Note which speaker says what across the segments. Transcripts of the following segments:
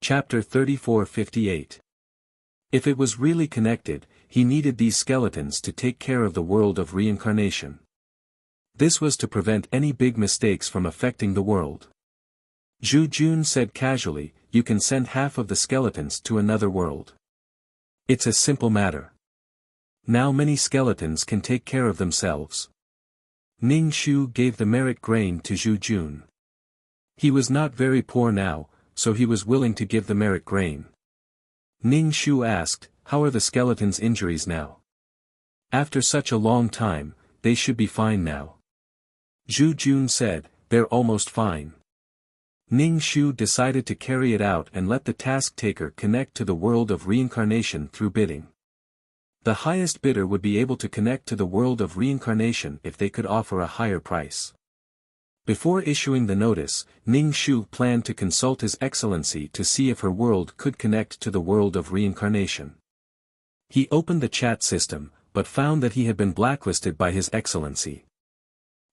Speaker 1: Chapter 34:58. If it was really connected, he needed these skeletons to take care of the world of reincarnation. This was to prevent any big mistakes from affecting the world. Zhu Jun said casually, "You can send half of the skeletons to another world. It's a simple matter. Now many skeletons can take care of themselves." Ning Shu gave the merit grain to Zhu Jun. He was not very poor now, so he was willing to give the merit grain. Ning Shu asked, "How are the skeletons' injuries now?" "After such a long time, they should be fine now." Zhu Jun said, "They're almost fine." Ning Shu decided to carry it out and let the task-taker connect to the world of reincarnation through bidding. The highest bidder would be able to connect to the world of reincarnation if they could offer a higher price. Before issuing the notice, Ning Shu planned to consult His Excellency to see if her world could connect to the world of reincarnation. He opened the chat system, but found that he had been blacklisted by His Excellency.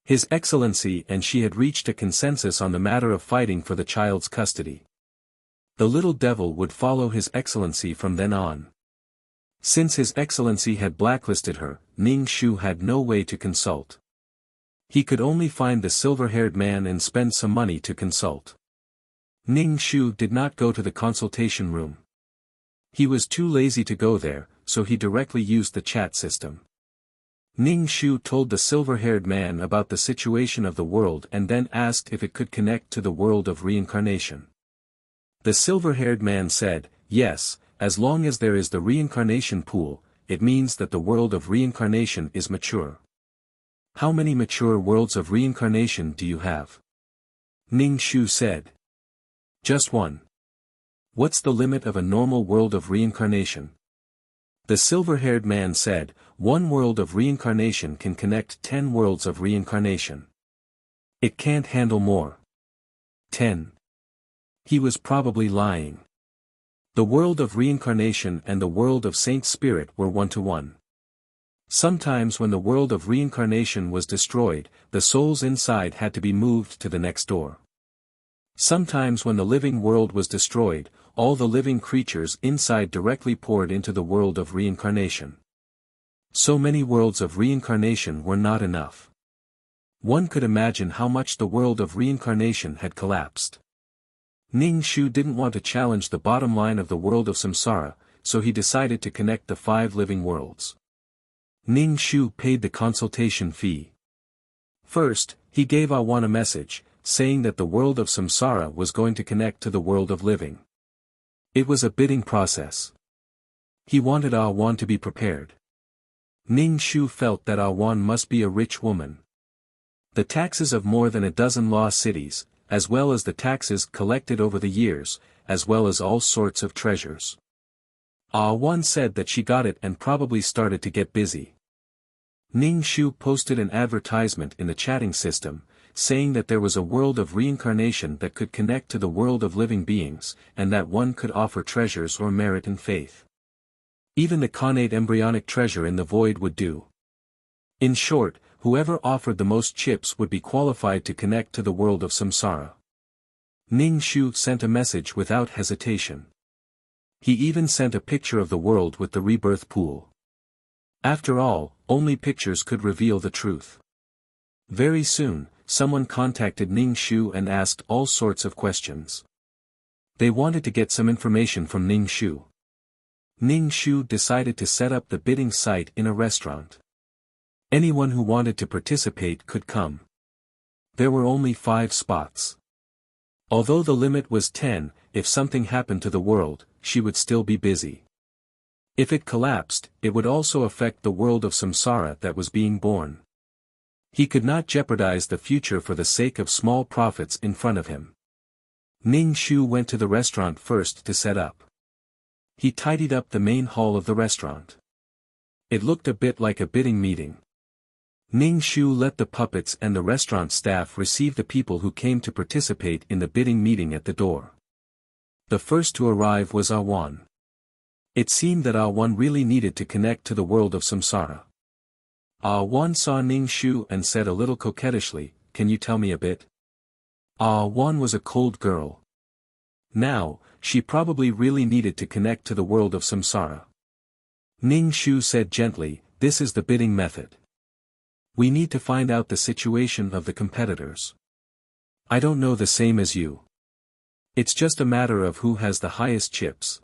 Speaker 1: His Excellency and she had reached a consensus on the matter of fighting for the child's custody. The little devil would follow His Excellency from then on. Since His Excellency had blacklisted her, Ning Shu had no way to consult. He could only find the silver-haired man and spend some money to consult. Ning Shu did not go to the consultation room. He was too lazy to go there, so he directly used the chat system. Ning Shu told the silver-haired man about the situation of the world and then asked if it could connect to the world of reincarnation. The silver-haired man said, "Yes, as long as there is the reincarnation pool, it means that the world of reincarnation is mature." "How many mature worlds of reincarnation do you have?" Ning Shu said. "Just one." "What's the limit of a normal world of reincarnation?" The silver-haired man said, "One world of reincarnation can connect 10 worlds of reincarnation. It can't handle more." 10. He was probably lying. The world of reincarnation and the world of Saint Spirit were 1-to-1. Sometimes when the world of reincarnation was destroyed, the souls inside had to be moved to the next door. Sometimes when the living world was destroyed, all the living creatures inside directly poured into the world of reincarnation. So many worlds of reincarnation were not enough. One could imagine how much the world of reincarnation had collapsed. Ning Shu didn't want to challenge the bottom line of the world of samsara, so he decided to connect the 5 living worlds. Ning Shu paid the consultation fee. First, he gave Awan a message, saying that the world of samsara was going to connect to the world of living. It was a bidding process. He wanted Awan to be prepared. Ning Shu felt that Awan must be a rich woman. The taxes of more than a dozen law cities, as well as the taxes collected over the years, as well as all sorts of treasures. Awan said that she got it and probably started to get busy. Ning Shu posted an advertisement in the chatting system, saying that there was a world of reincarnation that could connect to the world of living beings, and that one could offer treasures or merit and faith. Even the connate embryonic treasure in the void would do. In short, whoever offered the most chips would be qualified to connect to the world of samsara. Ning Shu sent a message without hesitation. He even sent a picture of the world with the rebirth pool. After all, only pictures could reveal the truth. Very soon, someone contacted Ning Shu and asked all sorts of questions. They wanted to get some information from Ning Shu. Ning Shu decided to set up the bidding site in a restaurant. Anyone who wanted to participate could come. There were only 5 spots. Although the limit was 10, if something happened to the world, she would still be busy. If it collapsed, it would also affect the world of samsara that was being born. He could not jeopardize the future for the sake of small profits in front of him. Ning Shu went to the restaurant first to set up. He tidied up the main hall of the restaurant. It looked a bit like a bidding meeting. Ning Shu let the puppets and the restaurant staff receive the people who came to participate in the bidding meeting at the door. The first to arrive was Awan. It seemed that Awan really needed to connect to the world of samsara. Awan saw Ning Shu and said a little coquettishly, "Can you tell me a bit?" Awan was a cold girl. Now, she probably really needed to connect to the world of samsara. Ning Shu said gently, "This is the bidding method. We need to find out the situation of the competitors. I don't know the same as you. It's just a matter of who has the highest chips.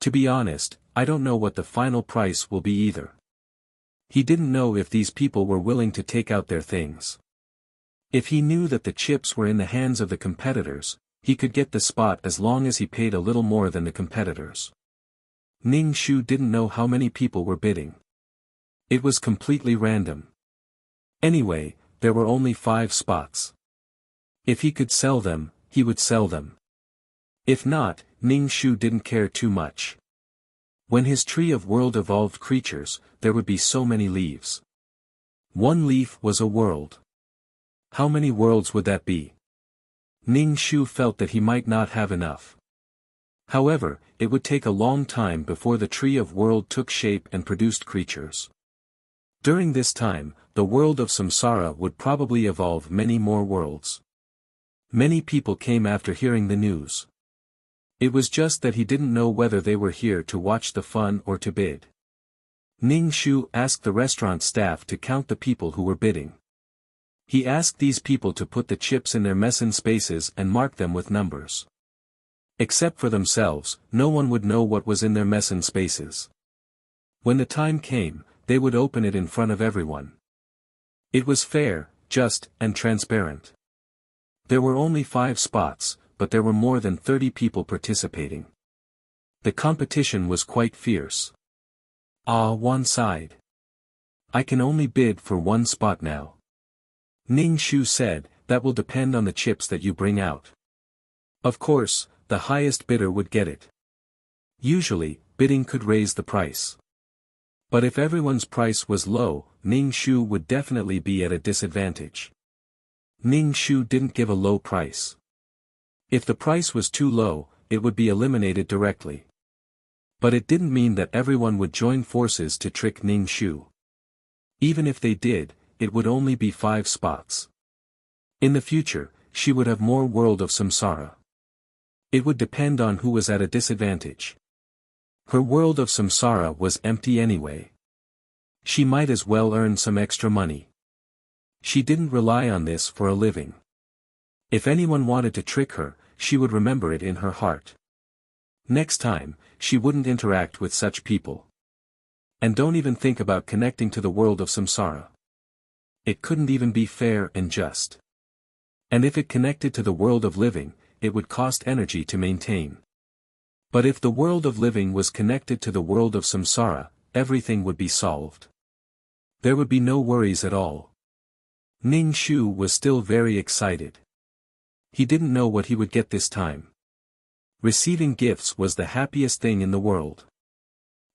Speaker 1: To be honest, I don't know what the final price will be either." He didn't know if these people were willing to take out their things. If he knew that the chips were in the hands of the competitors, he could get the spot as long as he paid a little more than the competitors. Ning Shu didn't know how many people were bidding. It was completely random. Anyway, there were only 5 spots. If he could sell them, he would sell them. If not, Ning Shu didn't care too much. When his tree of world-evolved creatures, there would be so many leaves. One leaf was a world. How many worlds would that be? Ning Shu felt that he might not have enough. However, it would take a long time before the tree of world took shape and produced creatures. During this time, the world of samsara would probably evolve many more worlds. Many people came after hearing the news. It was just that he didn't know whether they were here to watch the fun or to bid. Ning Shu asked the restaurant staff to count the people who were bidding. He asked these people to put the chips in their meson spaces and mark them with numbers. Except for themselves, no one would know what was in their meson spaces. When the time came, they would open it in front of everyone. It was fair, just, and transparent. There were only 5 spots, but there were more than 30 people participating. The competition was quite fierce. One side. I can only bid for 1 spot now. Ning Shu said, "That will depend on the chips that you bring out. Of course, the highest bidder would get it. Usually, bidding could raise the price. But if everyone's price was low, Ning Shu would definitely be at a disadvantage." Ning Shu didn't give a low price. If the price was too low, it would be eliminated directly. But it didn't mean that everyone would join forces to trick Ning Shu. Even if they did, it would only be 5 spots. In the future, she would have more world of samsara. It would depend on who was at a disadvantage. Her world of samsara was empty anyway. She might as well earn some extra money. She didn't rely on this for a living. If anyone wanted to trick her, she would remember it in her heart. Next time, she wouldn't interact with such people. And don't even think about connecting to the world of samsara. It couldn't even be fair and just. And if it connected to the world of living, it would cost energy to maintain. But if the world of living was connected to the world of samsara, everything would be solved. There would be no worries at all. Ning Shu was still very excited. He didn't know what he would get this time. Receiving gifts was the happiest thing in the world.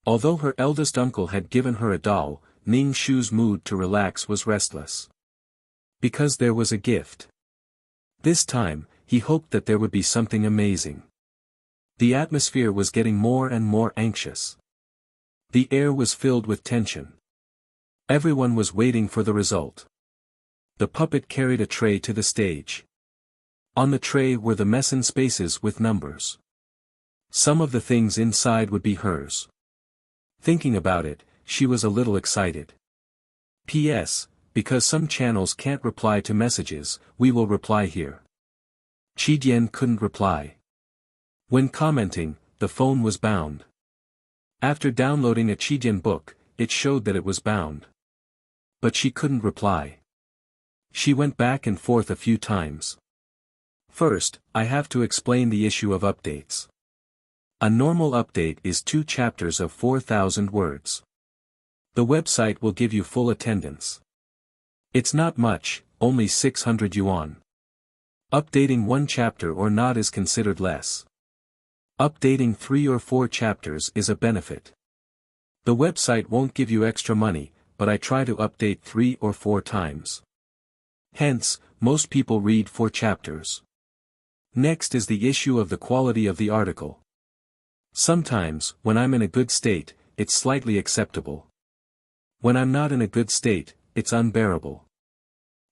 Speaker 1: Although her eldest uncle had given her a doll, Ning Shu's mood to relax was restless. Because there was a gift. This time, he hoped that there would be something amazing. The atmosphere was getting more and more anxious. The air was filled with tension. Everyone was waiting for the result. The puppet carried a tray to the stage. On the tray were the meson spaces with numbers. Some of the things inside would be hers. Thinking about it, she was a little excited. P.S. Because some channels can't reply to messages, we will reply here. Chidian couldn't reply. When commenting, the phone was bound. After downloading a Chidian book, it showed that it was bound. But she couldn't reply. She went back and forth a few times. First, I have to explain the issue of updates. A normal update is 2 chapters of 4,000 words. The website will give you full attendance. It's not much, only 600 yuan. Updating 1 chapter or not is considered less. Updating 3 or 4 chapters is a benefit. The website won't give you extra money, but I try to update 3 or 4 times. Hence, most people read 4 chapters. Next is the issue of the quality of the article. Sometimes, when I'm in a good state, it's slightly acceptable. When I'm not in a good state, it's unbearable.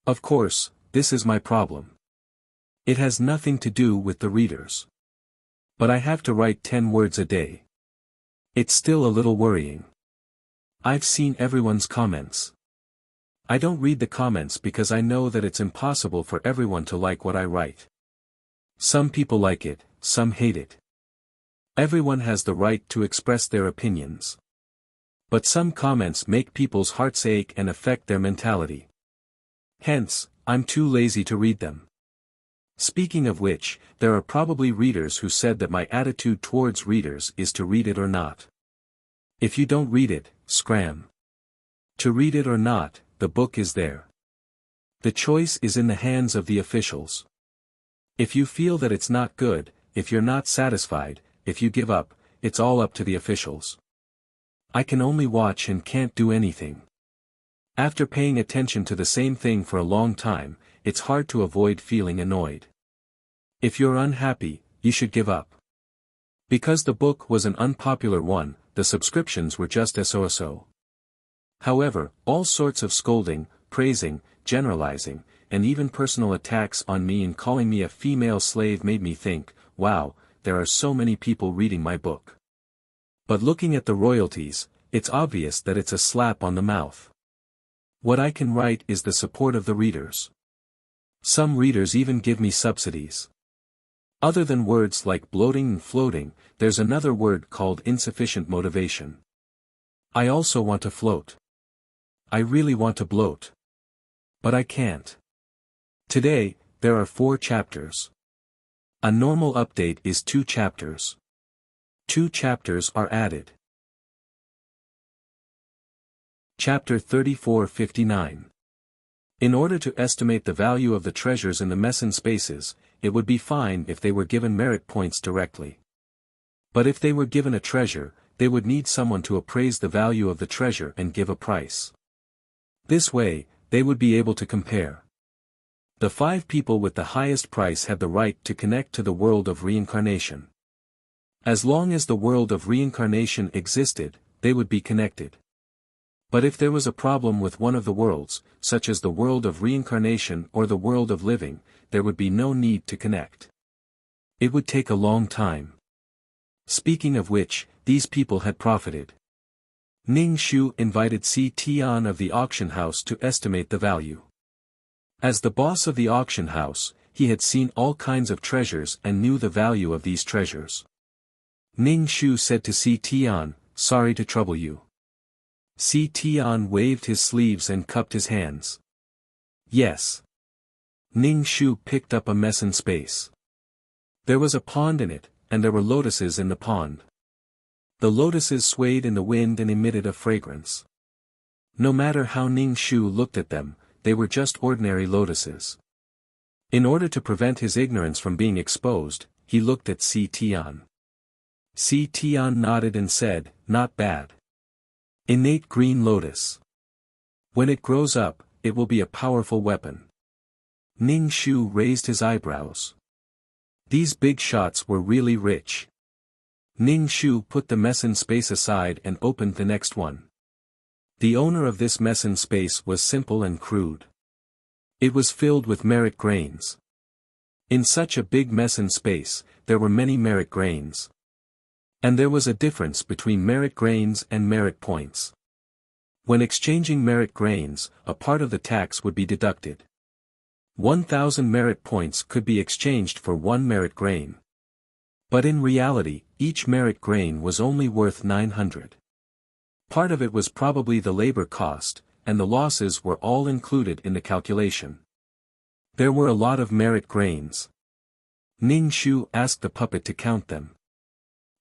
Speaker 1: Of course, this is my problem. It has nothing to do with the readers. But I have to write 10 words a day. It's still a little worrying. I've seen everyone's comments. I don't read the comments because I know that it's impossible for everyone to like what I write. Some people like it, some hate it. Everyone has the right to express their opinions. But some comments make people's hearts ache and affect their mentality. Hence, I'm too lazy to read them. Speaking of which, there are probably readers who said that my attitude towards readers is to read it or not. If you don't read it, scram. To read it or not, the book is there. The choice is in the hands of the officials. If you feel that it's not good, if you're not satisfied, if you give up, it's all up to the officials. I can only watch and can't do anything. After paying attention to the same thing for a long time, it's hard to avoid feeling annoyed. If you're unhappy, you should give up. Because the book was an unpopular one, the subscriptions were just so. However, all sorts of scolding, praising, generalizing, and even personal attacks on me and calling me a female slave made me think, wow, there are so many people reading my book. But looking at the royalties, it's obvious that it's a slap on the mouth. What I can write is the support of the readers. Some readers even give me subsidies. Other than words like bloating and floating, there's another word called insufficient motivation. I also want to float. I really want to bloat. But I can't. Today, there are 4 chapters. A normal update is 2 chapters. 2 chapters are added. Chapter 3459. In order to estimate the value of the treasures in the meson spaces, it would be fine if they were given merit points directly. But if they were given a treasure, they would need someone to appraise the value of the treasure and give a price. This way, they would be able to compare. The 5 people with the highest price had the right to connect to the world of reincarnation. As long as the world of reincarnation existed, they would be connected. But if there was a problem with one of the worlds, such as the world of reincarnation or the world of living, there would be no need to connect. It would take a long time. Speaking of which, these people had profited. Ning Shu invited Si Tian of the auction house to estimate the value. As the boss of the auction house, he had seen all kinds of treasures and knew the value of these treasures. Ning Shu said to Si Tian, "Sorry to trouble you." Si Tian waved his sleeves and cupped his hands. Yes. Ning Shu picked up a meson space. There was a pond in it, and there were lotuses in the pond. The lotuses swayed in the wind and emitted a fragrance. No matter how Ning Shu looked at them, they were just ordinary lotuses. In order to prevent his ignorance from being exposed, he looked at Si Tian. Si Tian nodded and said, "Not bad. Innate green lotus. When it grows up, it will be a powerful weapon." Ning Shu raised his eyebrows. These big shots were really rich. Ning Shu put the meson space aside and opened the next one. The owner of this meson space was simple and crude. It was filled with merit grains. In such a big meson space, there were many merit grains. And there was a difference between merit grains and merit points. When exchanging merit grains, a part of the tax would be deducted. 1,000 merit points could be exchanged for 1 merit grain. But in reality, each merit grain was only worth 900. Part of it was probably the labor cost, and the losses were all included in the calculation. There were a lot of merit grains. Ning Shu asked the puppet to count them.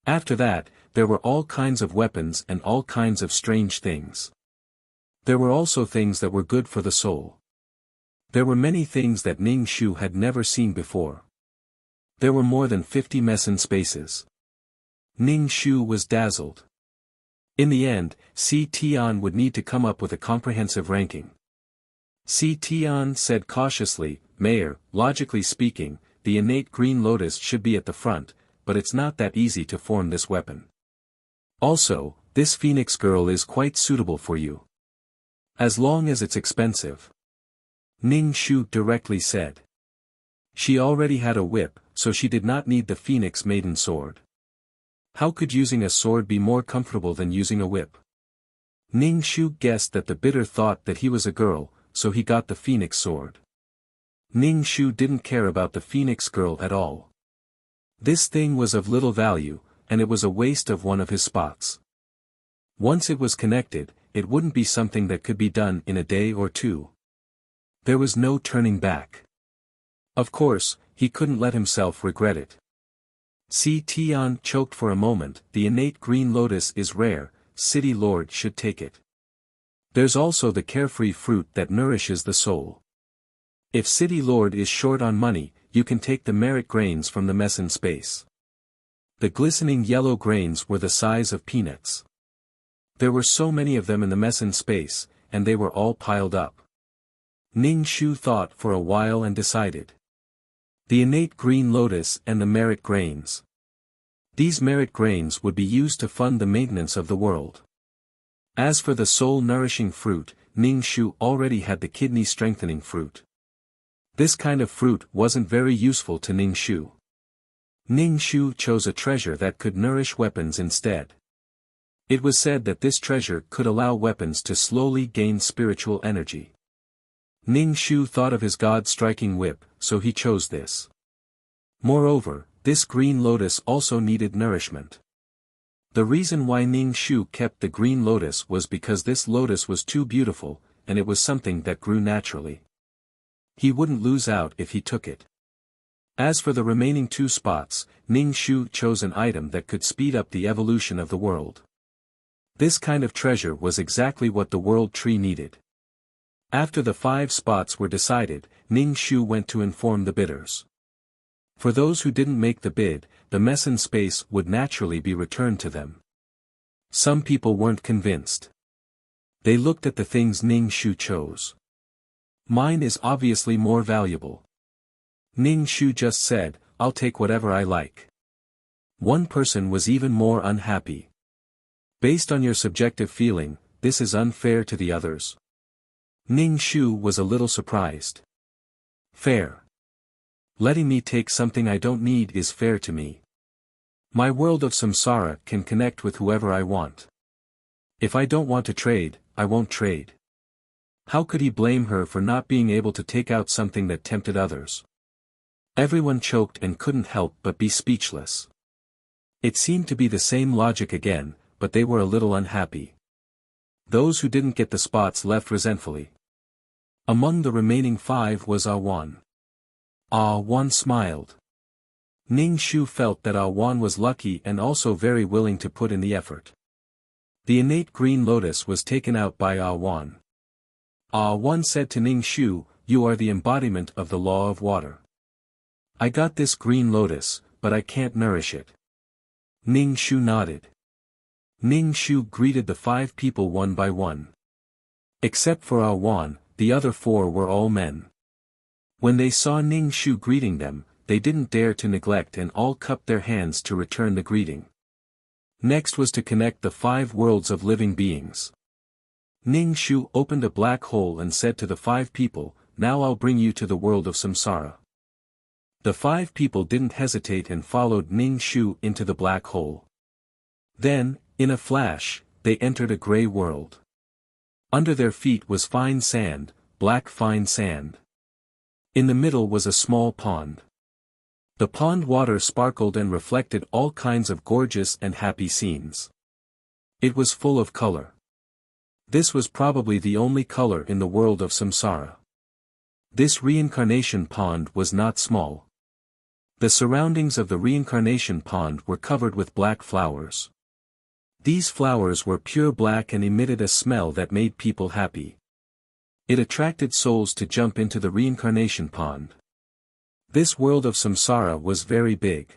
Speaker 1: After that, there were all kinds of weapons and all kinds of strange things. There were also things that were good for the soul. There were many things that Ning Shu had never seen before. There were more than 50 meson spaces. Ning Shu was dazzled. In the end, Si Tian would need to come up with a comprehensive ranking. Si Tian said cautiously, "Mayor, logically speaking, the innate green lotus should be at the front, but it's not that easy to form this weapon. Also, this phoenix girl is quite suitable for you. As long as it's expensive." Ning Shu directly said. She already had a whip, so she did not need the Phoenix Maiden sword. How could using a sword be more comfortable than using a whip? Ning Shu guessed that the bidder thought that he was a girl, so he got the Phoenix sword. Ning Shu didn't care about the Phoenix girl at all. This thing was of little value, and it was a waste of one of his spots. Once it was connected, it wouldn't be something that could be done in a day or two. There was no turning back. Of course, he couldn't let himself regret it. Si Tian choked for a moment. The innate green lotus is rare, City Lord should take it. There's also the carefree fruit that nourishes the soul. If City Lord is short on money, you can take the merit grains from the mess in space. The glistening yellow grains were the size of peanuts. There were so many of them in the mess in space, and they were all piled up. Ning Shu thought for a while and decided. The innate green lotus and the merit grains. These merit grains would be used to fund the maintenance of the world. As for the soul-nourishing fruit, Ning Shu already had the kidney-strengthening fruit. This kind of fruit wasn't very useful to Ning Shu. Ning Shu chose a treasure that could nourish weapons instead. It was said that this treasure could allow weapons to slowly gain spiritual energy. Ning Shu thought of his god-striking whip, so he chose this. Moreover, this green lotus also needed nourishment. The reason why Ning Shu kept the green lotus was because this lotus was too beautiful, and it was something that grew naturally. He wouldn't lose out if he took it. As for the remaining 2 spots, Ning Shu chose an item that could speed up the evolution of the world. This kind of treasure was exactly what the world tree needed. After the 5 spots were decided, Ning Shu went to inform the bidders. For those who didn't make the bid, the mess in space would naturally be returned to them. Some people weren't convinced. They looked at the things Ning Shu chose. Mine is obviously more valuable. Ning Shu just said, I'll take whatever I like. One person was even more unhappy. Based on your subjective feeling, this is unfair to the others. Ning Shu was a little surprised. Fair. Letting me take something I don't need is fair to me. My world of samsara can connect with whoever I want. If I don't want to trade, I won't trade. How could he blame her for not being able to take out something that tempted others? Everyone choked and couldn't help but be speechless. It seemed to be the same logic again, but they were a little unhappy. Those who didn't get the spots left resentfully. Among the remaining 5 was Ah Wan. Ah Wan smiled. Ning Shu felt that Ah Wan was lucky and also very willing to put in the effort. The innate green lotus was taken out by Ah Wan. Ah Wan said to Ning Shu, you are the embodiment of the law of water. I got this green lotus, but I can't nourish it. Ning Shu nodded. Ning Shu greeted the 5 people one by one. Except for Ah Wan, the other 4 were all men. When they saw Ning Shu greeting them, they didn't dare to neglect and all cupped their hands to return the greeting. Next was to connect the 5 worlds of living beings. Ning Shu opened a black hole and said to the 5 people, now I'll bring you to the world of samsara. The 5 people didn't hesitate and followed Ning Shu into the black hole. Then, in a flash, they entered a gray world. Under their feet was fine sand, black fine sand. In the middle was a small pond. The pond water sparkled and reflected all kinds of gorgeous and happy scenes. It was full of color. This was probably the only color in the world of samsara. This reincarnation pond was not small. The surroundings of the reincarnation pond were covered with black flowers. These flowers were pure black and emitted a smell that made people happy. It attracted souls to jump into the reincarnation pond. This world of samsara was very big.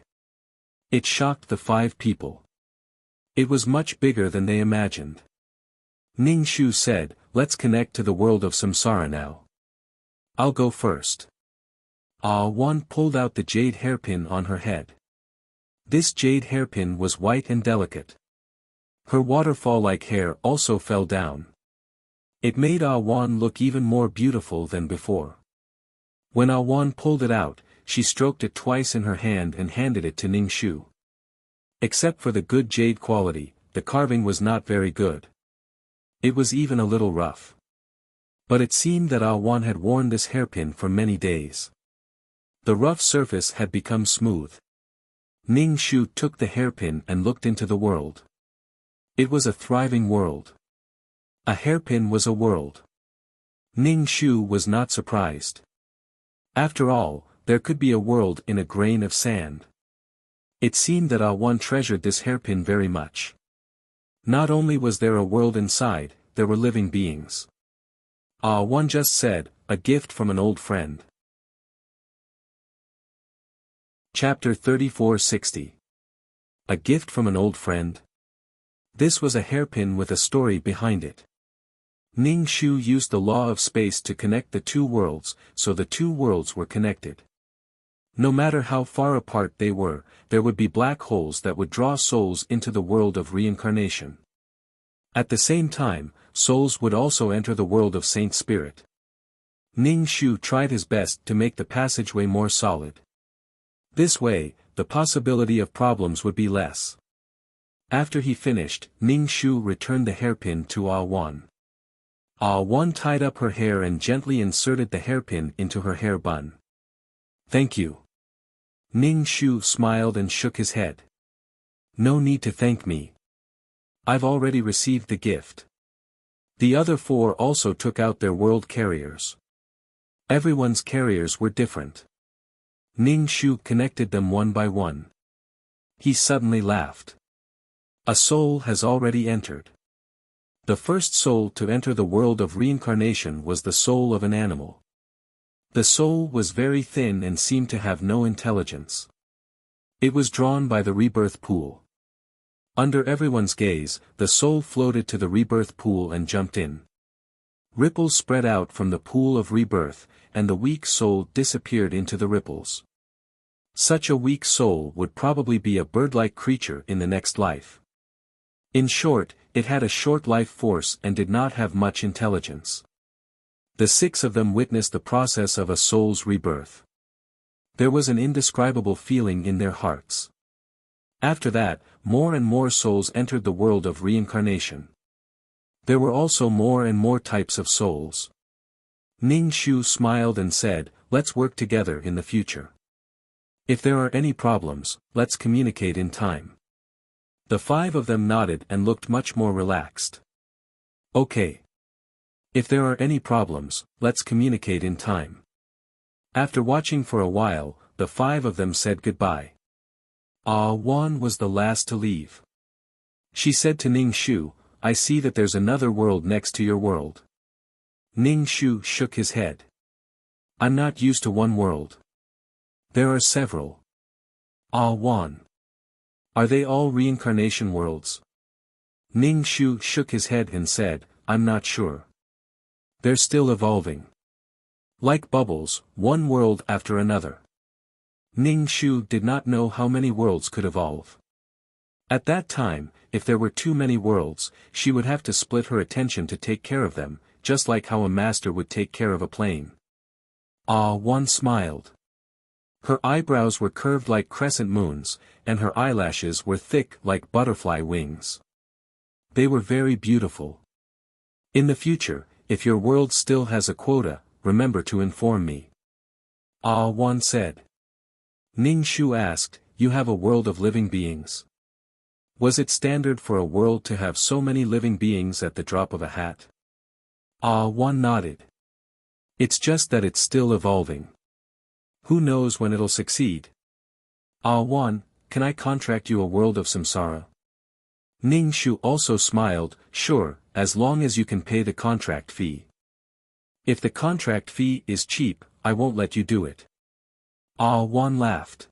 Speaker 1: It shocked the 5 people. It was much bigger than they imagined. Ning Shu said, let's connect to the world of samsara now. I'll go first. Ah Wan pulled out the jade hairpin on her head. This jade hairpin was white and delicate. Her waterfall-like hair also fell down. It made Ah Wan look even more beautiful than before. When Ah Wan pulled it out, she stroked it twice in her hand and handed it to Ning Shu. Except for the good jade quality, the carving was not very good. It was even a little rough. But it seemed that Ah Wan had worn this hairpin for many days. The rough surface had become smooth. Ning Shu took the hairpin and looked into the world. It was a thriving world. A hairpin was a world. Ning Shu was not surprised. After all, there could be a world in a grain of sand. It seemed that Ah Wan treasured this hairpin very much. Not only was there a world inside, there were living beings. Ah Wan just said, a gift from an old friend. Chapter 3460. A gift from an old friend. This was a hairpin with a story behind it. Ning Shu used the law of space to connect the two worlds, so the two worlds were connected. No matter how far apart they were, there would be black holes that would draw souls into the world of reincarnation. At the same time, souls would also enter the world of Saint Spirit. Ning Shu tried his best to make the passageway more solid. This way, the possibility of problems would be less. After he finished, Ning Shu returned the hairpin to Ah Wan. Ah Wan tied up her hair and gently inserted the hairpin into her hair bun. Thank you. Ning Shu smiled and shook his head. No need to thank me. I've already received the gift. The other four also took out their world carriers. Everyone's carriers were different. Ning Shu connected them one by one. He suddenly laughed. A soul has already entered. The first soul to enter the world of reincarnation was the soul of an animal. The soul was very thin and seemed to have no intelligence. It was drawn by the rebirth pool. Under everyone's gaze, the soul floated to the rebirth pool and jumped in. Ripples spread out from the pool of rebirth, and the weak soul disappeared into the ripples. Such a weak soul would probably be a bird-like creature in the next life. In short, it had a short life force and did not have much intelligence. The six of them witnessed the process of a soul's rebirth. There was an indescribable feeling in their hearts. After that, more and more souls entered the world of reincarnation. There were also more and more types of souls. Ning Shu smiled and said, let's work together in the future. If there are any problems, let's communicate in time. The five of them nodded and looked much more relaxed. Okay. If there are any problems, let's communicate in time. After watching for a while, the five of them said goodbye. Ah Wan was the last to leave. She said to Ning Shu, I see that there's another world next to your world. Ning Shu shook his head. I'm not used to one world. There are several. Ah Wan. Are they all reincarnation worlds? Ning Shu shook his head and said, I'm not sure. They're still evolving. Like bubbles, one world after another. Ning Shu did not know how many worlds could evolve. At that time, if there were too many worlds, she would have to split her attention to take care of them, just like how a master would take care of a plane. Ah Wan smiled. Her eyebrows were curved like crescent moons, and her eyelashes were thick like butterfly wings. They were very beautiful. In the future, if your world still has a quota, remember to inform me. Ah Wan said. Ning Shu asked, you have a world of living beings? Was it standard for a world to have so many living beings at the drop of a hat? Ah Wan nodded. It's just that it's still evolving. Who knows when it'll succeed? Ah Wan, can I contract you a world of samsara? Ning Shu also smiled, sure, as long as you can pay the contract fee. If the contract fee is cheap, I won't let you do it. Ah Wan laughed.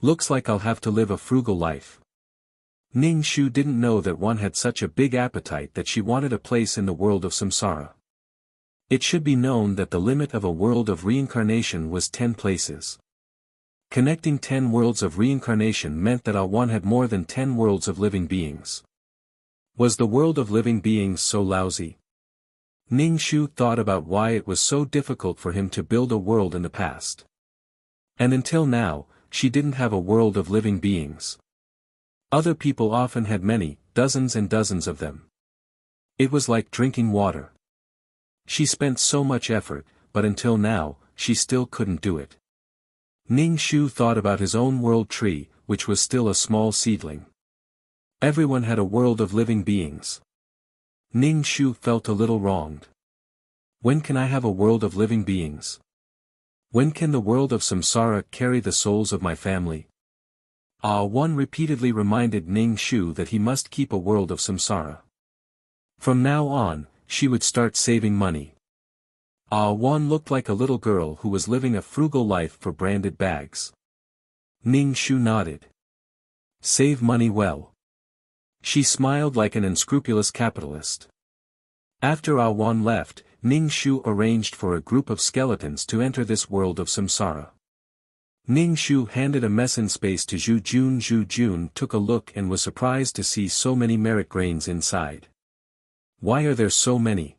Speaker 1: Looks like I'll have to live a frugal life. Ning Shu didn't know that one had such a big appetite that she wanted a place in the world of samsara. It should be known that the limit of a world of reincarnation was 10 places. Connecting 10 worlds of reincarnation meant that one had more than 10 worlds of living beings. Was the world of living beings so lousy? Ning Shu thought about why it was so difficult for him to build a world in the past. And until now, she didn't have a world of living beings. Other people often had many, dozens and dozens of them. It was like drinking water. She spent so much effort, but until now, she still couldn't do it. Ning Shu thought about his own world tree, which was still a small seedling. Everyone had a world of living beings. Ning Shu felt a little wronged. When can I have a world of living beings? When can the world of samsara carry the souls of my family? One repeatedly reminded Ning Shu that he must keep a world of samsara. From now on, she would start saving money. Wan looked like a little girl who was living a frugal life for branded bags. Ning Shu nodded. Save money well. She smiled like an unscrupulous capitalist. After Wan left, Ning Shu arranged for a group of skeletons to enter this world of samsara. Ning Shu handed a message space to Zhu Jun. Zhu Jun took a look and was surprised to see so many merit grains inside. Why are there so many?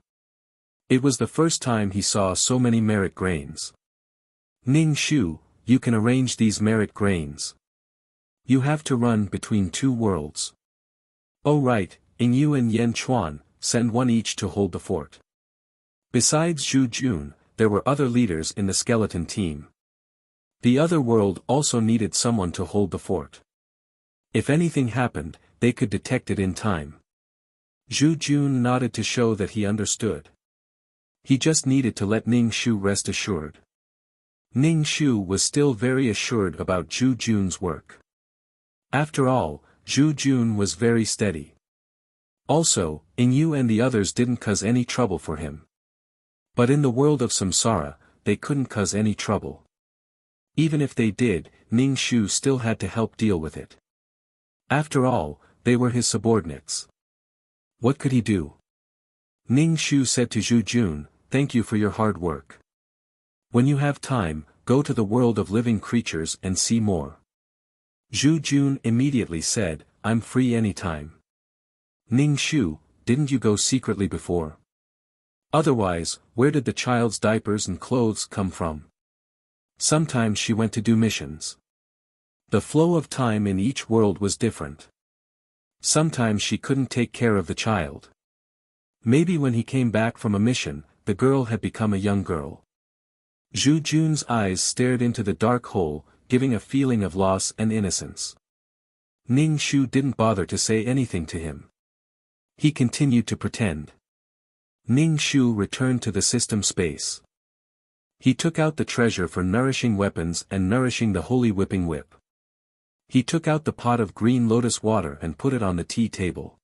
Speaker 1: It was the first time he saw so many merit grains. Ning Shu, you can arrange these merit grains. You have to run between two worlds. Oh right, Yu and Yan Chuan, send one each to hold the fort. Besides Zhu Jun, there were other leaders in the skeleton team. The other world also needed someone to hold the fort. If anything happened, they could detect it in time. Zhu Jun nodded to show that he understood. He just needed to let Ning Shu rest assured. Ning Shu was still very assured about Zhu Jun's work. After all, Zhu Jun was very steady. Also, Yu and the others didn't cause any trouble for him. But in the world of samsara, they couldn't cause any trouble. Even if they did, Ning Shu still had to help deal with it. After all, they were his subordinates. What could he do? Ning Shu said to Zhu Jun, thank you for your hard work. When you have time, go to the world of living creatures and see more. Zhu Jun immediately said, I'm free anytime. Ning Shu, didn't you go secretly before? Otherwise, where did the child's diapers and clothes come from? Sometimes she went to do missions. The flow of time in each world was different. Sometimes she couldn't take care of the child. Maybe when he came back from a mission, the girl had become a young girl. Zhu Jun's eyes stared into the dark hole, giving a feeling of loss and innocence. Ning Shu didn't bother to say anything to him. He continued to pretend. Ning Shu returned to the system space. He took out the treasure for nourishing weapons and nourishing the holy whipping whip. He took out the pot of green lotus water and put it on the tea table.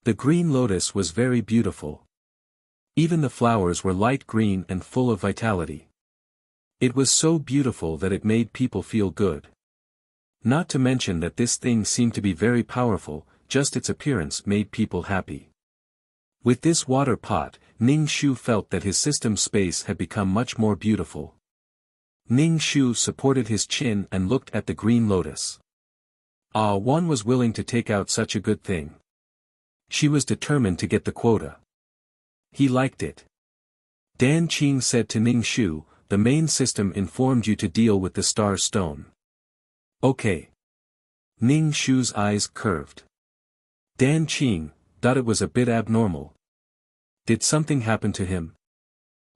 Speaker 1: The green lotus was very beautiful. Even the flowers were light green and full of vitality. It was so beautiful that it made people feel good. Not to mention that this thing seemed to be very powerful, just its appearance made people happy. With this water pot, Ning Shu felt that his system space had become much more beautiful. Ning Shu supported his chin and looked at the green lotus. One was willing to take out such a good thing. She was determined to get the quota. He liked it. Dan Qing said to Ning Shu, the main system informed you to deal with the star stone. Okay. Ning Shu's eyes curved. Dan Qing thought it was a bit abnormal. Did something happen to him?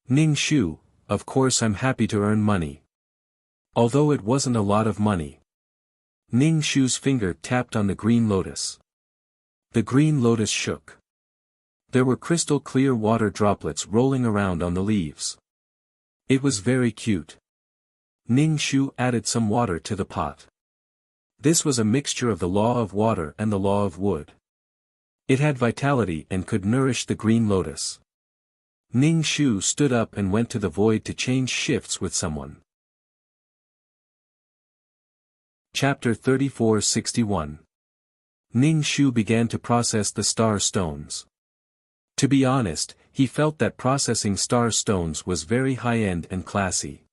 Speaker 1: Ning Shu, of course I'm happy to earn money. Although it wasn't a lot of money. Ning Shu's finger tapped on the green lotus. The green lotus shook. There were crystal clear water droplets rolling around on the leaves. It was very cute. Ning Shu added some water to the pot. This was a mixture of the law of water and the law of wood. It had vitality and could nourish the green lotus. Ning Shu stood up and went to the void to change shifts with someone. Chapter 3461. Ning Shu began to process the star stones. To be honest, he felt that processing star stones was very high-end and classy.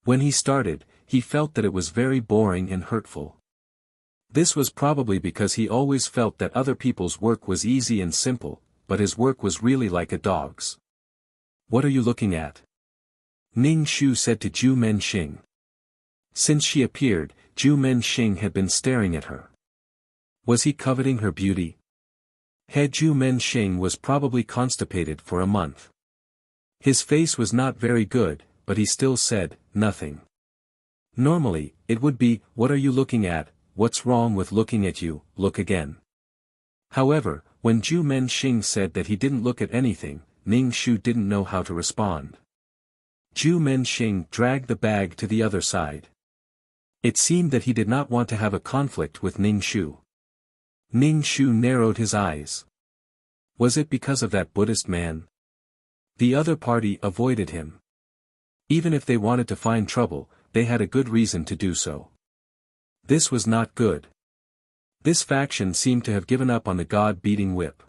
Speaker 1: When he started, he felt that it was very boring and hurtful. This was probably because he always felt that other people's work was easy and simple, but his work was really like a dog's. What are you looking at? Ning Shu said to Zhu Menxing. Since she appeared, Zhu Menxing had been staring at her. Was he coveting her beauty? He Zhu Menxing was probably constipated for a month. His face was not very good, but he still said, nothing. Normally, it would be, what are you looking at, what's wrong with looking at you, look again. However, when Zhu Menxing said that he didn't look at anything, Ning Shu didn't know how to respond. Zhu Menxing dragged the bag to the other side. It seemed that he did not want to have a conflict with Ning Shu. Ning Shu narrowed his eyes. Was it because of that Buddhist man? The other party avoided him. Even if they wanted to find trouble, they had a good reason to do so. This was not good. This faction seemed to have given up on the god-beating whip.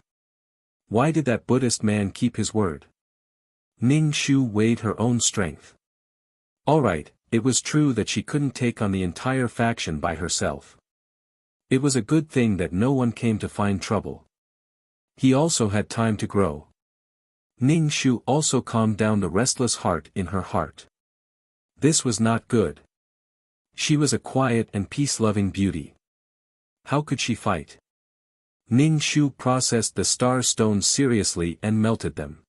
Speaker 1: Why did that Buddhist man keep his word? Ning Shu weighed her own strength. Alright, it was true that she couldn't take on the entire faction by herself. It was a good thing that no one came to find trouble. He also had time to grow. Ning Shu also calmed down the restless heart in her heart. This was not good. She was a quiet and peace-loving beauty. How could she fight? Ning Shu processed the star stones seriously and melted them.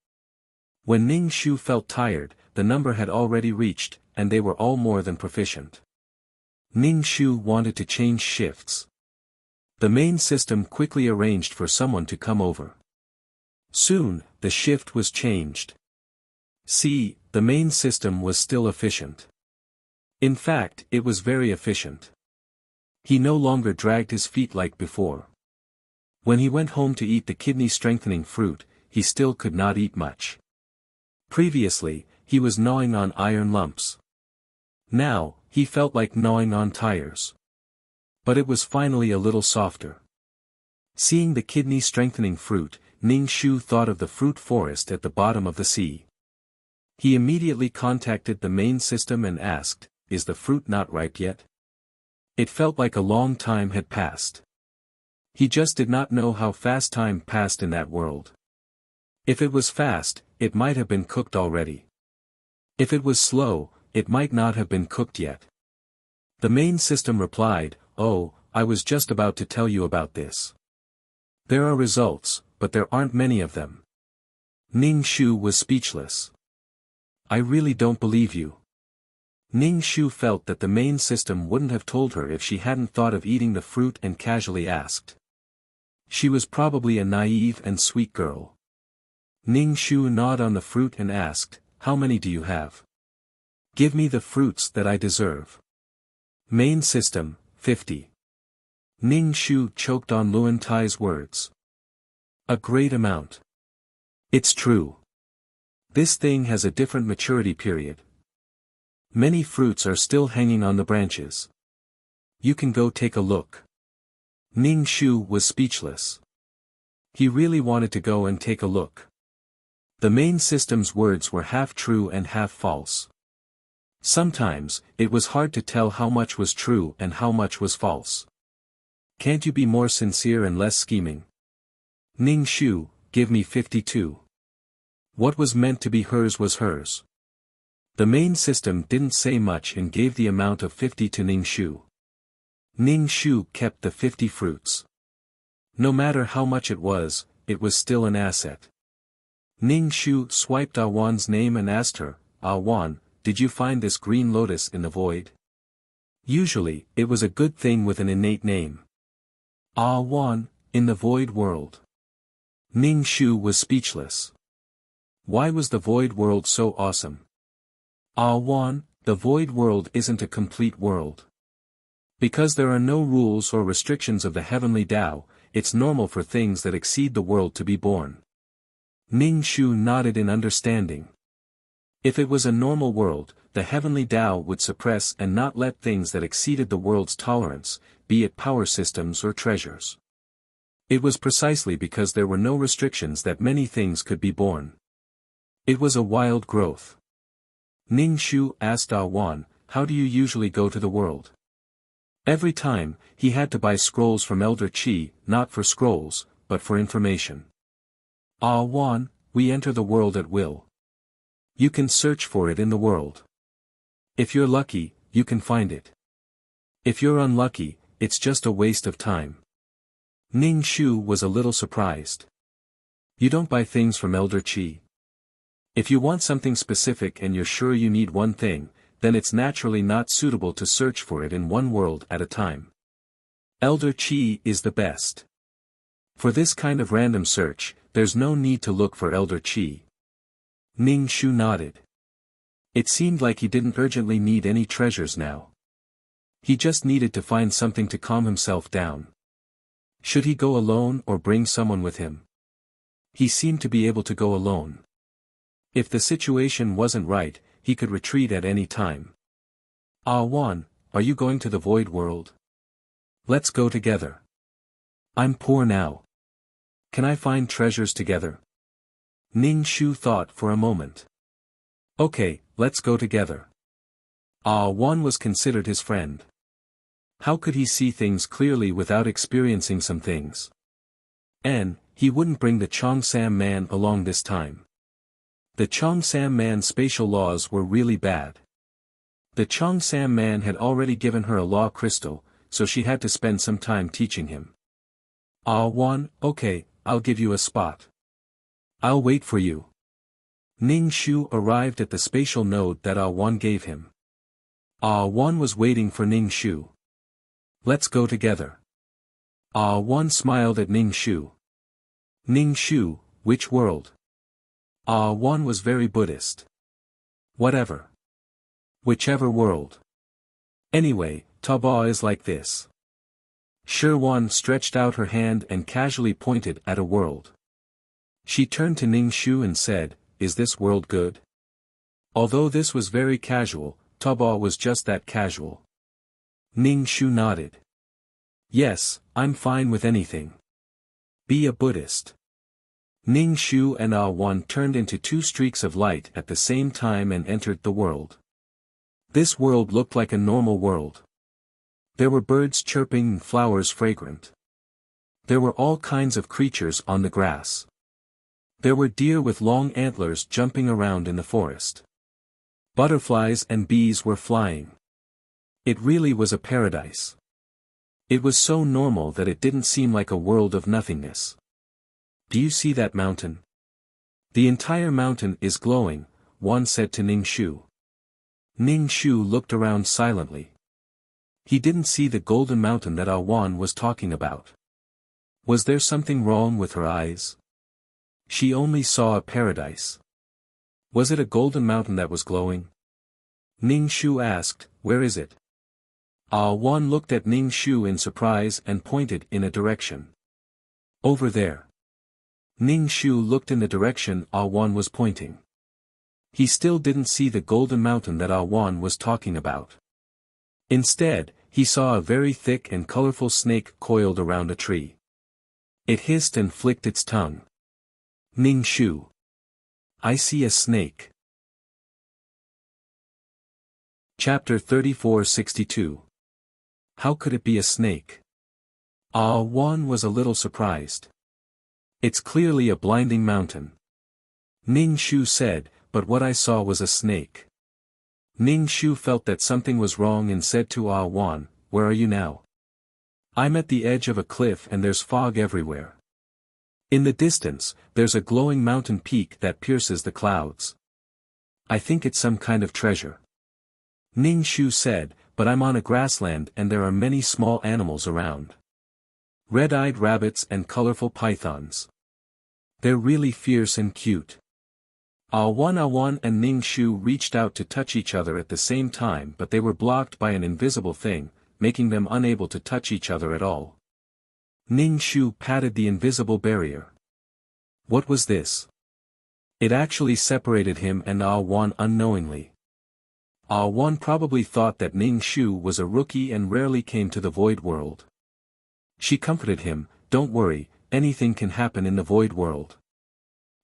Speaker 1: When Ning Shu felt tired, the number had already reached, and they were all more than proficient. Ning Shu wanted to change shifts. The main system quickly arranged for someone to come over. Soon, the shift was changed. See, the main system was still efficient. In fact, it was very efficient. He no longer dragged his feet like before. When he went home to eat the kidney-strengthening fruit, he still could not eat much. Previously, he was gnawing on iron lumps. Now, he felt like gnawing on tires. But it was finally a little softer. Seeing the kidney-strengthening fruit, Ning Shu thought of the fruit forest at the bottom of the sea. He immediately contacted the main system and asked, "Is the fruit not ripe yet?" It felt like a long time had passed. He just did not know how fast time passed in that world. If it was fast, it might have been cooked already. If it was slow, it might not have been cooked yet. The main system replied, "Oh, I was just about to tell you about this. There are results, but there aren't many of them." Ning Shu was speechless. "I really don't believe you." Ning Shu felt that the main system wouldn't have told her if she hadn't thought of eating the fruit and casually asked. She was probably a naive and sweet girl. Ning Shu gnawed on the fruit and asked, "How many do you have? Give me the fruits that I deserve." Main system, 50. Ning Shu choked on Luan Tai's words. A great amount. It's true. This thing has a different maturity period. Many fruits are still hanging on the branches. You can go take a look. Ning Shu was speechless. He really wanted to go and take a look. The main system's words were half true and half false. Sometimes, it was hard to tell how much was true and how much was false. Can't you be more sincere and less scheming? Ning Shu, give me 52. What was meant to be hers was hers. The main system didn't say much and gave the amount of 50 to Ning Shu. Ning Shu kept the 50 fruits. No matter how much it was still an asset. Ning Shu swiped Ah Wan's name and asked her, "Ah Wan, did you find this green lotus in the void?" Usually, it was a good thing with an innate name. Ah Wan, in the void world. Ning Shu was speechless. Why was the void world so awesome? Ah Wan, the void world isn't a complete world. Because there are no rules or restrictions of the heavenly Tao, it's normal for things that exceed the world to be born. Ning Shu nodded in understanding. If it was a normal world, the heavenly Tao would suppress and not let things that exceeded the world's tolerance, be it power systems or treasures. It was precisely because there were no restrictions that many things could be born. It was a wild growth. Ning Shu asked Ah Wan, "How do you usually go to the world?" Every time, he had to buy scrolls from Elder Qi, not for scrolls, but for information. "Ah Wan, we enter the world at will. You can search for it in the world. If you're lucky, you can find it. If you're unlucky, it's just a waste of time. Ning Shu was a little surprised. You don't buy things from Elder Qi. If you want something specific and you're sure you need one thing, then it's naturally not suitable to search for it in one world at a time. Elder Qi is the best. For this kind of random search, there's no need to look for Elder Qi. Ning Shu nodded. It seemed like he didn't urgently need any treasures now. He just needed to find something to calm himself down. Should he go alone or bring someone with him? He seemed to be able to go alone. If the situation wasn't right, he could retreat at any time. Ah Wan, are you going to the Void World? Let's go together. I'm poor now. Can I find treasures together? Ning Shu thought for a moment. Okay, let's go together. Ah Wan was considered his friend. How could he see things clearly without experiencing some things? And he wouldn't bring the Cheongsam man along this time. The Cheongsam man's spatial laws were really bad. The Cheongsam man had already given her a law crystal, so she had to spend some time teaching him. Ah Wan, okay, I'll give you a spot. I'll wait for you. Ning Shu arrived at the spatial node that Ah Wan gave him. Ah Wan was waiting for Ning Shu. Let's go together. Ah Wan smiled at Ning Shu. Ning Shu, which world? Ah Wan was very Buddhist. Whatever. Whichever world. Anyway, Taba is like this. Shi Wan stretched out her hand and casually pointed at a world. She turned to Ning Shu and said, "Is this world good?" Although this was very casual, Taba was just that casual. Ning Shu nodded. Yes, I'm fine with anything. Be a Buddhist. Ning Shu and Ah Wan turned into two streaks of light at the same time and entered the world. This world looked like a normal world. There were birds chirping and flowers fragrant. There were all kinds of creatures on the grass. There were deer with long antlers jumping around in the forest. Butterflies and bees were flying. It really was a paradise. It was so normal that it didn't seem like a world of nothingness. Do you see that mountain? The entire mountain is glowing, Wan said to Ning Shu. Ning Shu looked around silently. He didn't see the golden mountain that Ah Wan was talking about. Was there something wrong with her eyes? She only saw a paradise. Was it a golden mountain that was glowing? Ning Shu asked, "Where is it?" Ah Wan looked at Ning Shu in surprise and pointed in a direction. Over there. Ning Shu looked in the direction Ah Wan was pointing. He still didn't see the golden mountain that Ah Wan was talking about. Instead, he saw a very thick and colorful snake coiled around a tree. It hissed and flicked its tongue. Ning Shu. I see a snake. Chapter 3462. How could it be a snake? Ah Wan was a little surprised. It's clearly a blinding mountain. Ning Shu said, but what I saw was a snake. Ning Shu felt that something was wrong and said to Ah Wan, "Where are you now?" "I'm at the edge of a cliff and there's fog everywhere. In the distance, there's a glowing mountain peak that pierces the clouds. I think it's some kind of treasure." Ning Shu said, "But I'm on a grassland and there are many small animals around. Red-eyed rabbits and colorful pythons. They're really fierce and cute." Ah Wan and Ning Shu reached out to touch each other at the same time, but they were blocked by an invisible thing, making them unable to touch each other at all. Ning Shu patted the invisible barrier. What was this? It actually separated him and Ah Wan unknowingly. Ah Wan probably thought that Ning Shu was a rookie and rarely came to the Void World. She comforted him, "Don't worry, anything can happen in the Void World."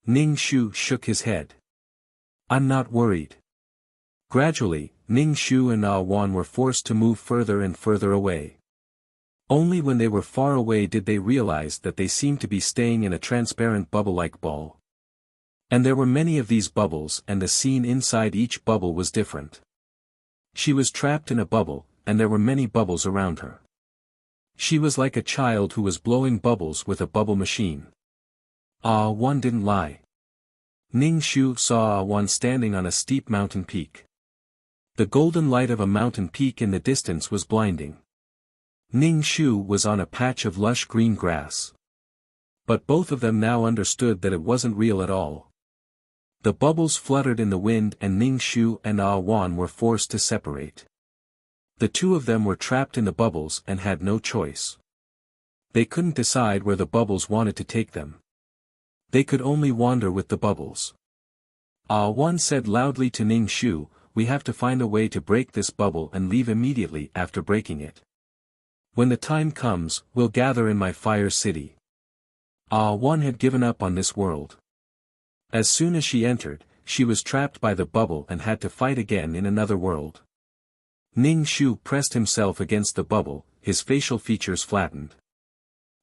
Speaker 1: Ning Shu shook his head. "I'm not worried." Gradually, Ning Shu and Ah Wan were forced to move further and further away. Only when they were far away did they realize that they seemed to be staying in a transparent bubble-like ball. And there were many of these bubbles and the scene inside each bubble was different. She was trapped in a bubble, and there were many bubbles around her. She was like a child who was blowing bubbles with a bubble machine. Ah, Wan didn't lie. Ning Shu saw Ah Wan standing on a steep mountain peak. The golden light of a mountain peak in the distance was blinding. Ning Shu was on a patch of lush green grass. But both of them now understood that it wasn't real at all. The bubbles fluttered in the wind and Ning Shu and Ah Wan were forced to separate. The two of them were trapped in the bubbles and had no choice. They couldn't decide where the bubbles wanted to take them. They could only wander with the bubbles. Ah Wan said loudly to Ning Shu, "We have to find a way to break this bubble and leave immediately after breaking it. When the time comes, we'll gather in my fire city." Ah Wan had given up on this world. As soon as she entered, she was trapped by the bubble and had to fight again in another world. Ning Shu pressed himself against the bubble, his facial features flattened.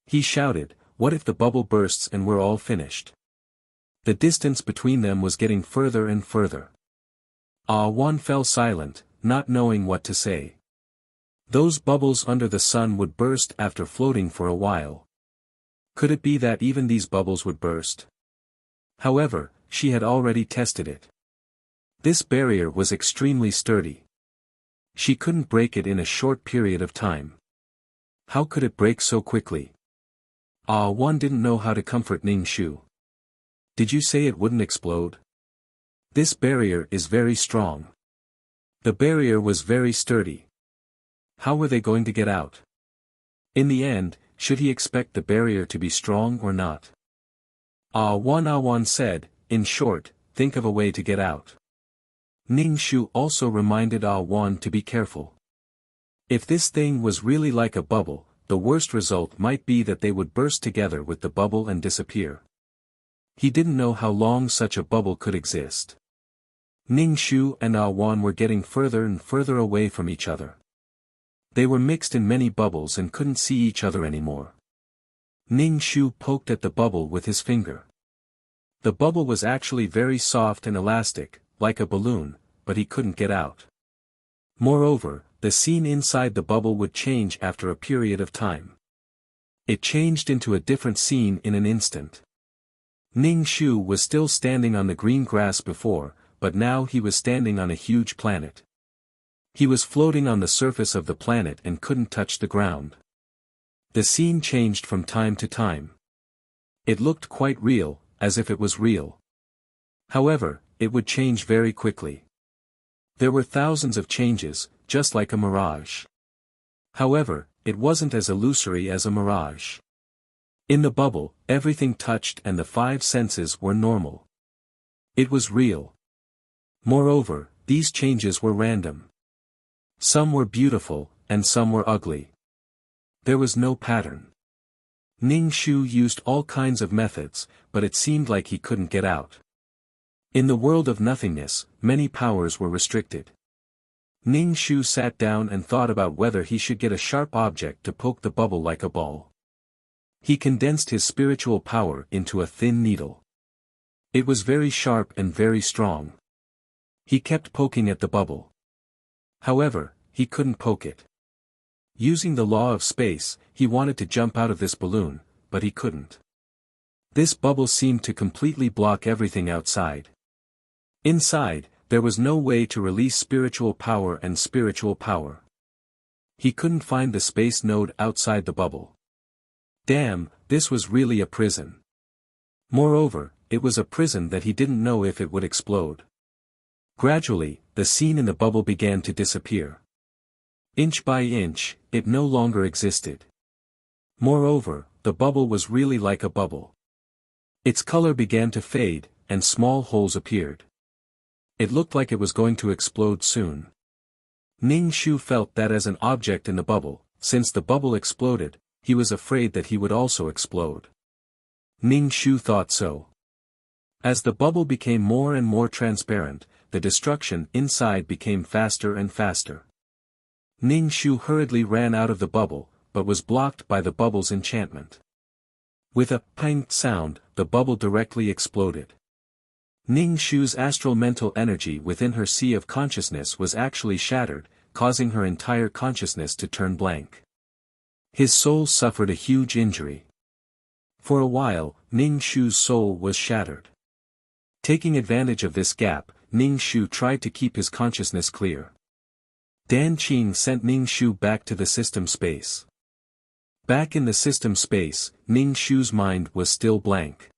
Speaker 1: He shouted, "What if the bubble bursts and we're all finished?" The distance between them was getting further and further. Ah Wan fell silent, not knowing what to say. Those bubbles under the sun would burst after floating for a while. Could it be that even these bubbles would burst? However, she had already tested it. This barrier was extremely sturdy. She couldn't break it in a short period of time. How could it break so quickly? Ah Wan didn't know how to comfort Ning Shu. "Did you say it wouldn't explode? This barrier is very strong." The barrier was very sturdy. How were they going to get out? In the end, should he expect the barrier to be strong or not? Ah Wan said, "In short, think of a way to get out." Ning Shu also reminded Ah Wan to be careful. If this thing was really like a bubble, the worst result might be that they would burst together with the bubble and disappear. He didn't know how long such a bubble could exist. Ning Shu and Ah Wan were getting further and further away from each other. They were mixed in many bubbles and couldn't see each other anymore. Ning Shu poked at the bubble with his finger. The bubble was actually very soft and elastic, like a balloon, but he couldn't get out. Moreover, the scene inside the bubble would change after a period of time. It changed into a different scene in an instant. Ning Shu was still standing on the green grass before, but now he was standing on a huge planet. He was floating on the surface of the planet and couldn't touch the ground. The scene changed from time to time. It looked quite real, as if it was real. However, it would change very quickly. There were thousands of changes, just like a mirage. However, it wasn't as illusory as a mirage. In the bubble, everything touched and the five senses were normal. It was real. Moreover, these changes were random. Some were beautiful, and some were ugly. There was no pattern. Ning Shu used all kinds of methods, but it seemed like he couldn't get out. In the world of nothingness, many powers were restricted. Ning Shu sat down and thought about whether he should get a sharp object to poke the bubble like a ball. He condensed his spiritual power into a thin needle. It was very sharp and very strong. He kept poking at the bubble. However, he couldn't poke it. Using the law of space, he wanted to jump out of this balloon, but he couldn't. This bubble seemed to completely block everything outside. Inside, there was no way to release spiritual power and spiritual power. He couldn't find the space node outside the bubble. Damn, this was really a prison. Moreover, it was a prison that he didn't know if it would explode. Gradually, the scene in the bubble began to disappear. Inch by inch, it no longer existed. Moreover, the bubble was really like a bubble. Its color began to fade, and small holes appeared. It looked like it was going to explode soon. Ning Shu felt that as an object in the bubble, since the bubble exploded, he was afraid that he would also explode. Ning Shu thought so. As the bubble became more and more transparent, the destruction inside became faster and faster. Ning Shu hurriedly ran out of the bubble, but was blocked by the bubble's enchantment. With a pang sound, the bubble directly exploded. Ning Shu's astral mental energy within her sea of consciousness was actually shattered, causing her entire consciousness to turn blank. His soul suffered a huge injury. For a while, Ning Shu's soul was shattered. Taking advantage of this gap, Ning Shu tried to keep his consciousness clear. Dan Qing sent Ning Shu back to the system space. Back in the system space, Ning Shu's mind was still blank.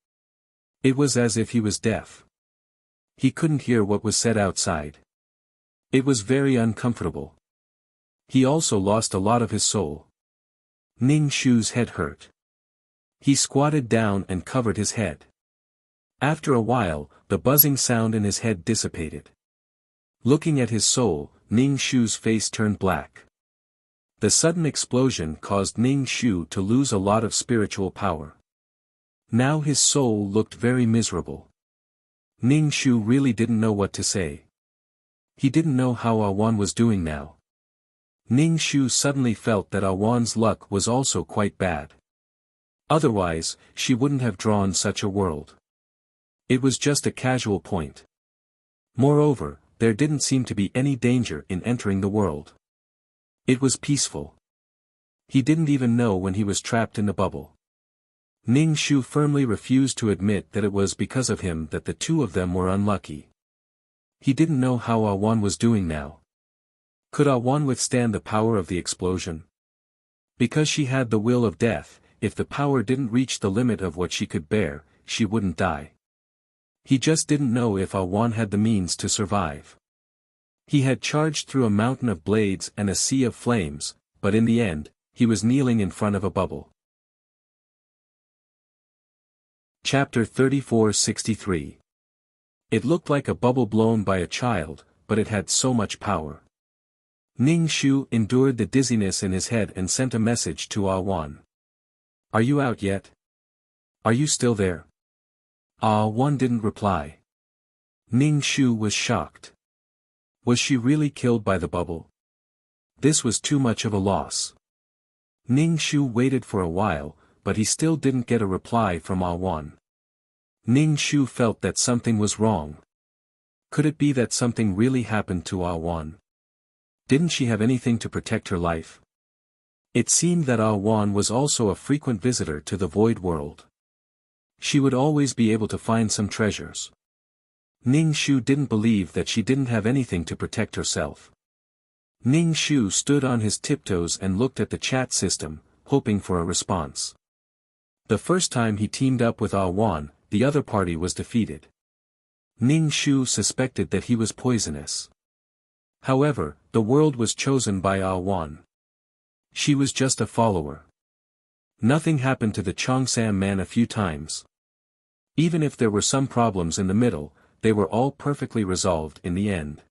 Speaker 1: It was as if he was deaf. He couldn't hear what was said outside. It was very uncomfortable. He also lost a lot of his soul. Ning Shu's head hurt. He squatted down and covered his head. After a while, the buzzing sound in his head dissipated. Looking at his soul, Ning Shu's face turned black. The sudden explosion caused Ning Shu to lose a lot of spiritual power. Now his soul looked very miserable. Ning Shu really didn't know what to say. He didn't know how Awan was doing now. Ning Shu suddenly felt that Awan's luck was also quite bad. Otherwise, she wouldn't have drawn such a world. It was just a casual point. Moreover, there didn't seem to be any danger in entering the world. It was peaceful. He didn't even know when he was trapped in the bubble. Ning Shu firmly refused to admit that it was because of him that the two of them were unlucky. He didn't know how Awan was doing now. Could Awan withstand the power of the explosion? Because she had the will of death, if the power didn't reach the limit of what she could bear, she wouldn't die. He just didn't know if Awan had the means to survive. He had charged through a mountain of blades and a sea of flames, but in the end, he was kneeling in front of a bubble. Chapter 3463. It looked like a bubble blown by a child, but it had so much power. Ning Shu endured the dizziness in his head and sent a message to Awan. "Are you out yet? Are you still there?" Awan didn't reply. Ning Shu was shocked. Was she really killed by the bubble? This was too much of a loss. Ning Shu waited for a while, but he still didn't get a reply from Awan. Ning Shu felt that something was wrong. Could it be that something really happened to Awan? Didn't she have anything to protect her life? It seemed that Awan was also a frequent visitor to the void world. She would always be able to find some treasures. Ning Shu didn't believe that she didn't have anything to protect herself. Ning Shu stood on his tiptoes and looked at the chat system, hoping for a response. The first time he teamed up with Awan, the other party was defeated. Ning Shu suspected that he was poisonous. However, the world was chosen by Awan. She was just a follower. Nothing happened to the Chongsam man a few times. Even if there were some problems in the middle, they were all perfectly resolved in the end.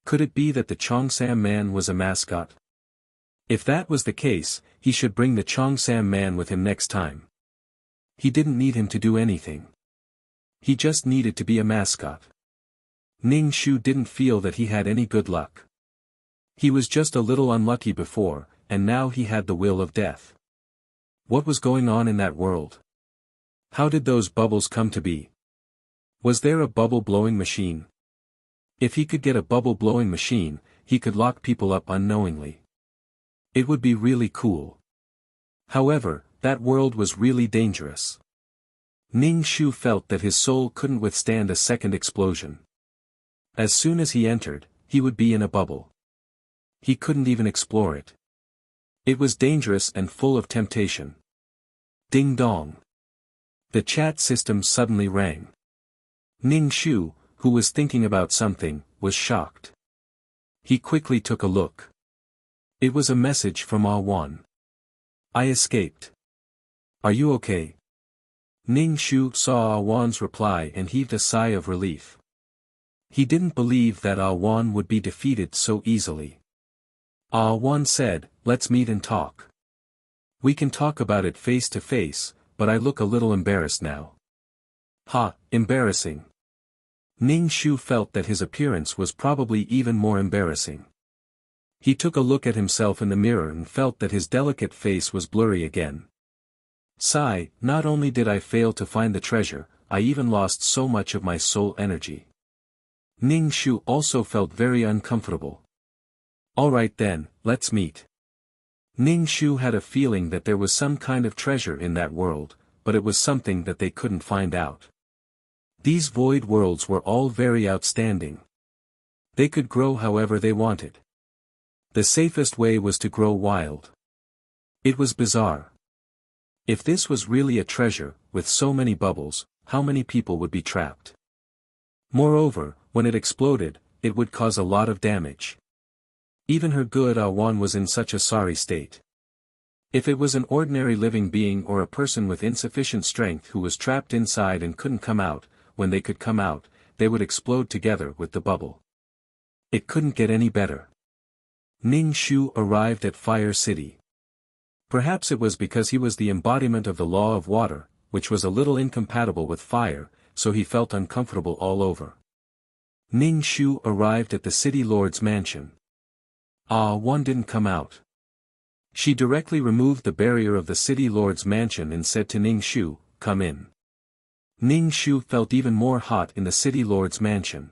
Speaker 1: Could it be that the Chongsam man was a mascot? If that was the case, he should bring the Chongsam man with him next time. He didn't need him to do anything. He just needed to be a mascot. Ning Shu didn't feel that he had any good luck. He was just a little unlucky before, and now he had the will of death. What was going on in that world? How did those bubbles come to be? Was there a bubble-blowing machine? If he could get a bubble-blowing machine, he could lock people up unknowingly. It would be really cool. However, that world was really dangerous. Ning Shu felt that his soul couldn't withstand a second explosion. As soon as he entered, he would be in a bubble. He couldn't even explore it. It was dangerous and full of temptation. Ding dong. The chat system suddenly rang. Ning Shu, who was thinking about something, was shocked. He quickly took a look. It was a message from Awan. "I escaped. Are you okay?" Ning Shu saw Awan's reply and heaved a sigh of relief. He didn't believe that Awan would be defeated so easily. Awan said, "Let's meet and talk. We can talk about it face to face, but I look a little embarrassed now." Ha, embarrassing. Ning Shu felt that his appearance was probably even more embarrassing. He took a look at himself in the mirror and felt that his delicate face was blurry again. Sigh, not only did I fail to find the treasure, I even lost so much of my soul energy. Ning Shu also felt very uncomfortable. Alright then, let's meet. Ning Shu had a feeling that there was some kind of treasure in that world, but it was something that they couldn't find out. These void worlds were all very outstanding. They could grow however they wanted. The safest way was to grow wild. It was bizarre. If this was really a treasure, with so many bubbles, how many people would be trapped? Moreover, when it exploded, it would cause a lot of damage. Even her good Awan was in such a sorry state. If it was an ordinary living being or a person with insufficient strength who was trapped inside and couldn't come out, when they could come out, they would explode together with the bubble. It couldn't get any better. Ning Shu arrived at Fire City. Perhaps it was because he was the embodiment of the law of water, which was a little incompatible with fire, so he felt uncomfortable all over. Ning Shu arrived at the city lord's mansion. One didn't come out. She directly removed the barrier of the city lord's mansion and said to Ning Shu, "Come in." Ning Shu felt even more hot in the city lord's mansion.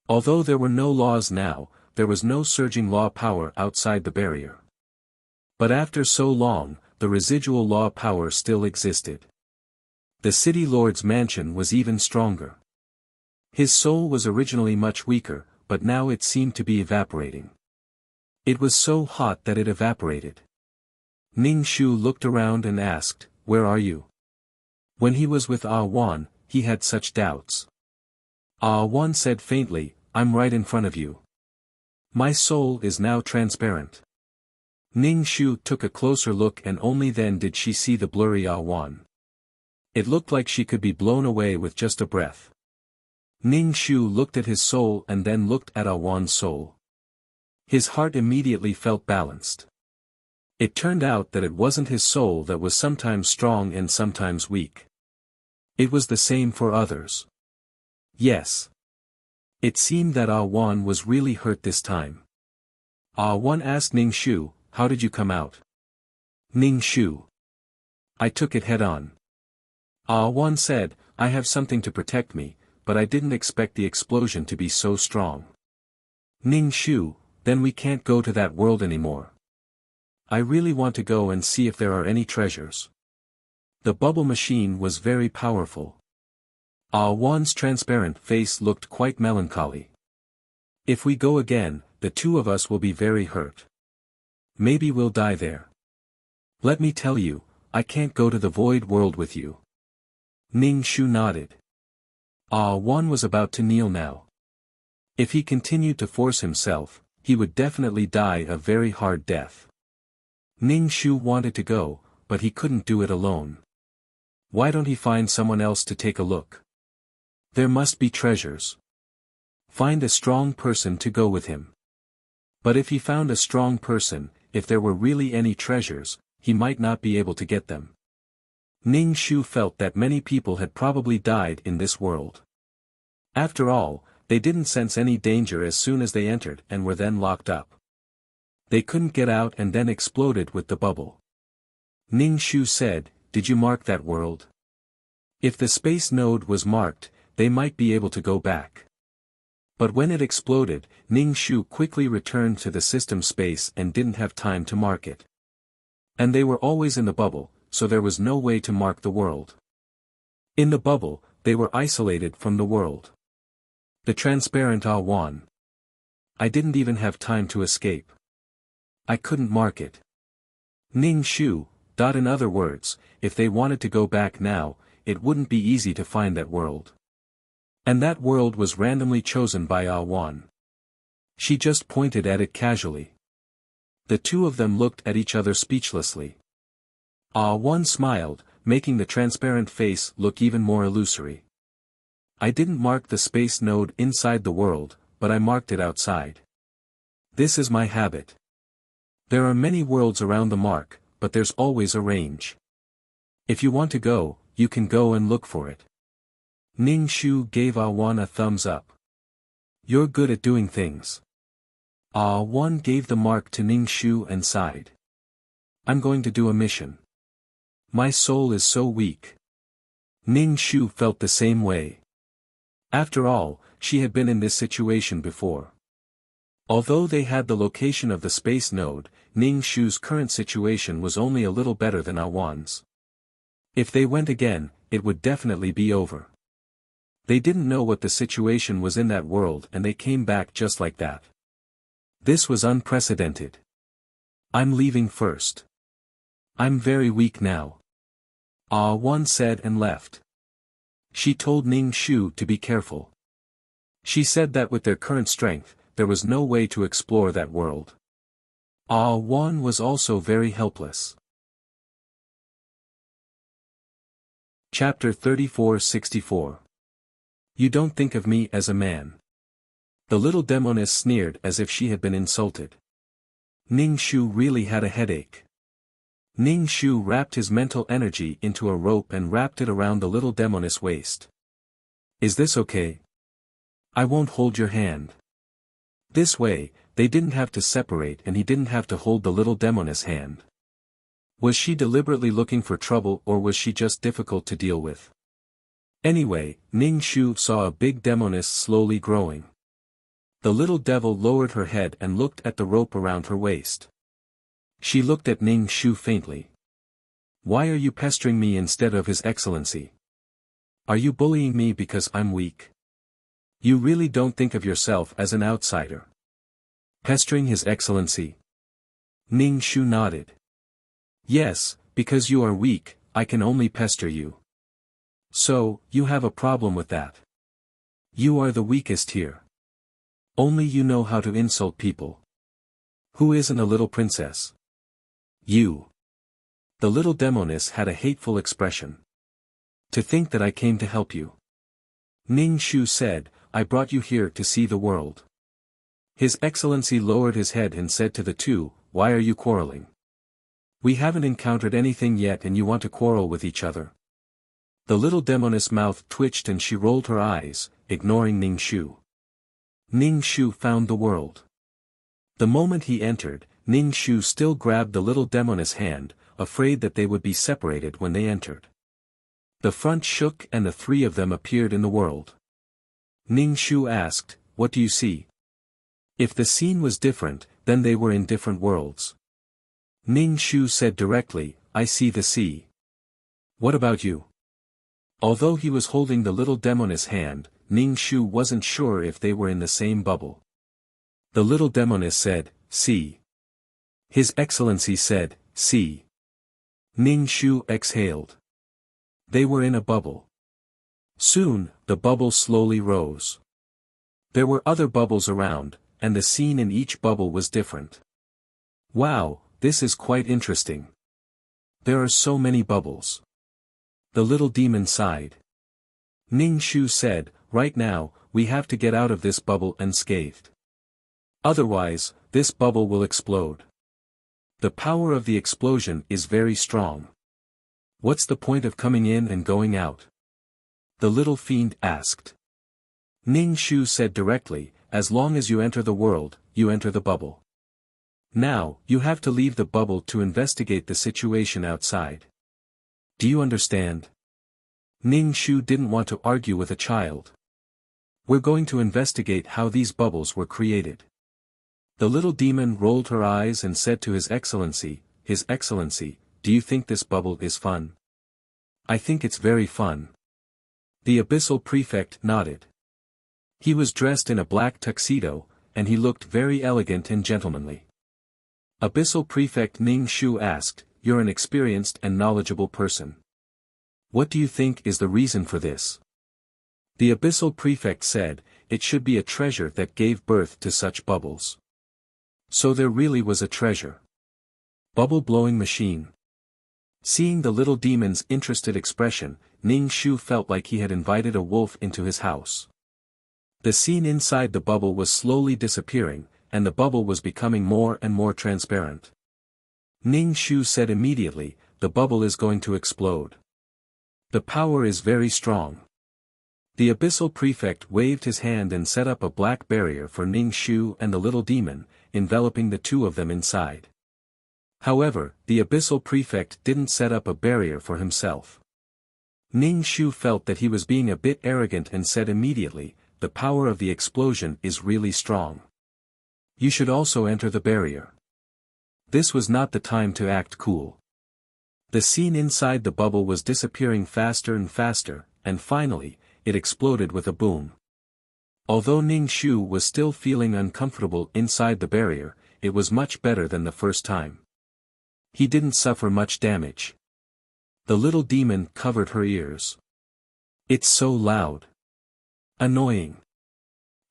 Speaker 1: Although there were no laws now, there was no surging law power outside the barrier. But after so long, the residual law power still existed. The city lord's mansion was even stronger. His soul was originally much weaker, but now it seemed to be evaporating. It was so hot that it evaporated. Ning Shu looked around and asked, "Where are you?" When he was with Wan, he had such doubts. Wan said faintly, "I'm right in front of you. My soul is now transparent." Ning Shu took a closer look and only then did she see the blurry Wan. It looked like she could be blown away with just a breath. Ning Shu looked at his soul and then looked at Awan's soul. His heart immediately felt balanced. It turned out that it wasn't his soul that was sometimes strong and sometimes weak. It was the same for others. Yes. It seemed that Awan was really hurt this time. Awan asked Ning Shu, "How did you come out?" Ning Shu: "I took it head on." Awan said, "I have something to protect me, but I didn't expect the explosion to be so strong." Ning Shu: "Then we can't go to that world anymore. I really want to go and see if there are any treasures." The bubble machine was very powerful. Awan's transparent face looked quite melancholy. "If we go again, the two of us will be very hurt. Maybe we'll die there. Let me tell you, I can't go to the void world with you." Ning Shu nodded. Awan was about to kneel now. If he continued to force himself, he would definitely die a very hard death. Ning Shu wanted to go, but he couldn't do it alone. Why don't he find someone else to take a look? There must be treasures. Find a strong person to go with him. But if he found a strong person, if there were really any treasures, he might not be able to get them. Ning Shu felt that many people had probably died in this world. After all, they didn't sense any danger as soon as they entered and were then locked up. They couldn't get out and then exploded with the bubble. Ning Shu said, "Did you mark that world?" If the space node was marked, they might be able to go back. But when it exploded, Ning Shu quickly returned to the system space and didn't have time to mark it. And they were always in the bubble, so there was no way to mark the world. In the bubble, they were isolated from the world. The transparent Awan. I didn't even have time to escape. I couldn't mark it. Ning Shu, in other words, if they wanted to go back now, it wouldn't be easy to find that world. And that world was randomly chosen by Awan. She just pointed at it casually. The two of them looked at each other speechlessly. Awan smiled, making the transparent face look even more illusory. I didn't mark the space node inside the world, but I marked it outside. This is my habit. There are many worlds around the mark, but there's always a range. If you want to go, you can go and look for it. Ning Shu gave Awan a thumbs up. You're good at doing things. Awan gave the mark to Ning Shu and sighed. I'm going to do a mission. My soul is so weak. Ning Shu felt the same way. After all, she had been in this situation before. Although they had the location of the space node, Ning Shu's current situation was only a little better than Awan's. If they went again, it would definitely be over. They didn't know what the situation was in that world and they came back just like that. This was unprecedented. I'm leaving first. I'm very weak now. Awan said and left. She told Ning Shu to be careful. She said that with their current strength, there was no way to explore that world. Awan was also very helpless. Chapter 34-64. You don't think of me as a man. The little demoness sneered as if she had been insulted. Ning Shu really had a headache. Ning Shu wrapped his mental energy into a rope and wrapped it around the little demoness' waist. Is this okay? I won't hold your hand. This way, they didn't have to separate and he didn't have to hold the little demoness' hand. Was she deliberately looking for trouble or was she just difficult to deal with? Anyway, Ning Shu saw a big demoness slowly growing. The little devil lowered her head and looked at the rope around her waist. She looked at Ning Shu faintly. Why are you pestering me instead of His Excellency? Are you bullying me because I'm weak? You really don't think of yourself as an outsider. Pestering His Excellency? Ning Shu nodded. Yes, because you are weak, I can only pester you. So, you have a problem with that. You are the weakest here. Only you know how to insult people. Who isn't a little princess? You. The little demoness had a hateful expression. To think that I came to help you. Ning Shu said, I brought you here to see the world. His Excellency lowered his head and said to the two, why are you quarreling? We haven't encountered anything yet and you want to quarrel with each other. The little demoness' mouth twitched and she rolled her eyes, ignoring Ning Shu. Ning Shu found the world. The moment he entered, Ning Shu still grabbed the little demoness' hand, afraid that they would be separated when they entered. The front shook and the three of them appeared in the world. Ning Shu asked, what do you see? If the scene was different, then they were in different worlds. Ning Shu said directly, I see the sea. What about you? Although he was holding the little demoness' hand, Ning Shu wasn't sure if they were in the same bubble. The little demoness said, see. His Excellency said, see. Ning Shu exhaled. They were in a bubble. Soon, the bubble slowly rose. There were other bubbles around, and the scene in each bubble was different. Wow, this is quite interesting. There are so many bubbles. The little demon sighed. Ning Shu said, right now, we have to get out of this bubble unscathed. Otherwise, this bubble will explode. The power of the explosion is very strong. What's the point of coming in and going out? The little fiend asked. Ning Shu said directly, as long as you enter the world, you enter the bubble. Now, you have to leave the bubble to investigate the situation outside. Do you understand? Ning Shu didn't want to argue with a child. We're going to investigate how these bubbles were created. The little demon rolled her eyes and said to His Excellency, do you think this bubble is fun? I think it's very fun. The abyssal prefect nodded. He was dressed in a black tuxedo, and he looked very elegant and gentlemanly. Abyssal prefect Ning Shu asked, you're an experienced and knowledgeable person. What do you think is the reason for this? The abyssal prefect said, it should be a treasure that gave birth to such bubbles. So there really was a treasure. Bubble-blowing machine. Seeing the little demon's interested expression, Ning Shu felt like he had invited a wolf into his house. The scene inside the bubble was slowly disappearing, and the bubble was becoming more and more transparent. Ning Shu said immediately, the bubble is going to explode. The power is very strong. The abyssal prefect waved his hand and set up a black barrier for Ning Shu and the little demon, enveloping the two of them inside. However, the abyssal prefect didn't set up a barrier for himself. Ning Shu felt that he was being a bit arrogant and said immediately, "The power of the explosion is really strong. You should also enter the barrier." This was not the time to act cool. The scene inside the bubble was disappearing faster and faster, and finally, it exploded with a boom. Although Ning Shu was still feeling uncomfortable inside the barrier, it was much better than the first time. He didn't suffer much damage. The little demon covered her ears. "It's so loud. Annoying."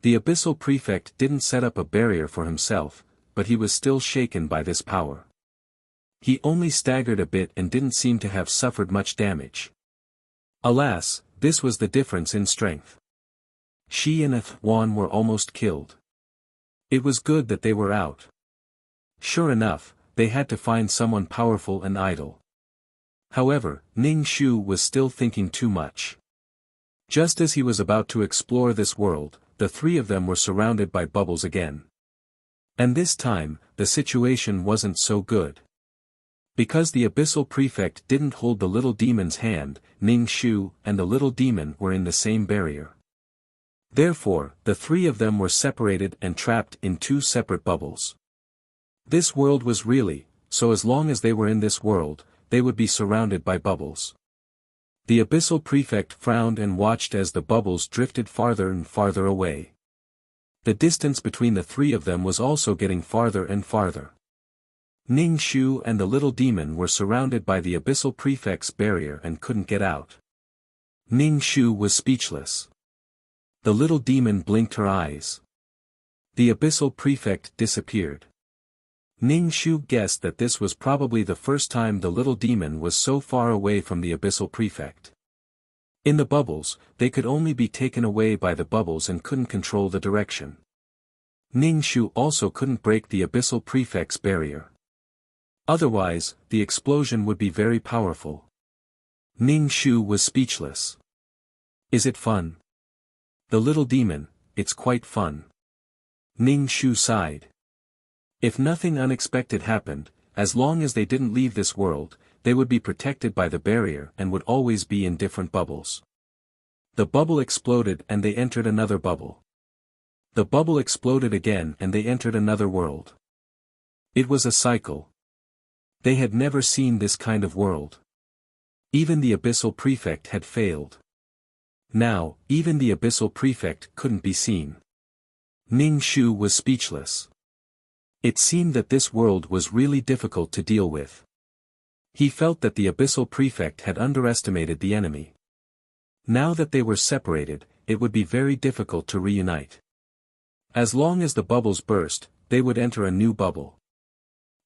Speaker 1: The abyssal prefect didn't set up a barrier for himself, but he was still shaken by this power. He only staggered a bit and didn't seem to have suffered much damage. Alas, this was the difference in strength. Shi and Wan were almost killed. It was good that they were out. Sure enough, they had to find someone powerful and idle. However, Ning Shu was still thinking too much. Just as he was about to explore this world, the three of them were surrounded by bubbles again. And this time, the situation wasn't so good. Because the abyssal prefect didn't hold the little demon's hand, Ning Shu and the little demon were in the same barrier. Therefore, the three of them were separated and trapped in two separate bubbles. This world was really, so as long as they were in this world, they would be surrounded by bubbles. The abyssal prefect frowned and watched as the bubbles drifted farther and farther away. The distance between the three of them was also getting farther and farther. Ning Shu and the little demon were surrounded by the abyssal prefect's barrier and couldn't get out. Ning Shu was speechless. The little demon blinked her eyes. The abyssal prefect disappeared. Ning Shu guessed that this was probably the first time the little demon was so far away from the abyssal prefect. In the bubbles, they could only be taken away by the bubbles and couldn't control the direction. Ning Shu also couldn't break the abyssal prefect's barrier. Otherwise, the explosion would be very powerful. Ning Shu was speechless. "Is it fun?" "The little demon, it's quite fun." Ning Shu sighed. If nothing unexpected happened, as long as they didn't leave this world, they would be protected by the barrier and would always be in different bubbles. The bubble exploded and they entered another bubble. The bubble exploded again and they entered another world. It was a cycle. They had never seen this kind of world. Even the abyssal prefect had failed. Now, even the abyssal prefect couldn't be seen. Ning Shu was speechless. It seemed that this world was really difficult to deal with. He felt that the abyssal prefect had underestimated the enemy. Now that they were separated, it would be very difficult to reunite. As long as the bubbles burst, they would enter a new bubble.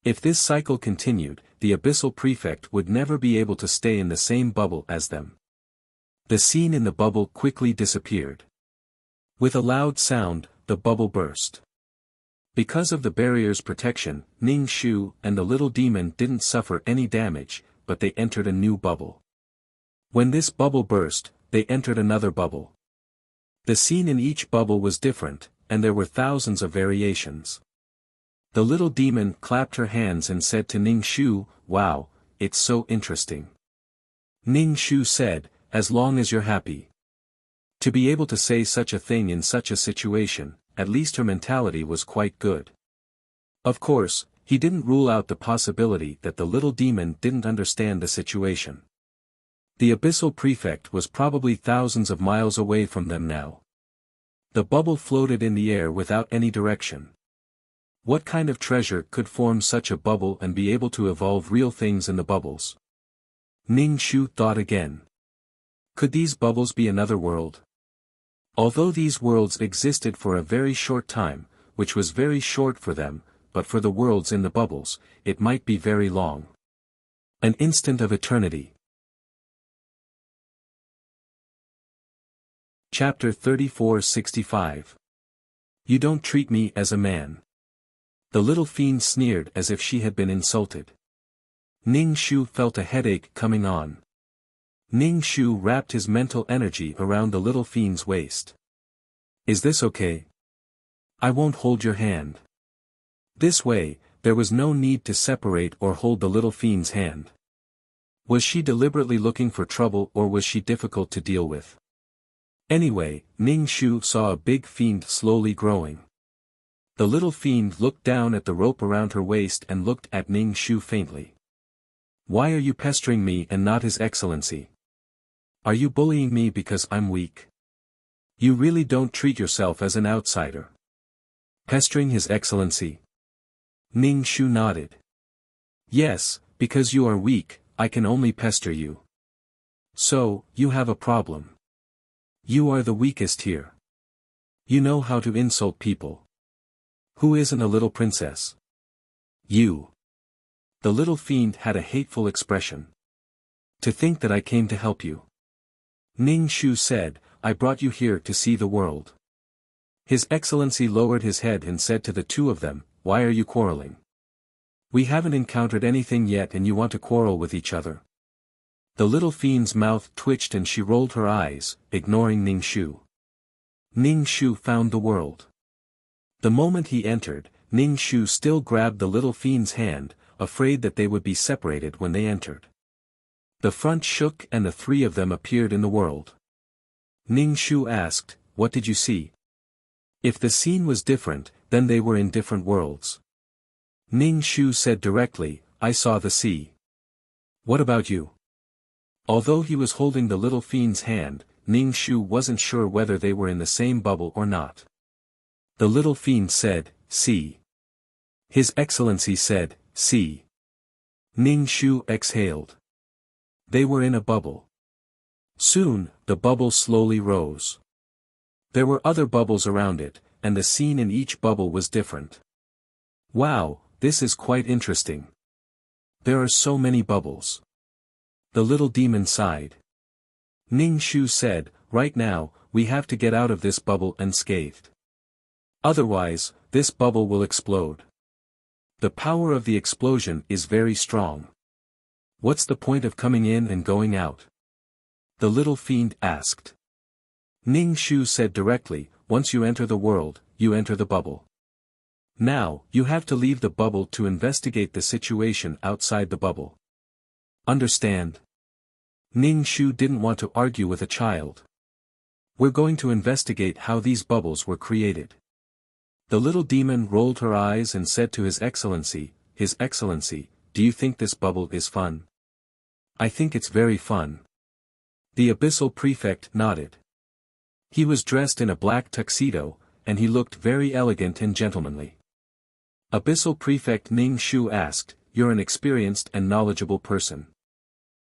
Speaker 1: If this cycle continued, the abyssal prefect would never be able to stay in the same bubble as them. The scene in the bubble quickly disappeared. With a loud sound, the bubble burst. Because of the barrier's protection, Ning Shu and the little demon didn't suffer any damage, but they entered a new bubble. When this bubble burst, they entered another bubble. The scene in each bubble was different, and there were thousands of variations. The little demon clapped her hands and said to Ning Shu, "Wow, it's so interesting." Ning Shu said, "As long as you're happy." To be able to say such a thing in such a situation, at least her mentality was quite good. Of course, he didn't rule out the possibility that the little demon didn't understand the situation. The abyssal prefect was probably thousands of miles away from them now. The bubble floated in the air without any direction. What kind of treasure could form such a bubble and be able to evolve real things in the bubbles? Ning Shu thought again. Could these bubbles be another world? Although these worlds existed for a very short time, which was very short for them, but for the worlds in the bubbles, it might be very long. An instant of eternity. Chapter 34-65. You don't treat me as a man. The little fiend sneered as if she had been insulted. Ning Shu felt a headache coming on. Ning Shu wrapped his mental energy around the little fiend's waist. "Is this okay? I won't hold your hand." This way, there was no need to separate or hold the little fiend's hand. Was she deliberately looking for trouble or was she difficult to deal with? Anyway, Ning Shu saw a big fiend slowly growing. The little fiend looked down at the rope around her waist and looked at Ning Shu faintly. Why are you pestering me and not His Excellency? Are you bullying me because I'm weak? You really don't treat yourself as an outsider. Pestering His Excellency? Ning Shu nodded. Yes, because you are weak, I can only pester you. So, you have a problem. You are the weakest here. You know how to insult people. Who isn't a little princess? You. The little fiend had a hateful expression. To think that I came to help you. Ning Shu said, I brought you here to see the world. His Excellency lowered his head and said to the two of them, why are you quarreling? We haven't encountered anything yet and you want to quarrel with each other. The little fiend's mouth twitched and she rolled her eyes, ignoring Ning Shu. Ning Shu found the world. The moment he entered, Ning Shu still grabbed the little fiend's hand, afraid that they would be separated when they entered. The front shook and the three of them appeared in the world. Ning Shu asked, what did you see? If the scene was different, then they were in different worlds. Ning Shu said directly, I saw the sea. What about you? Although he was holding the little fiend's hand, Ning Shu wasn't sure whether they were in the same bubble or not. The little fiend said, sea. His Excellency said, sea. Ning Shu exhaled. They were in a bubble. Soon, the bubble slowly rose. There were other bubbles around it, and the scene in each bubble was different. Wow, this is quite interesting. There are so many bubbles. The little demon sighed. Ning Shu said, right now, we have to get out of this bubble unscathed. Otherwise, this bubble will explode. The power of the explosion is very strong. What's the point of coming in and going out? The little fiend asked. Ning Shu said directly, once you enter the world, you enter the bubble. Now, you have to leave the bubble to investigate the situation outside the bubble. Understand? Ning Shu didn't want to argue with a child. We're going to investigate how these bubbles were created. The little demon rolled her eyes and said to His Excellency, do you think this bubble is fun? I think it's very fun. The abyssal prefect nodded. He was dressed in a black tuxedo, and he looked very elegant and gentlemanly. Abyssal prefect Ning Shu asked, you're an experienced and knowledgeable person.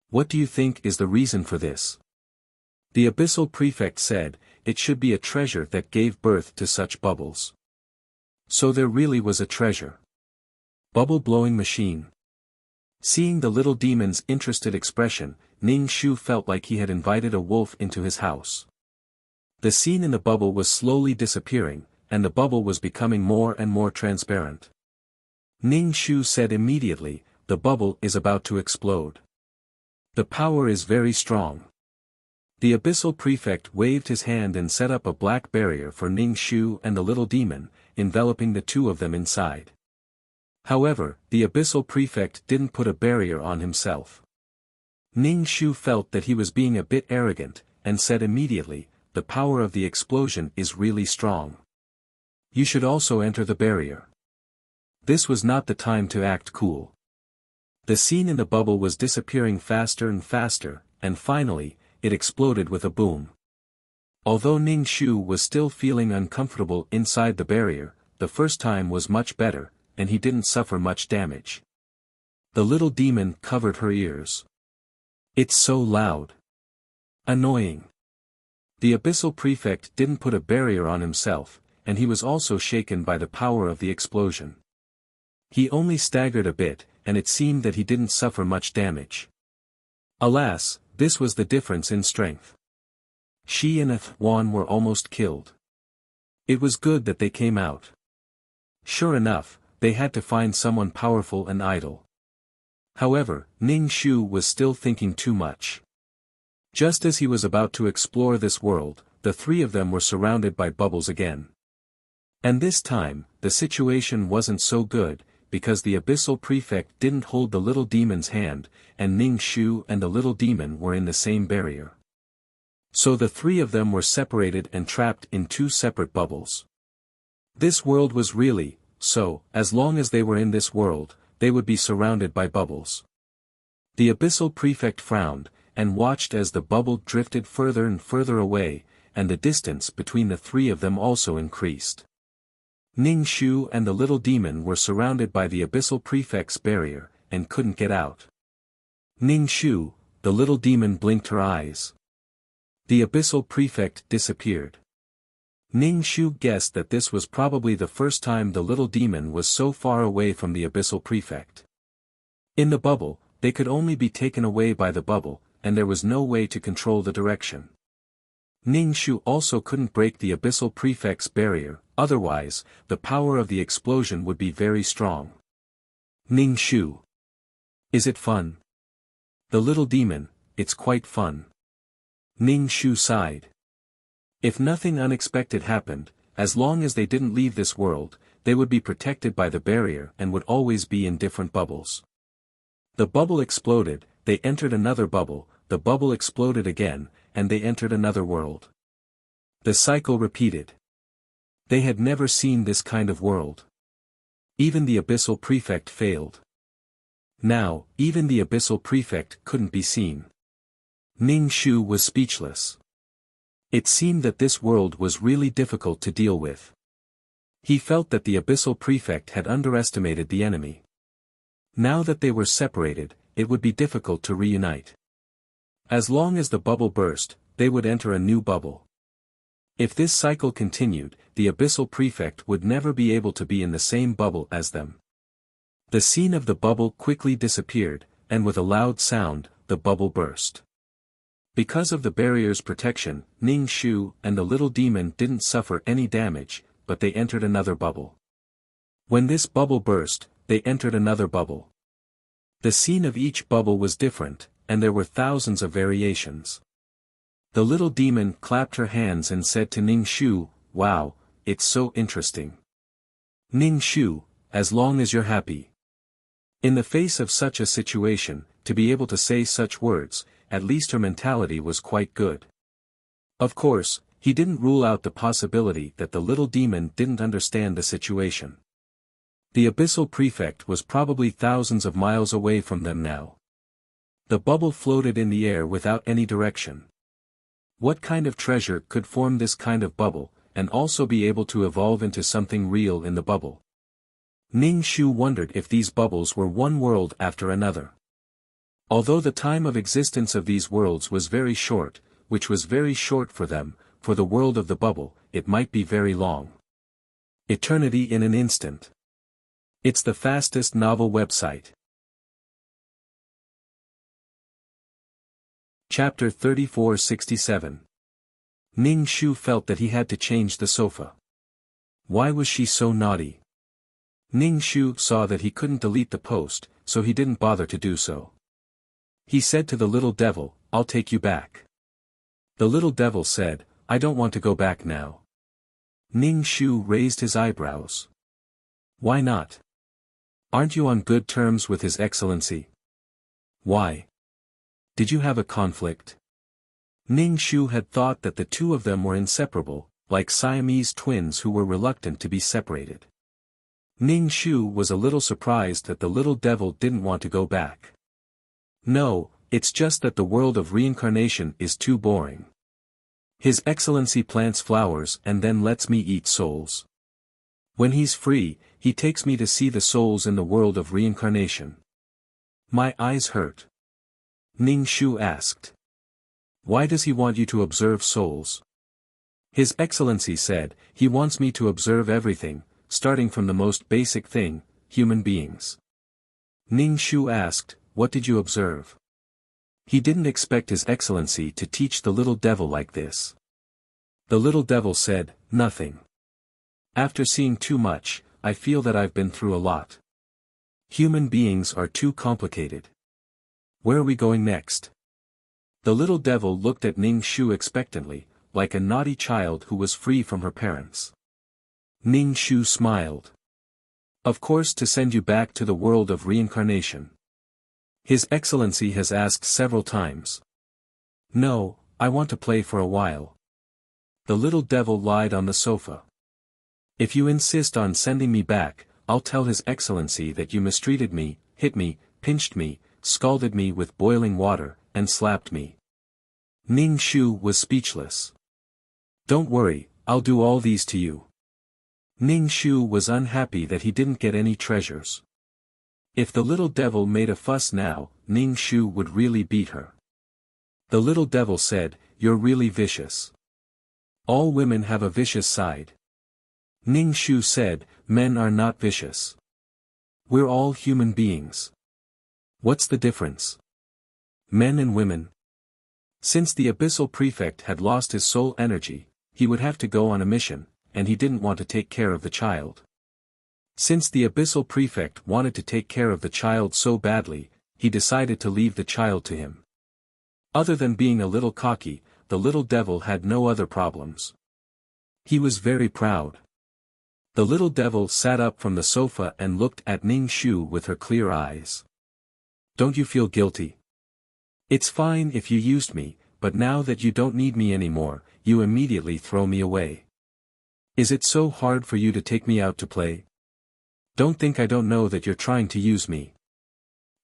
Speaker 1: What do you think is the reason for this? The abyssal prefect said, it should be a treasure that gave birth to such bubbles. So there really was a treasure. Bubble-blowing machine. Seeing the little demon's interested expression, Ning Shu felt like he had invited a wolf into his house. The scene in the bubble was slowly disappearing, and the bubble was becoming more and more transparent. Ning Shu said immediately, the bubble is about to explode. The power is very strong. The abyssal prefect waved his hand and set up a black barrier for Ning Shu and the little demon, enveloping the two of them inside. However, the abyssal prefect didn't put a barrier on himself. Ning Shu felt that he was being a bit arrogant, and said immediately, the power of the explosion is really strong. You should also enter the barrier. This was not the time to act cool. The scene in the bubble was disappearing faster and faster, and finally, it exploded with a boom. Although Ning Shu was still feeling uncomfortable inside the barrier, the first time was much better, and he didn't suffer much damage. The little demon covered her ears. It's so loud. Annoying. The abyssal prefect didn't put a barrier on himself, and he was also shaken by the power of the explosion. He only staggered a bit, and it seemed that he didn't suffer much damage. Alas, this was the difference in strength. Shi and Wan were almost killed. It was good that they came out. Sure enough, they had to find someone powerful and idle. However, Ning Shu was still thinking too much. Just as he was about to explore this world, the three of them were surrounded by bubbles again. And this time, the situation wasn't so good, because the abyssal prefect didn't hold the little demon's hand, and Ning Shu and the little demon were in the same barrier. So the three of them were separated and trapped in two separate bubbles. This world was really, so, as long as they were in this world, they would be surrounded by bubbles. The abyssal prefect frowned, and watched as the bubble drifted further and further away, and the distance between the three of them also increased. Ning Shu and the little demon were surrounded by the abyssal prefect's barrier, and couldn't get out. Ning Shu, the little demon blinked her eyes. The abyssal prefect disappeared. Ning Shu guessed that this was probably the first time the little demon was so far away from the abyssal prefect. In the bubble, they could only be taken away by the bubble, and there was no way to control the direction. Ning Shu also couldn't break the abyssal prefect's barrier, otherwise, the power of the explosion would be very strong. Ning Shu. Is it fun? The little demon, it's quite fun. Ning Shu sighed. If nothing unexpected happened, as long as they didn't leave this world, they would be protected by the barrier and would always be in different bubbles. The bubble exploded, they entered another bubble, the bubble exploded again, and they entered another world. The cycle repeated. They had never seen this kind of world. Even the abyssal prefect failed. Now, even the abyssal prefect couldn't be seen. Ning Shu was speechless. It seemed that this world was really difficult to deal with. He felt that the abyssal prefect had underestimated the enemy. Now that they were separated, it would be difficult to reunite. As long as the bubble burst, they would enter a new bubble. If this cycle continued, the abyssal prefect would never be able to be in the same bubble as them. The scene of the bubble quickly disappeared, and with a loud sound, the bubble burst. Because of the barrier's protection, Ning Shu and the little demon didn't suffer any damage, but they entered another bubble. When this bubble burst, they entered another bubble. The scene of each bubble was different, and there were thousands of variations. The little demon clapped her hands and said to Ning Shu, "Wow, it's so interesting." Ning Shu, as long as you're happy. In the face of such a situation, to be able to say such words, at least her mentality was quite good. Of course, he didn't rule out the possibility that the little demon didn't understand the situation. The abyssal prefect was probably thousands of miles away from them now. The bubble floated in the air without any direction. What kind of treasure could form this kind of bubble, and also be able to evolve into something real in the bubble? Ning Shu wondered if these bubbles were one world after another. Although the time of existence of these worlds was very short, which was very short for them, for the world of the bubble, it might be very long. Eternity in an instant. It's the fastest novel website. Chapter 3467. Ning Shu felt that he had to change the sofa. Why was she so naughty? Ning Shu saw that he couldn't delete the post, so he didn't bother to do so. He said to the little devil, "I'll take you back." The little devil said, "I don't want to go back now." Ning Shu raised his eyebrows. Why not? Aren't you on good terms with His Excellency? Why? Did you have a conflict? Ning Shu had thought that the two of them were inseparable, like Siamese twins who were reluctant to be separated. Ning Shu was a little surprised that the little devil didn't want to go back. No, it's just that the world of reincarnation is too boring. His Excellency plants flowers and then lets me eat souls. When he's free, he takes me to see the souls in the world of reincarnation. My eyes hurt. Ning Shu asked. Why does he want you to observe souls? His Excellency said, he wants me to observe everything, starting from the most basic thing, human beings. Ning Shu asked, what did you observe? He didn't expect His Excellency to teach the little devil like this. The little devil said, nothing. After seeing too much, I feel that I've been through a lot. Human beings are too complicated. Where are we going next? The little devil looked at Ning Shu expectantly, like a naughty child who was free from her parents. Ning Shu smiled. Of course, to send you back to the world of reincarnation. His Excellency has asked several times. No, I want to play for a while. The little devil lied on the sofa. If you insist on sending me back, I'll tell His Excellency that you mistreated me, hit me, pinched me, scalded me with boiling water, and slapped me. Ning Shu was speechless. Don't worry, I'll do all these to you. Ning Shu was unhappy that he didn't get any treasures. If the little devil made a fuss now, Ning Shu would really beat her. The little devil said, "You're really vicious. All women have a vicious side." Ning Shu said, "Men are not vicious. We're all human beings. What's the difference? Men and women." Since the abyssal prefect had lost his soul energy, he would have to go on a mission, and he didn't want to take care of the child. Since the abyssal prefect wanted to take care of the child so badly, he decided to leave the child to him. Other than being a little cocky, the little devil had no other problems. He was very proud. The little devil sat up from the sofa and looked at Ning Shu with her clear eyes. "Don't you feel guilty? It's fine if you used me, but now that you don't need me anymore, you immediately throw me away. Is it so hard for you to take me out to play? Don't think I don't know that you're trying to use me.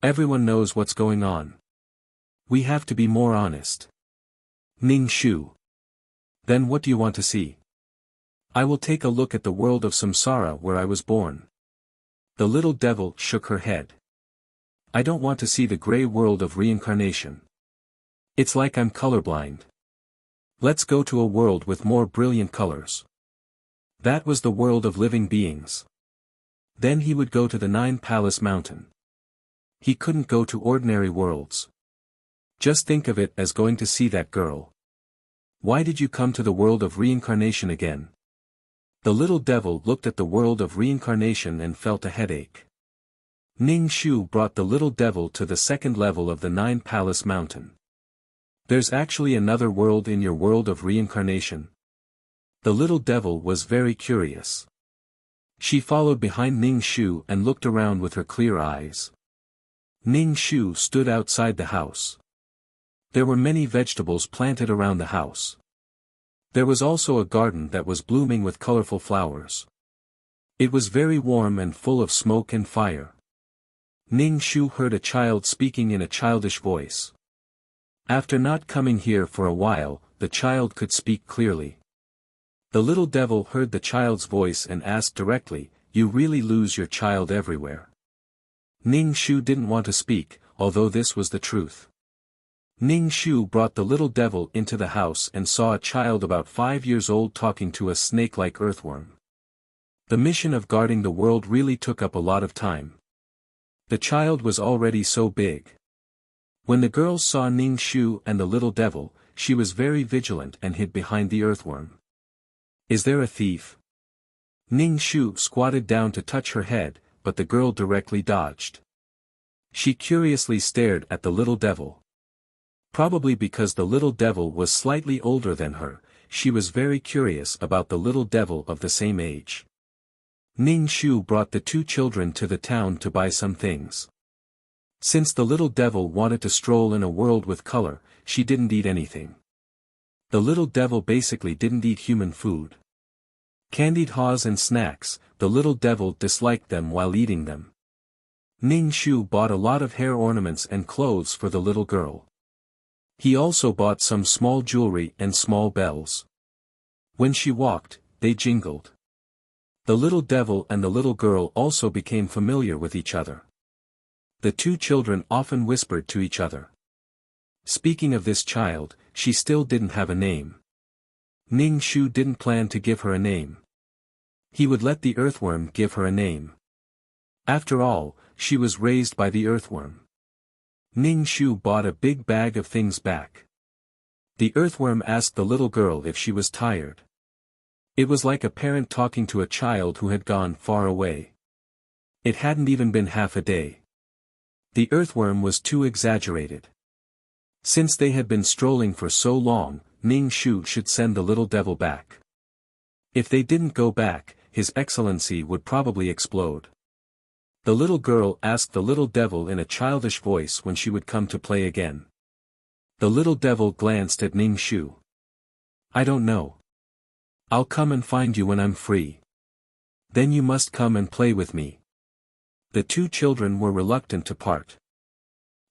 Speaker 1: Everyone knows what's going on. We have to be more honest." Ning Shu. "Then what do you want to see?" "I will take a look at the world of samsara where I was born." The little devil shook her head. "I don't want to see the gray world of reincarnation. It's like I'm colorblind. Let's go to a world with more brilliant colors." That was the world of living beings. Then he would go to the 9-Palace Mountain. He couldn't go to ordinary worlds. Just think of it as going to see that girl. "Why did you come to the world of reincarnation again?" The little devil looked at the world of reincarnation and felt a headache. Ning Shu brought the little devil to the second level of the 9-Palace Mountain. "There's actually another world in your world of reincarnation?" The little devil was very curious. She followed behind Ning Shu and looked around with her clear eyes. Ning Shu stood outside the house. There were many vegetables planted around the house. There was also a garden that was blooming with colorful flowers. It was very warm and full of smoke and fire. Ning Shu heard a child speaking in a childish voice. After not coming here for a while, the child could speak clearly. The little devil heard the child's voice and asked directly, "You really lose your child everywhere?" Ning Shu didn't want to speak, although this was the truth. Ning Shu brought the little devil into the house and saw a child about 5 years old talking to a snake-like earthworm. The mission of guarding the world really took up a lot of time. The child was already so big. When the girl saw Ning Shu and the little devil, she was very vigilant and hid behind the earthworm. "Is there a thief?" Ning Shu squatted down to touch her head, but the girl directly dodged. She curiously stared at the little devil. Probably because the little devil was slightly older than her, she was very curious about the little devil of the same age. Ning Shu brought the 2 children to the town to buy some things. Since the little devil wanted to stroll in a world with color, she didn't eat anything. The little devil basically didn't eat human food. Candied haws and snacks, the little devil disliked them while eating them. Ning Shu bought a lot of hair ornaments and clothes for the little girl. He also bought some small jewelry and small bells. When she walked, they jingled. The little devil and the little girl also became familiar with each other. The 2 children often whispered to each other. Speaking of this child, she still didn't have a name. Ning Shu didn't plan to give her a name. He would let the earthworm give her a name. After all, she was raised by the earthworm. Ning Shu bought a big bag of things back. The earthworm asked the little girl if she was tired. It was like a parent talking to a child who had gone far away. It hadn't even been half a day. The earthworm was too exaggerated. Since they had been strolling for so long, Ning Shu should send the little devil back. If they didn't go back, His Excellency would probably explode. The little girl asked the little devil in a childish voice when she would come to play again. The little devil glanced at Ning Shu. I don't know. I'll come and find you when I'm free. Then you must come and play with me. The two children were reluctant to part.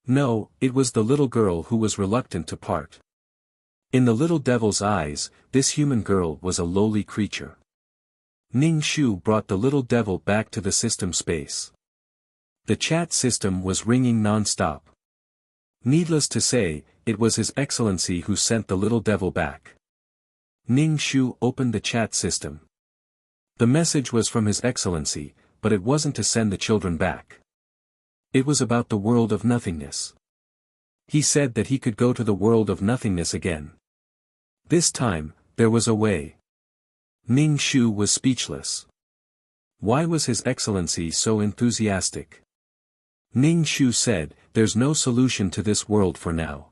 Speaker 1: No, it was the little girl who was reluctant to part. In the little devil's eyes, this human girl was a lowly creature. Ning Shu brought the little devil back to the system space. The chat system was ringing non-stop. Needless to say, it was His Excellency who sent the little devil back. Ning Shu opened the chat system. The message was from His Excellency, but it wasn't to send the children back. It was about the world of nothingness. He said that he could go to the world of nothingness again. This time, there was a way. Ning Shu was speechless. Why was His Excellency so enthusiastic? Ning Shu said, there's no solution to this world for now.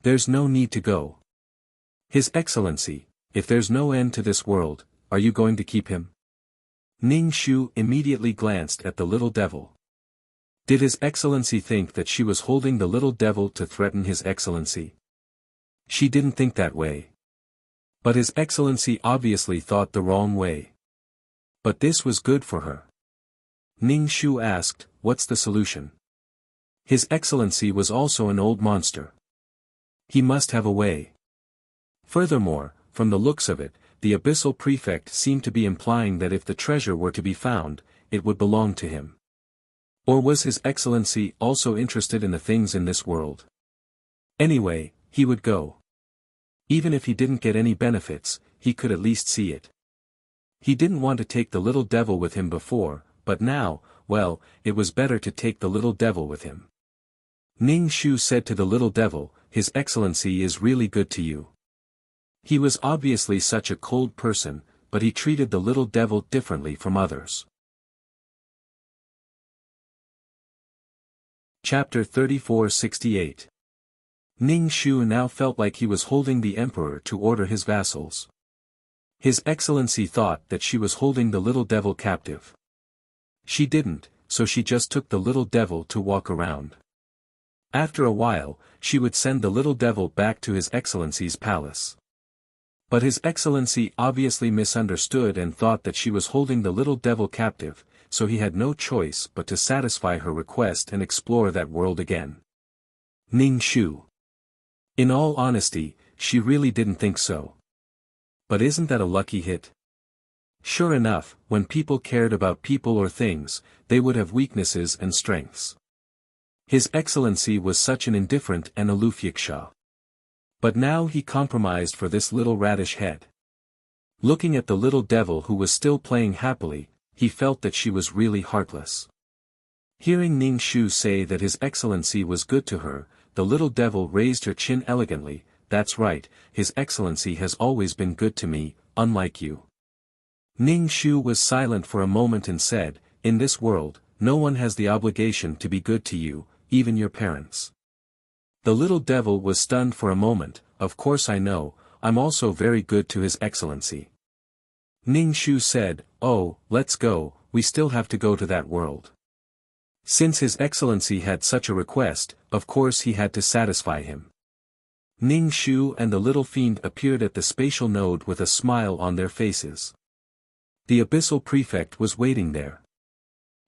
Speaker 1: There's no need to go. His Excellency, if there's no end to this world, are you going to keep him? Ning Shu immediately glanced at the little devil. Did His Excellency think that she was holding the little devil to threaten His Excellency? She didn't think that way. But His Excellency obviously thought the wrong way. But this was good for her. Ning Shu asked, what's the solution? His Excellency was also an old monster. He must have a way. Furthermore, from the looks of it, the Abyssal Prefect seemed to be implying that if the treasure were to be found, it would belong to him. Or was His Excellency also interested in the things in this world? Anyway, he would go. Even if he didn't get any benefits, he could at least see it. He didn't want to take the little devil with him before, but now, well, it was better to take the little devil with him. Ning Shu said to the little devil, His Excellency is really good to you. He was obviously such a cold person, but he treated the little devil differently from others. Chapter 3468. Ning Shu now felt like he was holding the emperor to order his vassals. His Excellency thought that she was holding the little devil captive. She didn't, so she just took the little devil to walk around. After a while, she would send the little devil back to His Excellency's palace. But His Excellency obviously misunderstood and thought that she was holding the little devil captive, so he had no choice but to satisfy her request and explore that world again. Ning Shu. In all honesty, she really didn't think so. But isn't that a lucky hit? Sure enough, when people cared about people or things, they would have weaknesses and strengths. His Excellency was such an indifferent and aloof Wuxia. But now he compromised for this little radish head. Looking at the little devil who was still playing happily, he felt that she was really heartless. Hearing Ning Shu say that His Excellency was good to her, the little devil raised her chin elegantly. That's right, His Excellency has always been good to me, unlike you. Ning Shu was silent for a moment and said, in this world, no one has the obligation to be good to you, even your parents. The little devil was stunned for a moment. Of course I know, I'm also very good to His Excellency. Ning Shu said, oh, let's go, we still have to go to that world. Since His Excellency had such a request, of course he had to satisfy him. Ning Shu and the little fiend appeared at the spatial node with a smile on their faces. The Abyssal Prefect was waiting there.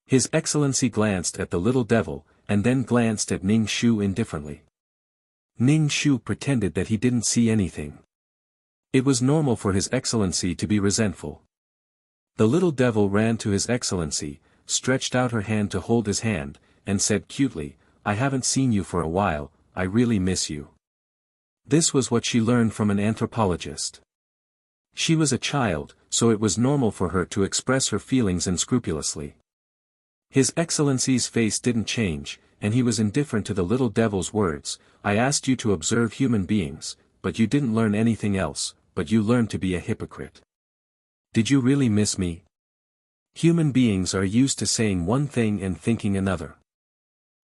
Speaker 1: His Excellency glanced at the little devil, and then glanced at Ning Shu indifferently. Ning Shu pretended that he didn't see anything. It was normal for His Excellency to be resentful. The little devil ran to His Excellency, stretched out her hand to hold his hand, and said cutely, I haven't seen you for a while, I really miss you. This was what she learned from an anthropologist. She was a child, so it was normal for her to express her feelings unscrupulously. His Excellency's face didn't change, and he was indifferent to the little devil's words. I asked you to observe human beings, but you didn't learn anything else, but you learned to be a hypocrite. Did you really miss me? Human beings are used to saying one thing and thinking another.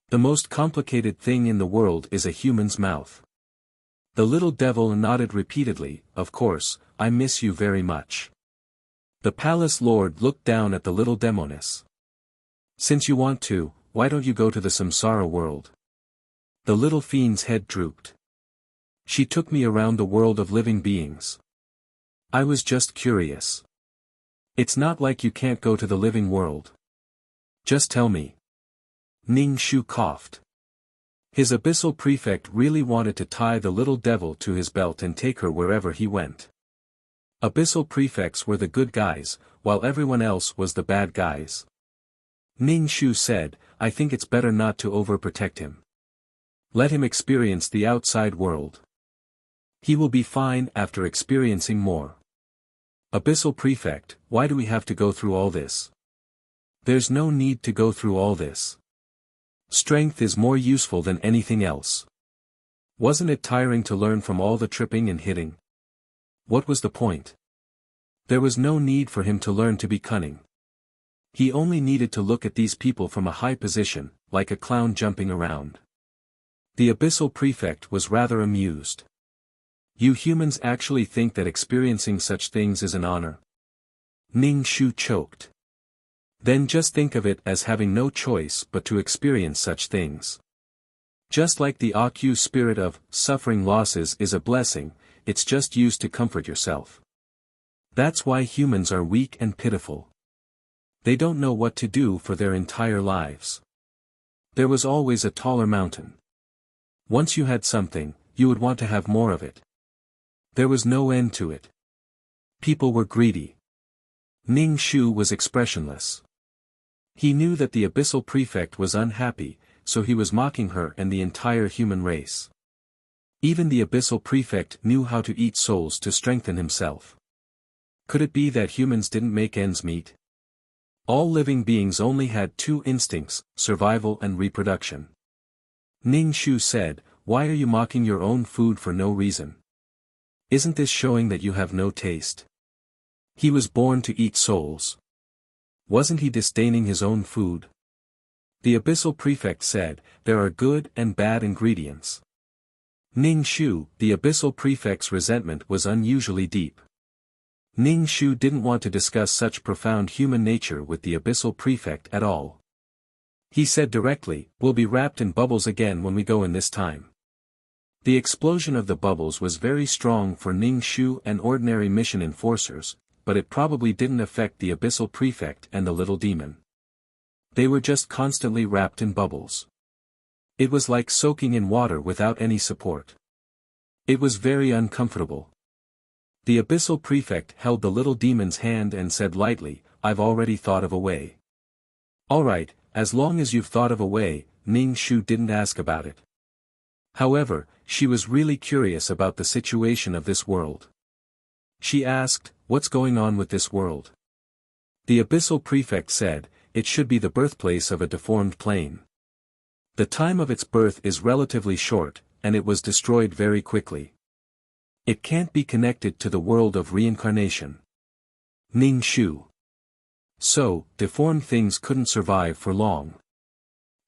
Speaker 1: The most complicated thing in the world is a human's mouth. The little devil nodded repeatedly, of course, I miss you very much. The palace lord looked down at the little demoness. Since you want to, why don't you go to the samsara world? The little fiend's head drooped. She took me around the world of living beings. I was just curious. It's not like you can't go to the living world. Just tell me. Ning Shu coughed. His abyssal prefect really wanted to tie the little devil to his belt and take her wherever he went. Abyssal prefects were the good guys, while everyone else was the bad guys. Ning Shu said, I think it's better not to overprotect him. Let him experience the outside world. He will be fine after experiencing more. Abyssal prefect, why do we have to go through all this? There's no need to go through all this. Strength is more useful than anything else. Wasn't it tiring to learn from all the tripping and hitting? What was the point? There was no need for him to learn to be cunning. He only needed to look at these people from a high position, like a clown jumping around. The abyssal prefect was rather amused. You humans actually think that experiencing such things is an honor? Ning Shu choked. Then just think of it as having no choice but to experience such things. Just like the Aku spirit of suffering losses is a blessing, it's just used to comfort yourself. That's why humans are weak and pitiful. They don't know what to do for their entire lives. There was always a taller mountain. Once you had something, you would want to have more of it. There was no end to it. People were greedy. Ning Shu was expressionless. He knew that the abyssal prefect was unhappy, so he was mocking her and the entire human race. Even the abyssal prefect knew how to eat souls to strengthen himself. Could it be that humans didn't make ends meet? All living beings only had two instincts, survival and reproduction. Ning Shu said, why are you mocking your own food for no reason? Isn't this showing that you have no taste? He was born to eat souls. Wasn't he disdaining his own food? The abyssal prefect said, there are good and bad ingredients. Ning Shu, the abyssal prefect's resentment was unusually deep. Ning Shu didn't want to discuss such profound human nature with the abyssal prefect at all. He said directly, we'll be wrapped in bubbles again when we go in this time. The explosion of the bubbles was very strong for Ning Shu and ordinary mission enforcers, but it probably didn't affect the abyssal prefect and the little demon. They were just constantly wrapped in bubbles. It was like soaking in water without any support. It was very uncomfortable. The abyssal prefect held the little demon's hand and said lightly, I've already thought of a way. Alright, as long as you've thought of a way, Ning Shu didn't ask about it. However, she was really curious about the situation of this world. She asked, what's going on with this world? The abyssal prefect said, it should be the birthplace of a deformed plane. The time of its birth is relatively short, and it was destroyed very quickly. It can't be connected to the world of reincarnation. Ning Shu. So, deformed things couldn't survive for long.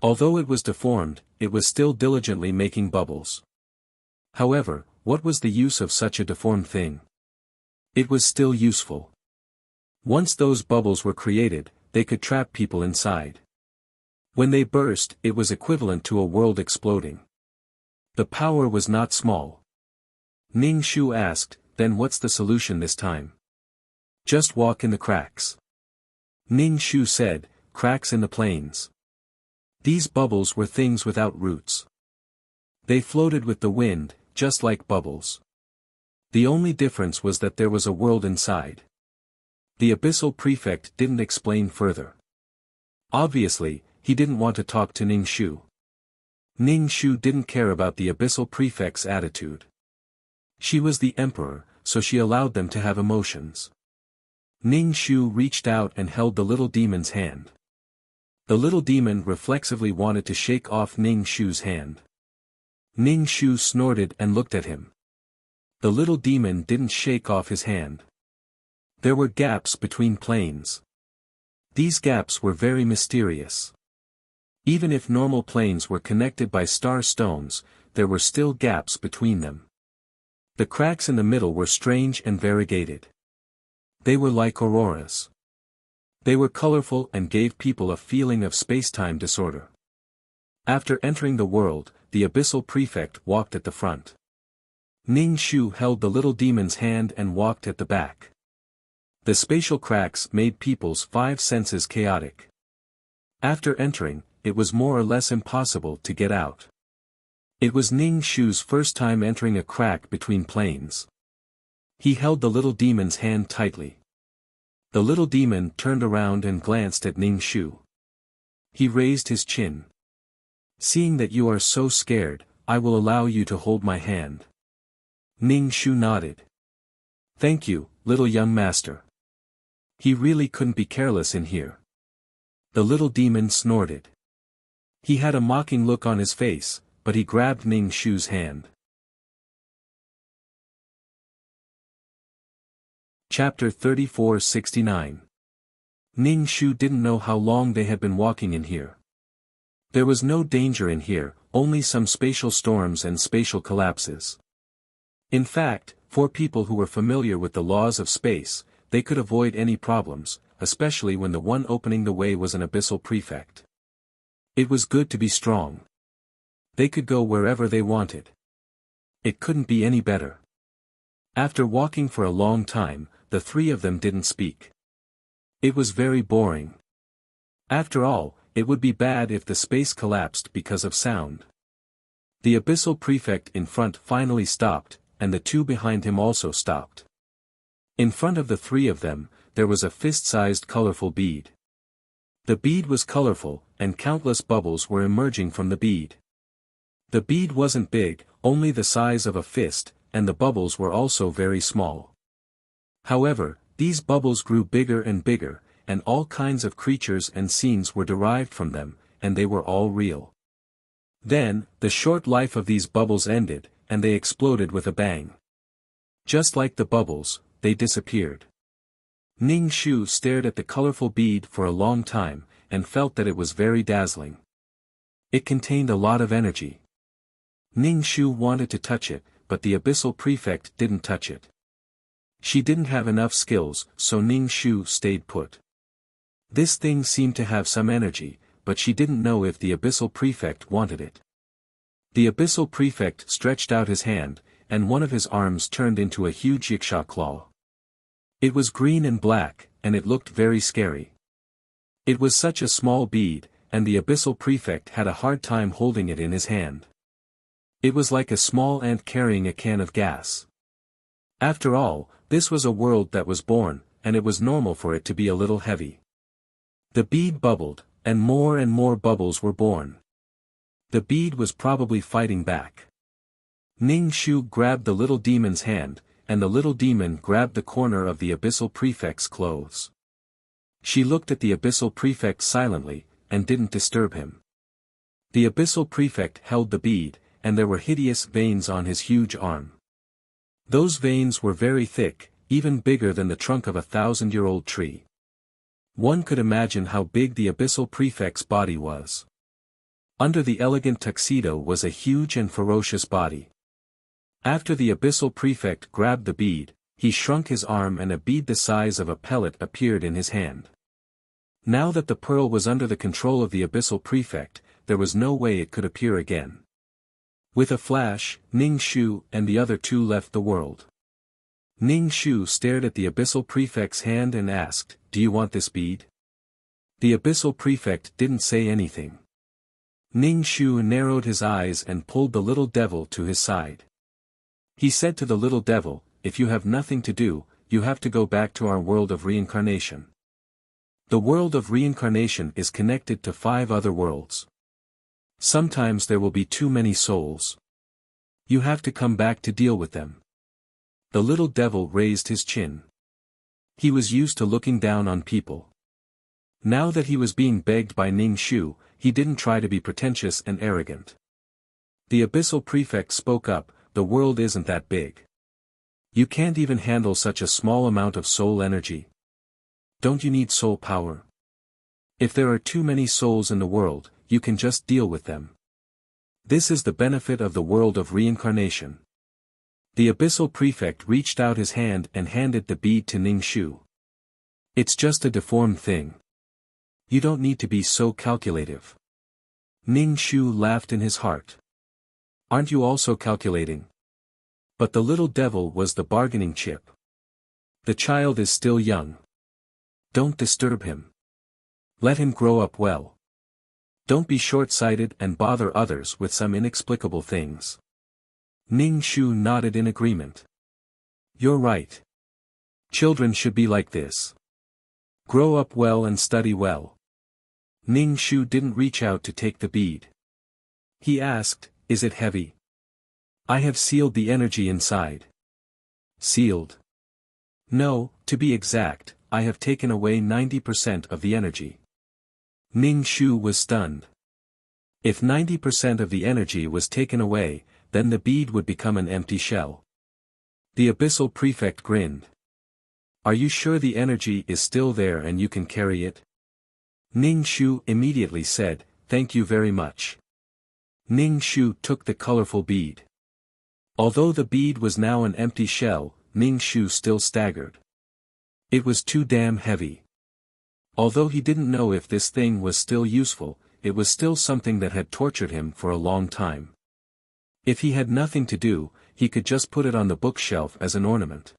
Speaker 1: Although it was deformed, it was still diligently making bubbles. However, what was the use of such a deformed thing? It was still useful. Once those bubbles were created, they could trap people inside. When they burst, it was equivalent to a world exploding. The power was not small. Ning Shu asked, then what's the solution this time? Just walk in the cracks. Ning Shu said, cracks in the plains. These bubbles were things without roots. They floated with the wind, just like bubbles. The only difference was that there was a world inside. The abyssal prefect didn't explain further. Obviously, he didn't want to talk to Ning Shu. Ning Shu didn't care about the abyssal prefect's attitude. She was the emperor, so she allowed them to have emotions. Ning Shu reached out and held the little demon's hand. The little demon reflexively wanted to shake off Ning Shu's hand. Ning Shu snorted and looked at him. The little demon didn't shake off his hand. There were gaps between planes. These gaps were very mysterious. Even if normal planes were connected by star stones, there were still gaps between them. The cracks in the middle were strange and variegated. They were like auroras. They were colorful and gave people a feeling of space-time disorder. After entering the world, the Abyssal Prefect walked at the front. Ning Shu held the little demon's hand and walked at the back. The spatial cracks made people's 5 senses chaotic. After entering, it was more or less impossible to get out. It was Ning Shu's first time entering a crack between planes. He held the little demon's hand tightly. The little demon turned around and glanced at Ning Shu. He raised his chin. Seeing that you are so scared, I will allow you to hold my hand. Ning Shu nodded. Thank you, little young master. He really couldn't be careless in here. The little demon snorted. He had a mocking look on his face, but he grabbed Ning Shu's hand. Chapter 3469. Ning Shu didn't know how long they had been walking in here. There was no danger in here, only some spatial storms and spatial collapses. In fact, for people who were familiar with the laws of space, they could avoid any problems, especially when the one opening the way was an Abyssal Prefect. It was good to be strong. They could go wherever they wanted. It couldn't be any better. After walking for a long time, the 3 of them didn't speak. It was very boring. After all, it would be bad if the space collapsed because of sound. The Abyssal Prefect in front finally stopped, and the 2 behind him also stopped. In front of the 3 of them, there was a fist-sized colorful bead. The bead was colorful, and countless bubbles were emerging from the bead. The bead wasn't big, only the size of a fist, and the bubbles were also very small. However, these bubbles grew bigger and bigger, and all kinds of creatures and scenes were derived from them, and they were all real. Then, the short life of these bubbles ended, and they exploded with a bang. Just like the bubbles, they disappeared. Ning Shu stared at the colorful bead for a long time, and felt that it was very dazzling. It contained a lot of energy. Ning Shu wanted to touch it, but the Abyssal Prefect didn't touch it. She didn't have enough skills, so Ning Shu stayed put. This thing seemed to have some energy, but she didn't know if the Abyssal Prefect wanted it. The Abyssal Prefect stretched out his hand, and one of his arms turned into a huge Yiksha claw. It was green and black, and it looked very scary. It was such a small bead, and the Abyssal Prefect had a hard time holding it in his hand. It was like a small ant carrying a can of gas. After all, this was a world that was born, and it was normal for it to be a little heavy. The bead bubbled, and more bubbles were born. The bead was probably fighting back. Ning Shu grabbed the little demon's hand, and the little demon grabbed the corner of the Abyssal Prefect's clothes. She looked at the Abyssal Prefect silently, and didn't disturb him. The Abyssal Prefect held the bead, and there were hideous veins on his huge arm. Those veins were very thick, even bigger than the trunk of a 1,000-year-old tree. One could imagine how big the Abyssal Prefect's body was. Under the elegant tuxedo was a huge and ferocious body. After the Abyssal Prefect grabbed the bead, he shrunk his arm and a bead the size of a pellet appeared in his hand. Now that the pearl was under the control of the Abyssal Prefect, there was no way it could appear again. With a flash, Ning Shu and the other 2 left the world. Ning Shu stared at the Abyssal Prefect's hand and asked, "Do you want this bead?" The Abyssal Prefect didn't say anything. Ning Shu narrowed his eyes and pulled the little devil to his side. He said to the little devil, "If you have nothing to do, you have to go back to our world of reincarnation. The world of reincarnation is connected to 5 other worlds. Sometimes there will be too many souls. You have to come back to deal with them." The little devil raised his chin. He was used to looking down on people. Now that he was being begged by Ning Shu, he didn't try to be pretentious and arrogant. The Abyssal Prefect spoke up, "The world isn't that big. You can't even handle such a small amount of soul energy. Don't you need soul power? If there are too many souls in the world, you can just deal with them. This is the benefit of the world of reincarnation." The Abyssal Prefect reached out his hand and handed the bead to Ning Shu. It's just a deformed thing. You don't need to be so calculative. Ning Shu laughed in his heart. Aren't you also calculating? But the little devil was the bargaining chip. The child is still young. Don't disturb him. Let him grow up well. Don't be short-sighted and bother others with some inexplicable things. Ning Shu nodded in agreement. You're right. Children should be like this. Grow up well and study well. Ning Shu didn't reach out to take the bead. He asked, is it heavy? I have sealed the energy inside. Sealed? No, to be exact, I have taken away 90% of the energy. Ning Shu was stunned. If 90% of the energy was taken away, then the bead would become an empty shell. The abyssal prefect grinned. Are you sure the energy is still there and you can carry it? Ning Shu immediately said, thank you very much. Ning Shu took the colorful bead. Although the bead was now an empty shell, Ning Shu still staggered. It was too damn heavy. Although he didn't know if this thing was still useful, it was still something that had tortured him for a long time. If he had nothing to do, he could just put it on the bookshelf as an ornament.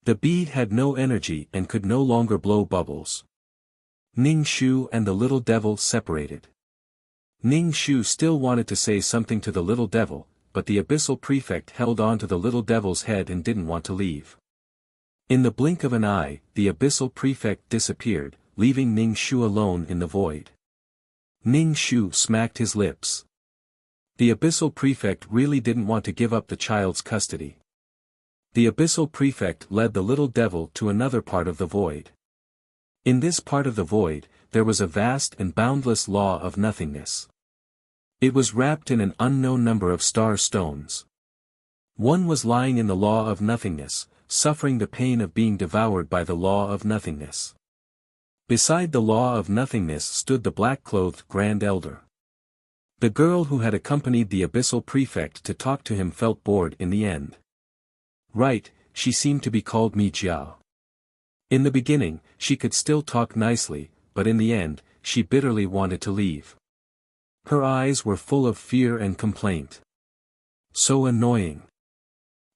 Speaker 1: The bead had no energy and could no longer blow bubbles. Ning Shu and the little devil separated. Ning Shu still wanted to say something to the little devil, but the abyssal prefect held on to the little devil's head and didn't want to leave. In the blink of an eye, the abyssal prefect disappeared, leaving Ning Shu alone in the void. Ning Shu smacked his lips. The abyssal prefect really didn't want to give up the child's custody. The abyssal prefect led the little devil to another part of the void. In this part of the void, there was a vast and boundless law of nothingness. It was wrapped in an unknown number of star stones. One was lying in the law of nothingness, suffering the pain of being devoured by the law of nothingness. Beside the law of nothingness stood the black-clothed Grand Elder. The girl who had accompanied the abyssal prefect to talk to him felt bored in the end. Right, she seemed to be called Wuxia. In the beginning, she could still talk nicely, but in the end, she bitterly wanted to leave. Her eyes were full of fear and complaint. So annoying.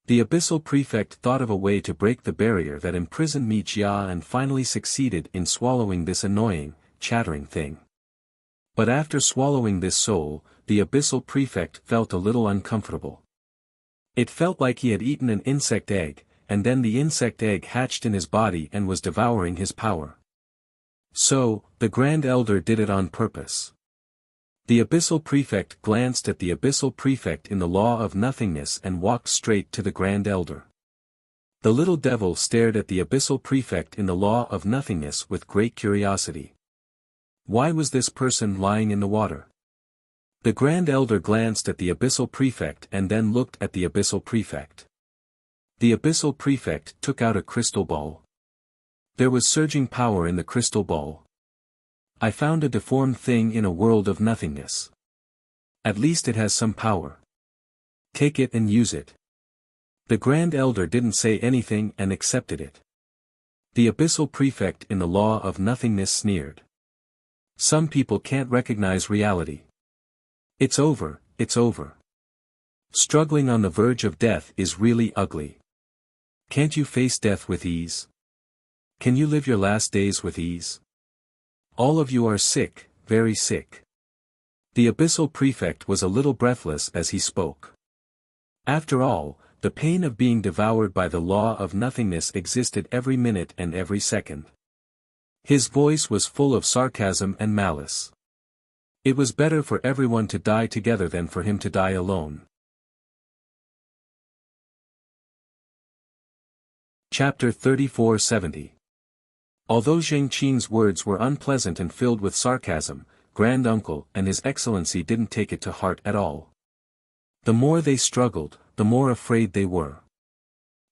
Speaker 1: The abyssal prefect thought of a way to break the barrier that imprisoned Wuxia and finally succeeded in swallowing this annoying, chattering thing. But after swallowing this soul, the abyssal prefect felt a little uncomfortable. It felt like he had eaten an insect egg, and then the insect egg hatched in his body and was devouring his power. So, the Grand Elder did it on purpose. The abyssal prefect glanced at the abyssal prefect in the law of nothingness and walked straight to the Grand Elder. The little devil stared at the abyssal prefect in the law of nothingness with great curiosity. Why was this person lying in the water? The Grand Elder glanced at the abyssal prefect and then looked at the abyssal prefect. The abyssal prefect took out a crystal ball. There was surging power in the crystal ball. I found a deformed thing in a world of nothingness. At least it has some power. Take it and use it. The Grand Elder didn't say anything and accepted it. The abyssal prefect in the law of nothingness sneered. Some people can't recognize reality. It's over, it's over. Struggling on the verge of death is really ugly. Can't you face death with ease? Can you live your last days with ease? All of you are sick, very sick. The abyssal prefect was a little breathless as he spoke. After all, the pain of being devoured by the law of nothingness existed every minute and every second. His voice was full of sarcasm and malice. It was better for everyone to die together than for him to die alone. Chapter 3470. Although Zheng Qing's words were unpleasant and filled with sarcasm, Grand Uncle and His Excellency didn't take it to heart at all. The more they struggled, the more afraid they were.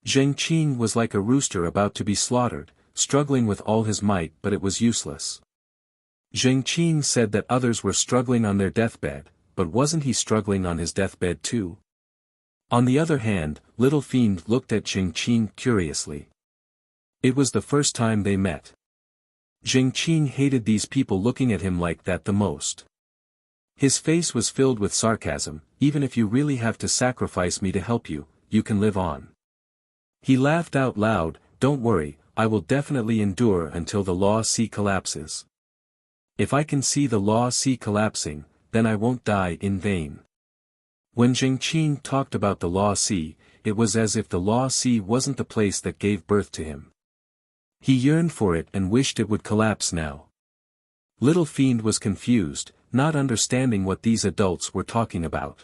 Speaker 1: Zheng Qing was like a rooster about to be slaughtered, struggling with all his might, but it was useless. Zheng Qing said that others were struggling on their deathbed, but wasn't he struggling on his deathbed too? On the other hand, Little Fiend looked at Zheng Qing curiously. It was the first time they met. Jing Qing hated these people looking at him like that the most. His face was filled with sarcasm. Even if you really have to sacrifice me to help you, you can live on. He laughed out loud. Don't worry, I will definitely endure until the Law Sea collapses. If I can see the Law Sea collapsing, then I won't die in vain. When Jing Qing talked about the Law Sea, it was as if the Law Sea wasn't the place that gave birth to him. He yearned for it and wished it would collapse now. Little Fiend was confused, not understanding what these adults were talking about.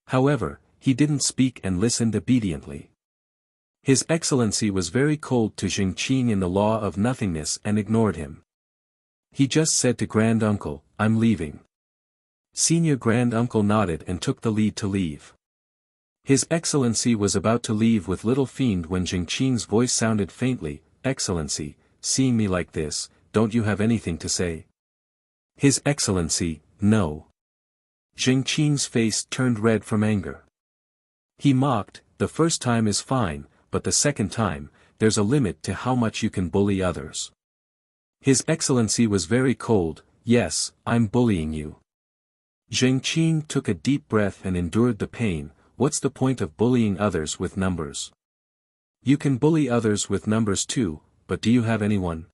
Speaker 1: However, he didn't speak and listened obediently. His Excellency was very cold to Jing Qing in the Law of Nothingness and ignored him. He just said to Grand-Uncle, I'm leaving. Senior Grand-Uncle nodded and took the lead to leave. His Excellency was about to leave with Little Fiend when Jing Qing's voice sounded faintly, Excellency, seeing me like this, don't you have anything to say? His Excellency, no. Jing Qing's face turned red from anger. He mocked, the first time is fine, but the second time, there's a limit to how much you can bully others. His Excellency was very cold. Yes, I'm bullying you. Jing Qing took a deep breath and endured the pain. What's the point of bullying others with numbers? You can bully others with numbers too, but do you have anyone?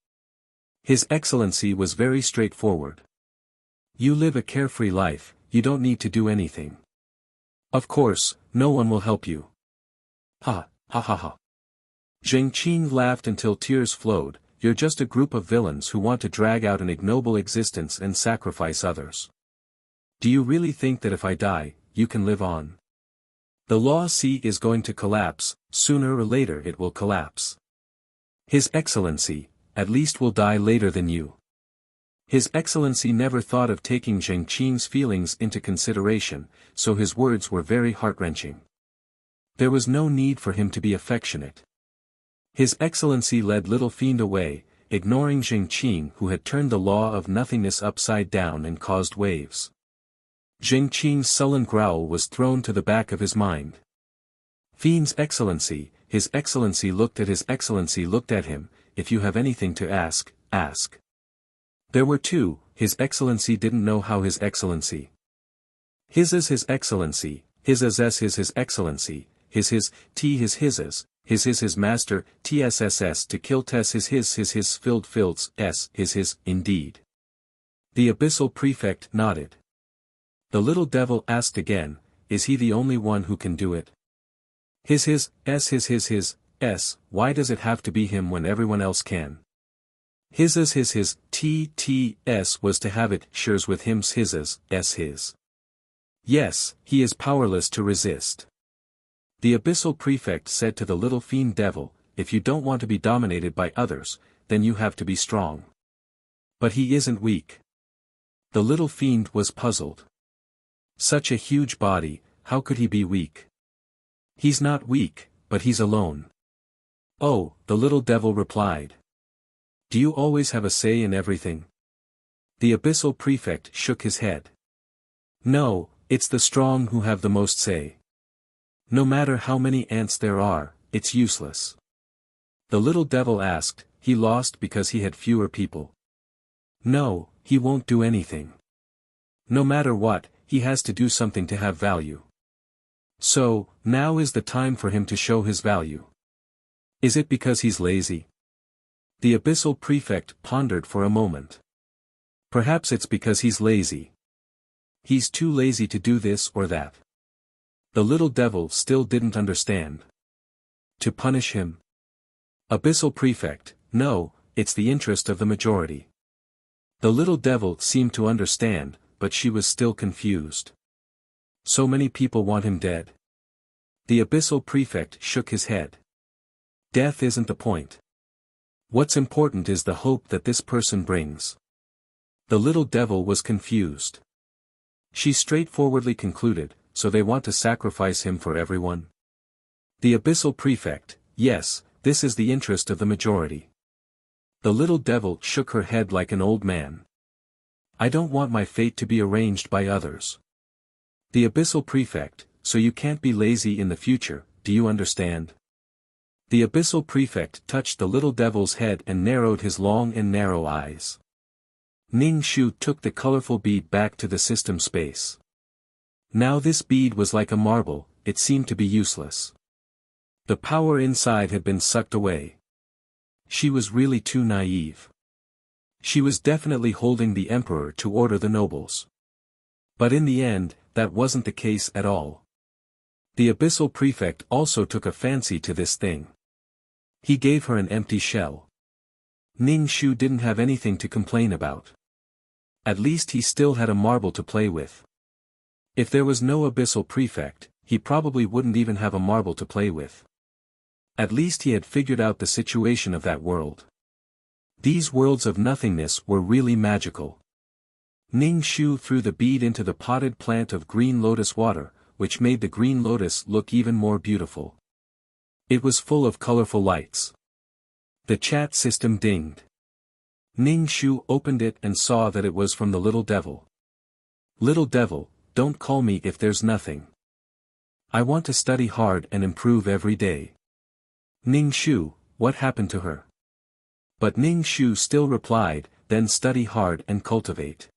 Speaker 1: His Excellency was very straightforward. You live a carefree life, you don't need to do anything. Of course, no one will help you. Ha, ha ha ha. Jing Qing laughed until tears flowed. You're just a group of villains who want to drag out an ignoble existence and sacrifice others. Do you really think that if I die, you can live on? The Law Sea is going to collapse, sooner or later it will collapse. His Excellency, at least will die later than you. His Excellency never thought of taking Jing Qing's feelings into consideration, so his words were very heart-wrenching. There was no need for him to be affectionate. His Excellency led Little Fiend away, ignoring Jing Qing who had turned the Law of Nothingness upside down and caused waves. Jing Qing's sullen growl was thrown to the back of his mind. Fiend's Excellency, His Excellency looked at His Excellency looked at him. If you have anything to ask, ask. There were two. His Excellency didn't know how His Excellency. His is His Excellency, his is His Excellency, his is his master, tss to kill tess his filled fields, his, indeed. The Abyssal Prefect nodded. The little devil asked again, is he the only one who can do it? His, why does it have to be him when everyone else can? His tts was to have it, shares with him's his. Yes, he is powerless to resist. The Abyssal Prefect said to the little fiend devil, if you don't want to be dominated by others, then you have to be strong. But he isn't weak. The little fiend was puzzled. Such a huge body, how could he be weak? He's not weak, but he's alone. Oh, the little devil replied. Do you always have a say in everything? The Abyssal Prefect shook his head. No, it's the strong who have the most say. No matter how many ants there are, it's useless. The little devil asked, he lost because he had fewer people. No, he won't do anything. No matter what, he has to do something to have value. So, now is the time for him to show his value. Is it because he's lazy? The Abyssal Prefect pondered for a moment. Perhaps it's because he's lazy. He's too lazy to do this or that. The little devil still didn't understand. To punish him? Abyssal Prefect, no, it's the interest of the majority. The little devil seemed to understand, but she was still confused. So many people want him dead. The Abyssal Prefect shook his head. Death isn't the point. What's important is the hope that this person brings. The little devil was confused. She straightforwardly concluded, so they want to sacrifice him for everyone? The Abyssal Prefect, yes, this is the interest of the majority. The little devil shook her head like an old man. I don't want my fate to be arranged by others. The Abyssal Prefect, so you can't be lazy in the future, do you understand? The abyssal prefect touched the little devil's head and narrowed his long and narrow eyes. Ning Shu took the colorful bead back to the system space. Now this bead was like a marble, it seemed to be useless. The power inside had been sucked away. She was really too naive. She was definitely holding the emperor to order the nobles. But in the end, that wasn't the case at all. The abyssal prefect also took a fancy to this thing. He gave her an empty shell. Ning Shu didn't have anything to complain about. At least he still had a marble to play with. If there was no abyssal prefect, he probably wouldn't even have a marble to play with. At least he had figured out the situation of that world. These worlds of nothingness were really magical. Ning Shu threw the bead into the potted plant of green lotus water, which made the green lotus look even more beautiful. It was full of colorful lights. The chat system dinged. Ning Shu opened it and saw that it was from the little devil. Little devil, don't call me if there's nothing. I want to study hard and improve every day. Ning Shu, what happened to her? But Ning Shu still replied, then study hard and cultivate.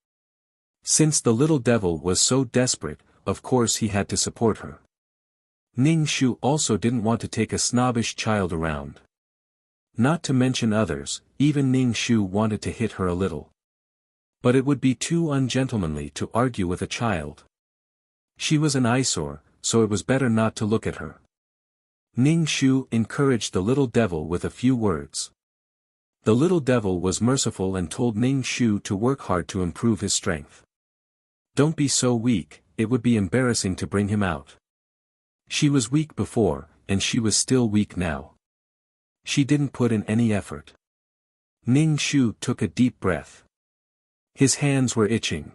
Speaker 1: Since the little devil was so desperate, of course he had to support her. Ning Shu also didn't want to take a snobbish child around. Not to mention others, even Ning Shu wanted to hit her a little. But it would be too ungentlemanly to argue with a child. She was an eyesore, so it was better not to look at her. Ning Shu encouraged the little devil with a few words. The little devil was merciful and told Ning Shu to work hard to improve his strength. Don't be so weak, it would be embarrassing to bring him out. She was weak before, and she was still weak now. She didn't put in any effort. Ning Shu took a deep breath. His hands were itching.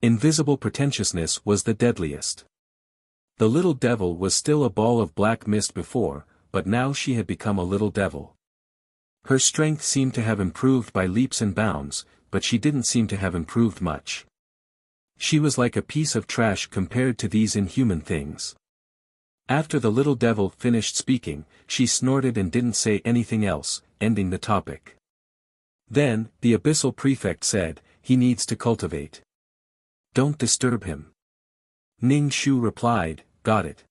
Speaker 1: Invisible pretentiousness was the deadliest. The little devil was still a ball of black mist before, but now she had become a little devil. Her strength seemed to have improved by leaps and bounds, but she didn't seem to have improved much. She was like a piece of trash compared to these inhuman things. After the little devil finished speaking, she snorted and didn't say anything else, ending the topic. Then, the abyssal prefect said, he needs to cultivate. Don't disturb him. Ning Shu replied, got it.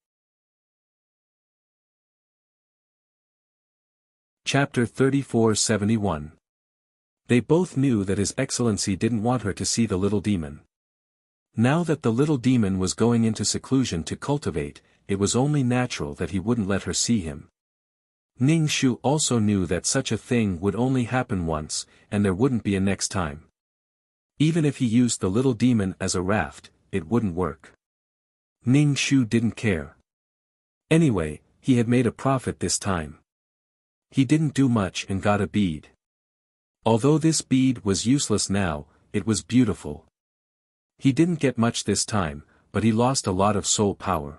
Speaker 1: Chapter 3471. They both knew that His Excellency didn't want her to see the little demon. Now that the little demon was going into seclusion to cultivate, it was only natural that he wouldn't let her see him. Ning Shu also knew that such a thing would only happen once, and there wouldn't be a next time. Even if he used the little demon as a raft, it wouldn't work. Ning Shu didn't care. Anyway, he had made a profit this time. He didn't do much and got a bead. Although this bead was useless now, it was beautiful. He didn't get much this time, but he lost a lot of soul power.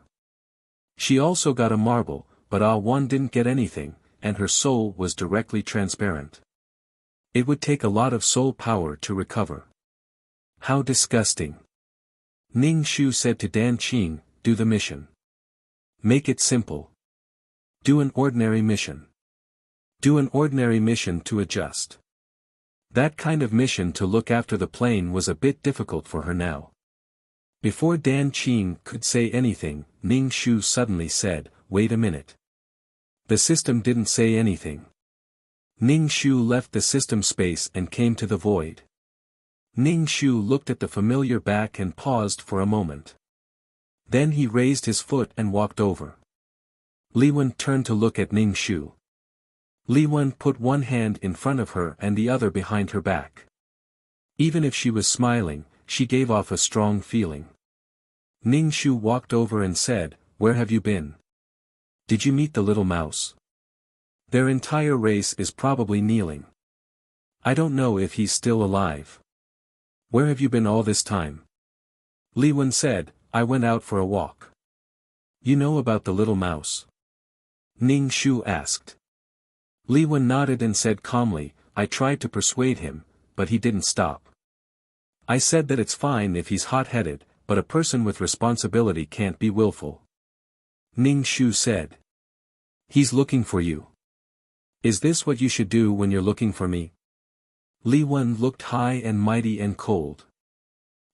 Speaker 1: She also got a marble, but Ah-1 didn't get anything, and her soul was directly transparent. It would take a lot of soul power to recover. How disgusting. Ning Shu said to Dan Qing, do the mission. Make it simple. Do an ordinary mission. Do an ordinary mission to adjust. That kind of mission to look after the plane was a bit difficult for her now. Before Dan Qing could say anything, Ning Shu suddenly said, wait a minute. The system didn't say anything. Ning Shu left the system space and came to the void. Ning Shu looked at the familiar back and paused for a moment. Then he raised his foot and walked over. Li Wen turned to look at Ning Shu. Li Wen put one hand in front of her and the other behind her back. Even if she was smiling, she gave off a strong feeling. Ning Shu walked over and said, where have you been? Did you meet the little mouse? Their entire race is probably kneeling. I don't know if he's still alive. Where have you been all this time? Li Wen said, I went out for a walk. You know about the little mouse? Ning Shu asked. Li Wen nodded and said calmly, I tried to persuade him, but he didn't stop. I said that it's fine if he's hot-headed, but a person with responsibility can't be willful. Ning Shu said. He's looking for you. Is this what you should do when you're looking for me? Li Wen looked high and mighty and cold.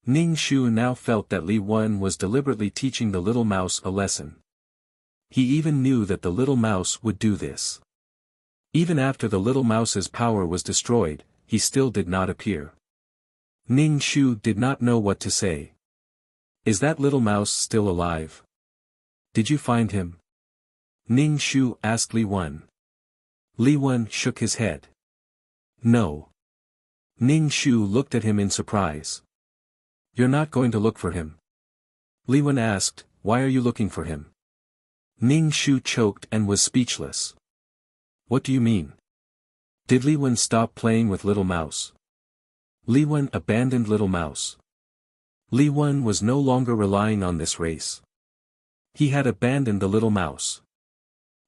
Speaker 1: Ning Shu now felt that Li Wen was deliberately teaching the little mouse a lesson. He even knew that the little mouse would do this. Even after the little mouse's power was destroyed, he still did not appear. Ning Shu did not know what to say. Is that little mouse still alive? Did you find him? Ning Shu asked Li Wen. Li Wen shook his head. No. Ning Shu looked at him in surprise. You're not going to look for him? Li Wen asked, why are you looking for him? Ning Shu choked and was speechless. What do you mean? Did Li Wen stop playing with Little Mouse? Li Wen abandoned Little Mouse. Li Wen was no longer relying on this race. He had abandoned the Little Mouse.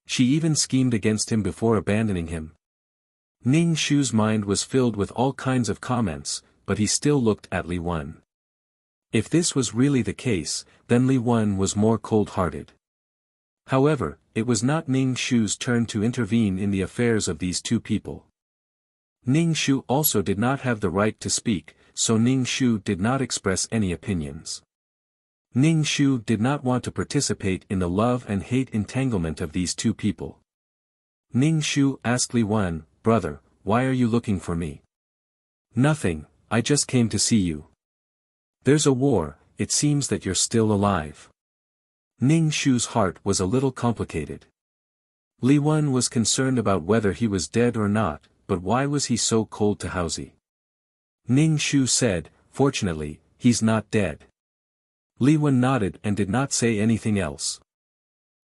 Speaker 1: She even schemed against him before abandoning him. Ning Shu's mind was filled with all kinds of comments, but he still looked at Li Wen. If this was really the case, then Li Wen was more cold-hearted. However, it was not Ning Shu's turn to intervene in the affairs of these two people. Ning Shu also did not have the right to speak, so Ning Shu did not express any opinions. Ning Shu did not want to participate in the love and hate entanglement of these two people. Ning Shu asked Li Wen, brother, why are you looking for me? Nothing, I just came to see you. There's a war, it seems that you're still alive. Ning Shu's heart was a little complicated. Li Wen was concerned about whether he was dead or not, but why was he so cold to Haozi? Ning Shu said, fortunately, he's not dead. Li Wen nodded and did not say anything else.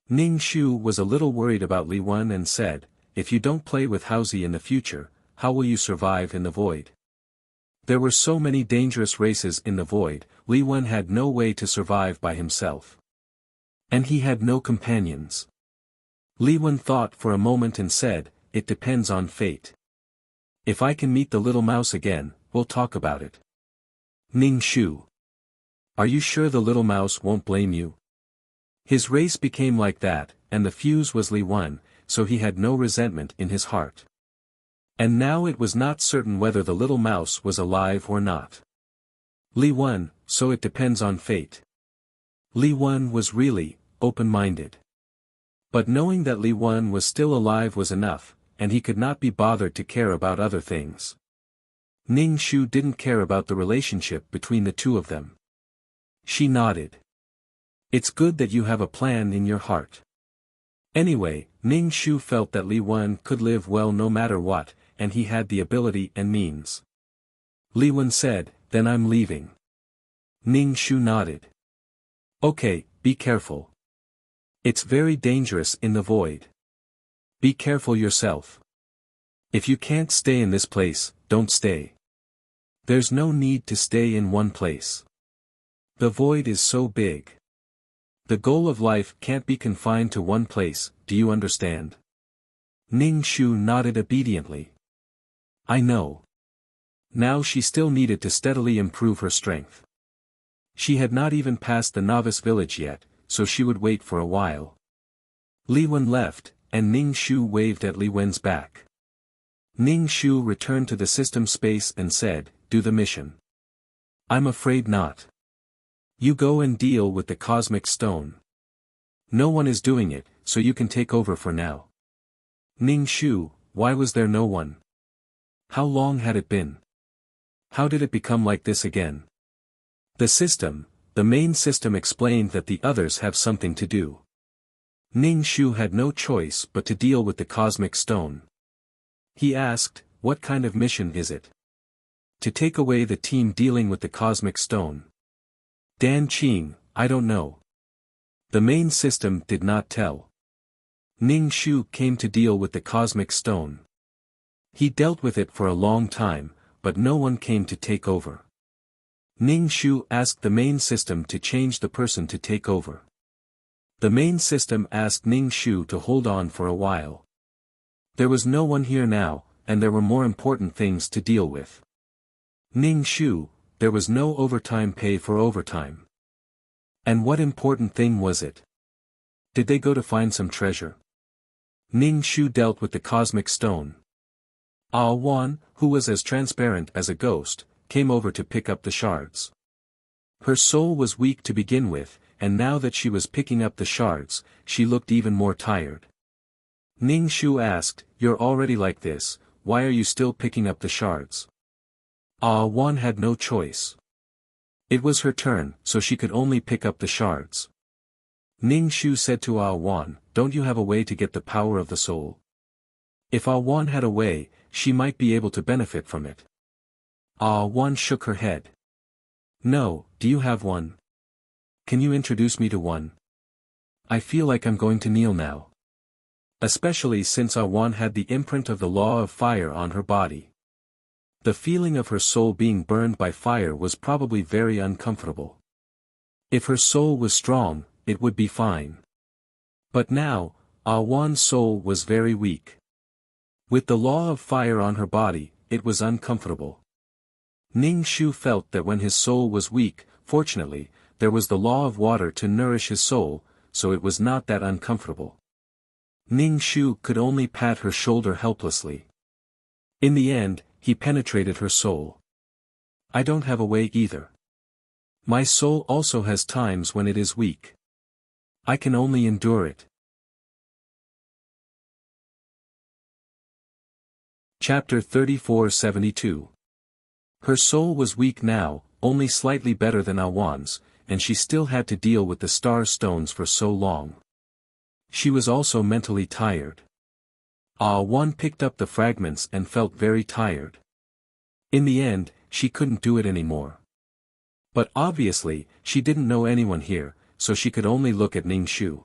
Speaker 1: Ning Shu was a little worried about Li Wen and said, if you don't play with Haozi in the future, how will you survive in the void? There were so many dangerous races in the void, Li Wen had no way to survive by himself. And he had no companions. Li Wen thought for a moment and said, it depends on fate. If I can meet the little mouse again, we'll talk about it. Ning Shu. Are you sure the little mouse won't blame you? His race became like that, and the fuse was Li Wen, so he had no resentment in his heart. And now it was not certain whether the little mouse was alive or not. Li Wen, so it depends on fate. Li Wen was really open-minded. But knowing that Li Wen was still alive was enough, and he could not be bothered to care about other things. Ning Shu didn't care about the relationship between the two of them. She nodded. It's good that you have a plan in your heart. Anyway, Ning Shu felt that Li Wen could live well no matter what, and he had the ability and means. Li Wen said, then I'm leaving. Ning Shu nodded. Okay, be careful. It's very dangerous in the void. Be careful yourself. If you can't stay in this place, don't stay. There's no need to stay in one place. The void is so big. The goal of life can't be confined to one place, do you understand? Ning Shu nodded obediently. I know. Now she still needed to steadily improve her strength. She had not even passed the novice village yet, so she would wait for a while. Li Wen left, and Ning Shu waved at Li Wen's back. Ning Shu returned to the system space and said, do the mission. I'm afraid not. You go and deal with the cosmic stone. No one is doing it, so you can take over for now. Ning Shu, why was there no one? How long had it been? How did it become like this again? The main system explained that the others have something to do. Ning Shu had no choice but to deal with the cosmic stone. He asked, what kind of mission is it? To take away the team dealing with the cosmic stone. Dan Qing, I don't know. The main system did not tell. Ning Shu came to deal with the cosmic stone. He dealt with it for a long time, but no one came to take over. Ning Shu asked the main system to change the person to take over. The main system asked Ning Shu to hold on for a while. There was no one here now, and there were more important things to deal with. Ning Shu, there was no overtime pay for overtime. And what important thing was it? Did they go to find some treasure? Ning Shu dealt with the cosmic stone. Ah Wan, who was as transparent as a ghost, came over to pick up the shards. Her soul was weak to begin with, and now that she was picking up the shards, she looked even more tired. Ning Shu asked, "You're already like this, why are you still picking up the shards?" Ah Wan had no choice. It was her turn, so she could only pick up the shards. Ning Shu said to Ah Wan, "Don't you have a way to get the power of the soul?" If Ah Wan had a way, she might be able to benefit from it. Ah Wan shook her head. "No, do you have one? Can you introduce me to one? I feel like I'm going to kneel now." Especially since Ah Wan had the imprint of the law of fire on her body. The feeling of her soul being burned by fire was probably very uncomfortable. If her soul was strong, it would be fine. But now, Ah Wan's soul was very weak. With the law of fire on her body, it was uncomfortable. Ning Shu felt that when his soul was weak, fortunately, there was the law of water to nourish his soul, so it was not that uncomfortable. Ning Shu could only pat her shoulder helplessly. In the end, he penetrated her soul. "I don't have a way either. My soul also has times when it is weak. I can only endure it." Chapter 3472. Her soul was weak now, only slightly better than Ah Wan's, and she still had to deal with the star stones for so long. She was also mentally tired. Ah Wan picked up the fragments and felt very tired. In the end, she couldn't do it anymore. But obviously, she didn't know anyone here, so she could only look at Ning Shu.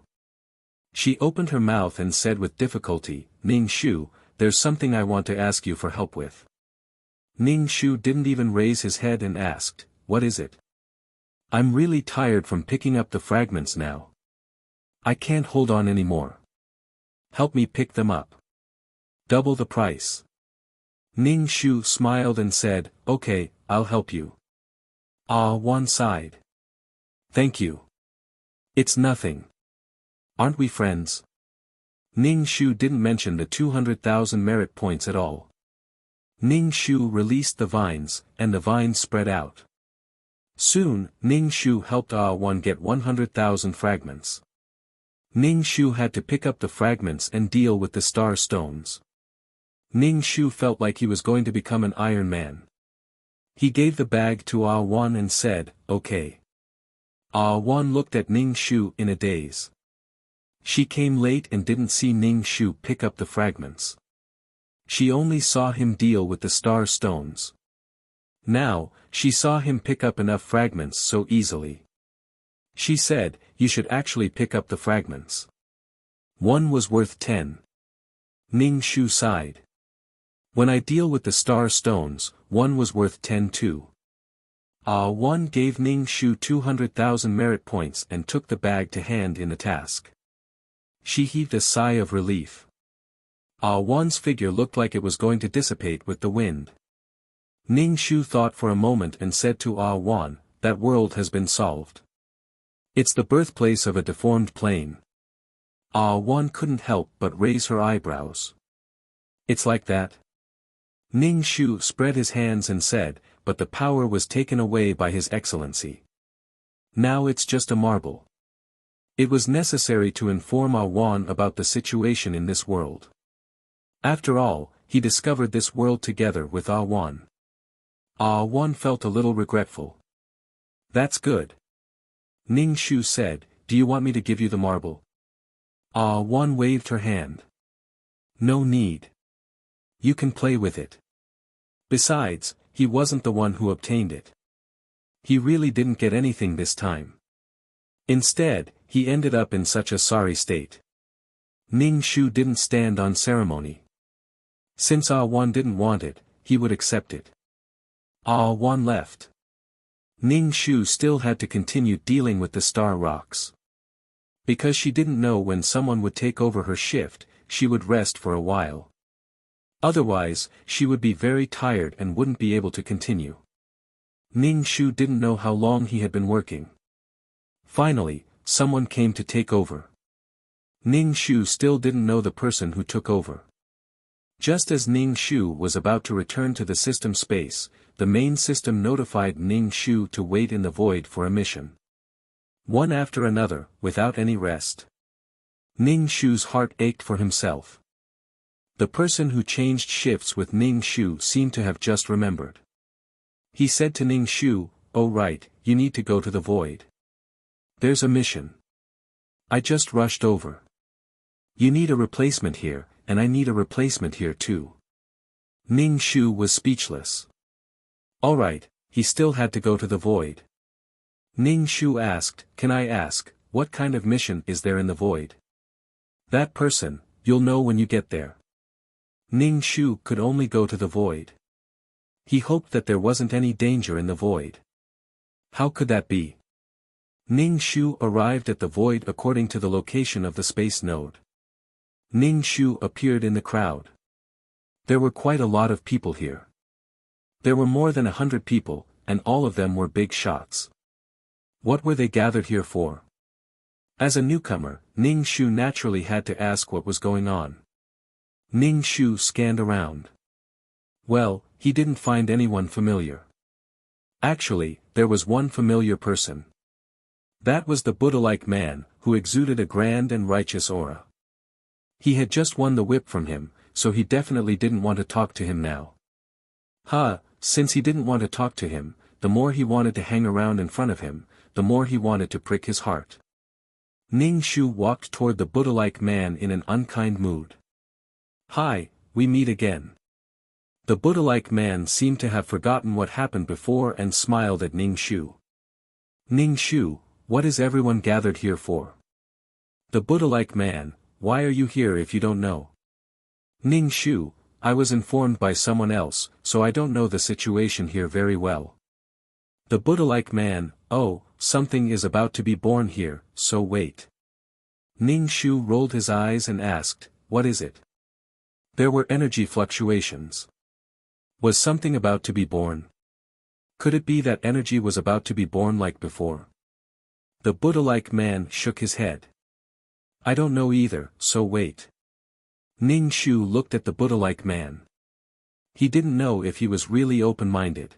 Speaker 1: She opened her mouth and said with difficulty, "Ning Shu, there's something I want to ask you for help with." Ning Shu didn't even raise his head and asked, "What is it?" "I'm really tired from picking up the fragments now. I can't hold on anymore. Help me pick them up. Double the price." Ning Shu smiled and said, "Okay, I'll help you." Ah Wan sighed. "Thank you. It's nothing. Aren't we friends?" Ning Shu didn't mention the 200,000 merit points at all. Ning Shu released the vines, and the vines spread out. Soon, Ning Shu helped Ah Wan get 100,000 fragments. Ning Shu had to pick up the fragments and deal with the star stones. Ning Shu felt like he was going to become an Iron Man. He gave the bag to Ah Wan and said, "Okay." Ah Wan looked at Ning Shu in a daze. She came late and didn't see Ning Shu pick up the fragments. She only saw him deal with the star stones. Now, she saw him pick up enough fragments so easily. She said, "You should actually pick up the fragments. One was worth 10. Ning Shu sighed. "When I deal with the star stones, one was worth 10 too." Ah Wan gave Ning Shu 200,000 merit points and took the bag to hand in the task. She heaved a sigh of relief. Ah Wan's figure looked like it was going to dissipate with the wind. Ning Shu thought for a moment and said to Ah Wan, "That world has been solved. It's the birthplace of a deformed plane." Ah Wan couldn't help but raise her eyebrows. "It's like that?" Ning Shu spread his hands and said, "But the power was taken away by His Excellency. Now it's just a marble." It was necessary to inform Ah Wan about the situation in this world. After all, he discovered this world together with Ah Wan. Ah Wan felt a little regretful. "That's good." Ning Shu said, "Do you want me to give you the marble?" Ah Wan waved her hand. "No need. You can play with it." Besides, he wasn't the one who obtained it. He really didn't get anything this time. Instead, he ended up in such a sorry state. Ning Shu didn't stand on ceremony. Since Ah Wan didn't want it, he would accept it. Ah Wan left. Ning Shu still had to continue dealing with the star rocks. Because she didn't know when someone would take over her shift, she would rest for a while. Otherwise, she would be very tired and wouldn't be able to continue. Ning Shu didn't know how long he had been working. Finally, someone came to take over. Ning Shu still didn't know the person who took over. Just as Ning Shu was about to return to the system space, the main system notified Ning Shu to wait in the void for a mission. One after another, without any rest. Ning Shu's heart ached for himself. The person who changed shifts with Ning Shu seemed to have just remembered. He said to Ning Shu, "Oh right, you need to go to the void. There's a mission. I just rushed over. You need a replacement here, and I need a replacement here too." Ning Shu was speechless. Alright, he still had to go to the void. Ning Shu asked, "Can I ask, what kind of mission is there in the void?" "That person, you'll know when you get there." Ning Shu could only go to the void. He hoped that there wasn't any danger in the void. How could that be? Ning Shu arrived at the void according to the location of the space node. Ning Shu appeared in the crowd. There were quite a lot of people here. There were more than 100 people, and all of them were big shots. What were they gathered here for? As a newcomer, Ning Shu naturally had to ask what was going on. Ning Shu scanned around. Well, he didn't find anyone familiar. Actually, there was one familiar person. That was the Buddha-like man, who exuded a grand and righteous aura. He had just won the whip from him, so he definitely didn't want to talk to him now. Since he didn't want to talk to him, the more he wanted to hang around in front of him, the more he wanted to prick his heart. Ning Shu walked toward the Buddha-like man in an unkind mood. "Hi, we meet again." The Buddha-like man seemed to have forgotten what happened before and smiled at Ning Shu. "Ning Shu, what is everyone gathered here for?" The Buddha-like man, "Why are you here if you don't know?" Ning Shu, "I was informed by someone else, so I don't know the situation here very well." The Buddha-like man, "Oh, something is about to be born here, so wait." Ning Shu rolled his eyes and asked, "What is it?" There were energy fluctuations. Was something about to be born? Could it be that energy was about to be born like before? The Buddha-like man shook his head. "I don't know either, so wait." Ning Shu looked at the Buddha-like man. He didn't know if he was really open-minded.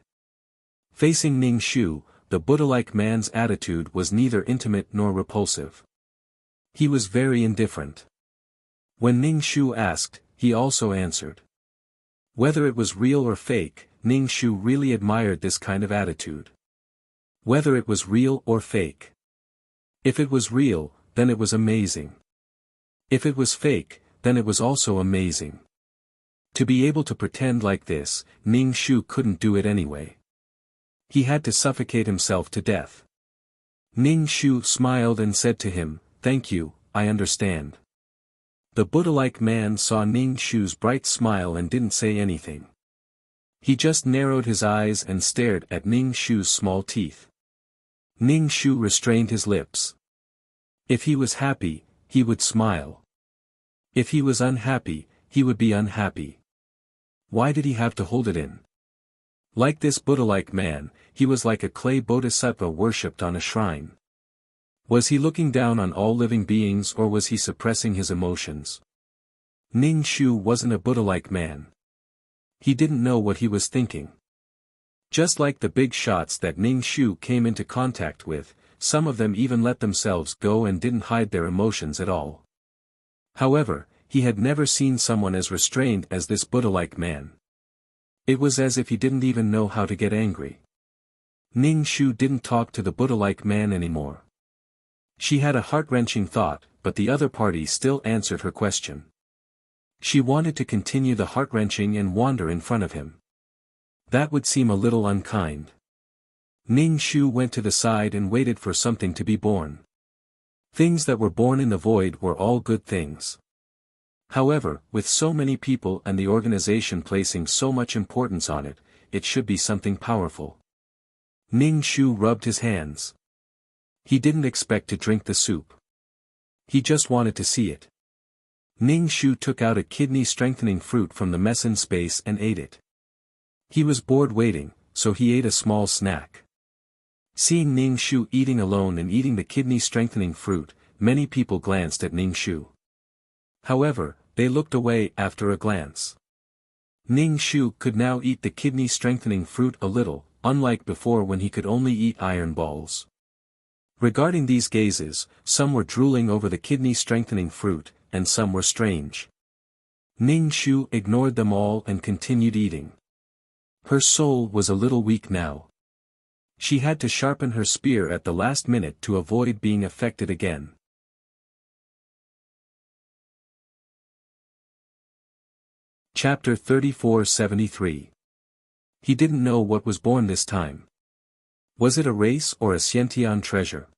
Speaker 1: Facing Ning Shu, the Buddha-like man's attitude was neither intimate nor repulsive. He was very indifferent. When Ning Shu asked, he also answered. Whether it was real or fake, Ning Shu really admired this kind of attitude. Whether it was real or fake. If it was real, then it was amazing. If it was fake, then it was also amazing. To be able to pretend like this, Ning Shu couldn't do it anyway. He had to suffocate himself to death. Ning Shu smiled and said to him, "Thank you, I understand." The Buddha-like man saw Ning Shu's bright smile and didn't say anything. He just narrowed his eyes and stared at Ning Shu's small teeth. Ning Shu restrained his lips. If he was happy, he would smile. If he was unhappy, he would be unhappy. Why did he have to hold it in? Like this Buddha-like man, he was like a clay bodhisattva worshipped on a shrine. Was he looking down on all living beings or was he suppressing his emotions? Ning Shu wasn't a Buddha-like man. He didn't know what he was thinking. Just like the big shots that Ning Shu came into contact with, some of them even let themselves go and didn't hide their emotions at all. However, he had never seen someone as restrained as this Buddha-like man. It was as if he didn't even know how to get angry. Ning Shu didn't talk to the Buddha-like man anymore. She had a heart-wrenching thought, but the other party still answered her question. She wanted to continue the heart-wrenching and wander in front of him. That would seem a little unkind. Ning Shu went to the side and waited for something to be born. Things that were born in the void were all good things. However, with so many people and the organization placing so much importance on it, it should be something powerful. Ning Shu rubbed his hands. He didn't expect to drink the soup. He just wanted to see it. Ning Shu took out a kidney-strengthening fruit from the meson space and ate it. He was bored waiting, so he ate a small snack. Seeing Ning Shu eating alone and eating the kidney-strengthening fruit, many people glanced at Ning Shu. However, they looked away after a glance. Ning Shu could now eat the kidney-strengthening fruit a little, unlike before when he could only eat iron balls. Regarding these gazes, some were drooling over the kidney-strengthening fruit, and some were strange. Ning Shu ignored them all and continued eating. Her soul was a little weak now. She had to sharpen her spear at the last minute to avoid being affected again. Chapter 34-73. He didn't know what was born this time. Was it a race or a Xiantian treasure?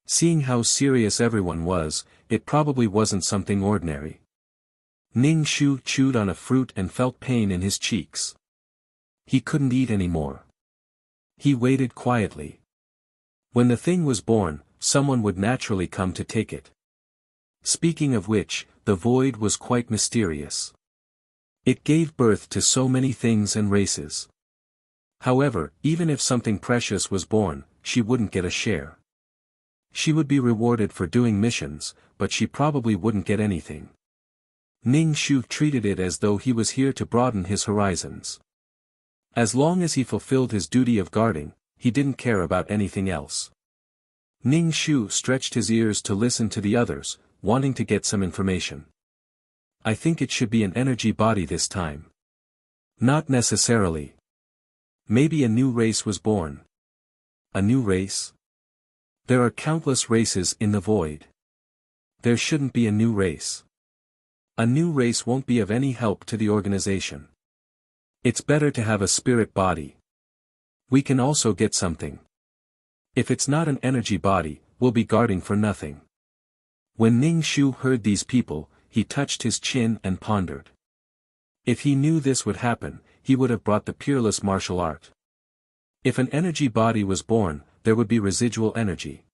Speaker 1: Seeing how serious everyone was, it probably wasn't something ordinary. Ning Shu chewed on a fruit and felt pain in his cheeks. He couldn't eat anymore. He waited quietly. When the thing was born, someone would naturally come to take it. Speaking of which, the void was quite mysterious. It gave birth to so many things and races. However, even if something precious was born, she wouldn't get a share. She would be rewarded for doing missions, but she probably wouldn't get anything. Ning Shu treated it as though he was here to broaden his horizons. As long as he fulfilled his duty of guarding, he didn't care about anything else. Ning Shu stretched his ears to listen to the others, wanting to get some information. I think it should be an energy body this time. Not necessarily. Maybe a new race was born. A new race? There are countless races in the void. There shouldn't be a new race. A new race won't be of any help to the organization. It's better to have a spirit body. We can also get something. If it's not an energy body, we'll be guarding for nothing. When Ning Shu heard these people, he touched his chin and pondered. If he knew this would happen, he would have brought the peerless martial art. If an energy body was born, there would be residual energy.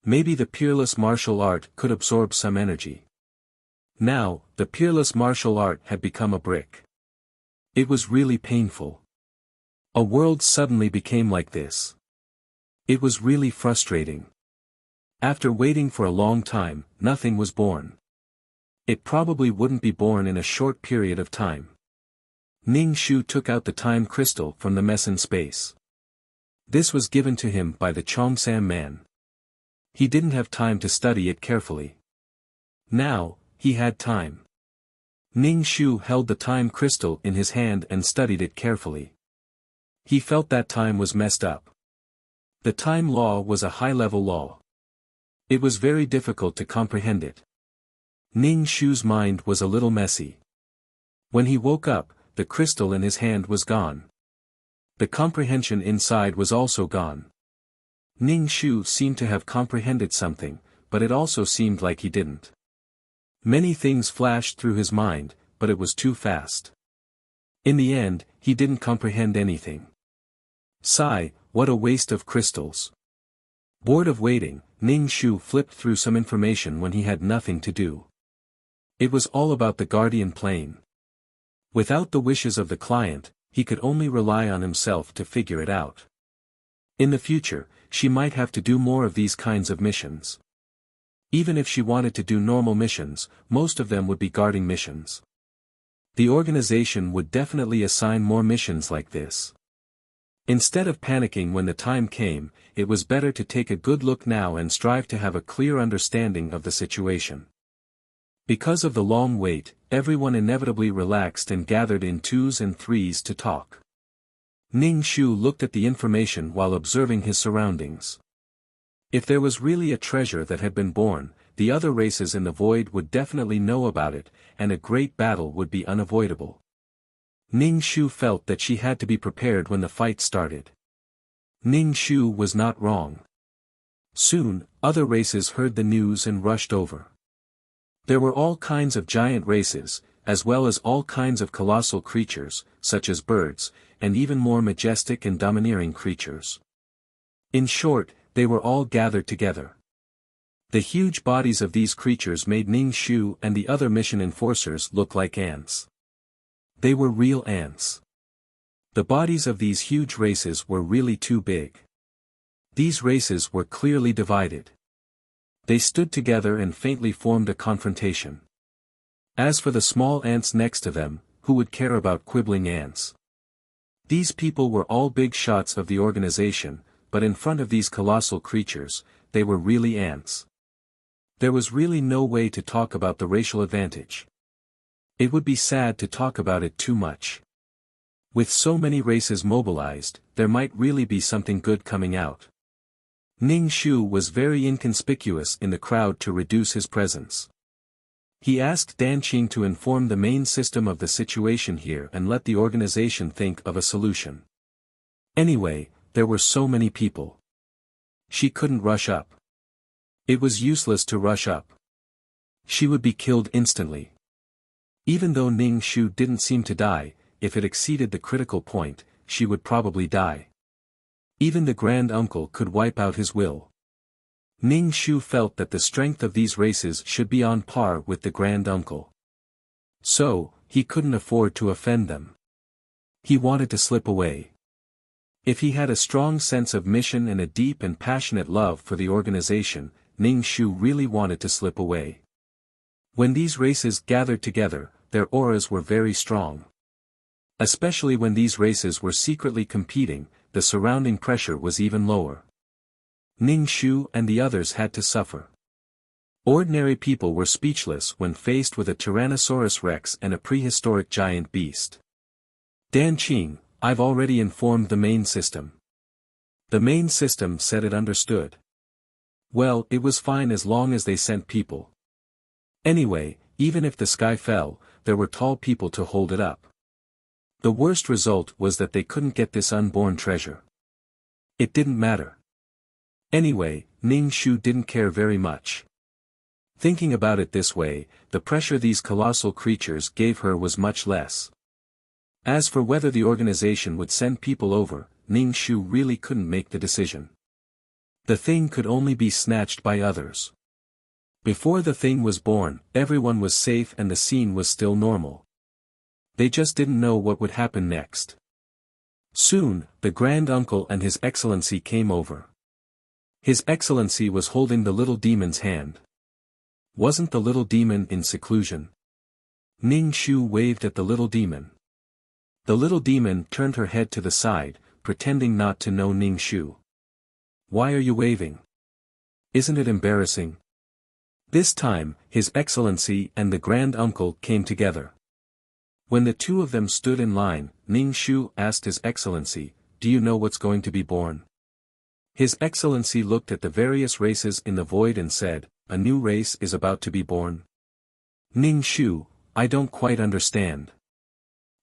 Speaker 1: Maybe the peerless martial art could absorb some energy. Now, the peerless martial art had become a brick. It was really painful. A world suddenly became like this. It was really frustrating. After waiting for a long time, nothing was born. It probably wouldn't be born in a short period of time. Ning Shu took out the time crystal from the mess in space. This was given to him by the Chongsam man. He didn't have time to study it carefully. Now, he had time. Ning Shu held the time crystal in his hand and studied it carefully. He felt that time was messed up. The time law was a high-level law. It was very difficult to comprehend it. Ning Shu's mind was a little messy. When he woke up, the crystal in his hand was gone. The comprehension inside was also gone. Ning Shu seemed to have comprehended something, but it also seemed like he didn't. Many things flashed through his mind, but it was too fast. In the end, he didn't comprehend anything. Sigh, what a waste of crystals. Bored of waiting, Ning Shu flipped through some information when he had nothing to do. It was all about the guardian plane. Without the wishes of the client, he could only rely on himself to figure it out. In the future, she might have to do more of these kinds of missions. Even if she wanted to do normal missions, most of them would be guarding missions. The organization would definitely assign more missions like this. Instead of panicking when the time came, it was better to take a good look now and strive to have a clear understanding of the situation. Because of the long wait, everyone inevitably relaxed and gathered in twos and threes to talk. Ning Shu looked at the information while observing his surroundings. If there was really a treasure that had been born, the other races in the void would definitely know about it, and a great battle would be unavoidable. Ning Shu felt that she had to be prepared when the fight started. Ning Shu was not wrong. Soon, other races heard the news and rushed over. There were all kinds of giant races, as well as all kinds of colossal creatures, such as birds, and even more majestic and domineering creatures. In short, they were all gathered together. The huge bodies of these creatures made Ning Shu and the other mission enforcers look like ants. They were real ants. The bodies of these huge races were really too big. These races were clearly divided. They stood together and faintly formed a confrontation. As for the small ants next to them, who would care about quibbling ants? These people were all big shots of the organization, but in front of these colossal creatures, they were really ants. There was really no way to talk about the racial advantage. It would be sad to talk about it too much. With so many races mobilized, there might really be something good coming out. Ning Shu was very inconspicuous in the crowd to reduce his presence. He asked Dan Qing to inform the main system of the situation here and let the organization think of a solution. Anyway, there were so many people. She couldn't rush up. It was useless to rush up. She would be killed instantly. Even though Ning Shu didn't seem to die, if it exceeded the critical point, she would probably die. Even the Grand Uncle could wipe out his will. Ning Shu felt that the strength of these races should be on par with the Grand Uncle. So, he couldn't afford to offend them. He wanted to slip away. If he had a strong sense of mission and a deep and passionate love for the organization, Ning Shu really wanted to slip away. When these races gathered together, their auras were very strong. Especially when these races were secretly competing, the surrounding pressure was even lower. Ning Shu and the others had to suffer. Ordinary people were speechless when faced with a Tyrannosaurus Rex and a prehistoric giant beast. Dan Qing, I've already informed the main system. The main system said it understood. Well, it was fine as long as they sent people. Anyway, even if the sky fell, there were tall people to hold it up. The worst result was that they couldn't get this unborn treasure. It didn't matter. Anyway, Ning Shu didn't care very much. Thinking about it this way, the pressure these colossal creatures gave her was much less. As for whether the organization would send people over, Ning Shu really couldn't make the decision. The thing could only be snatched by others. Before the thing was born, everyone was safe and the scene was still normal. They just didn't know what would happen next. Soon, the Grand Uncle and His Excellency came over. His Excellency was holding the little demon's hand. Wasn't the little demon in seclusion? Ning Shu waved at the little demon. The little demon turned her head to the side, pretending not to know Ning Shu. Why are you waving? Isn't it embarrassing? This time, His Excellency and the Grand Uncle came together. When the two of them stood in line, Ning Shu asked His Excellency, "Do you know what's going to be born?" His Excellency looked at the various races in the void and said, "A new race is about to be born." Ning Shu, I don't quite understand.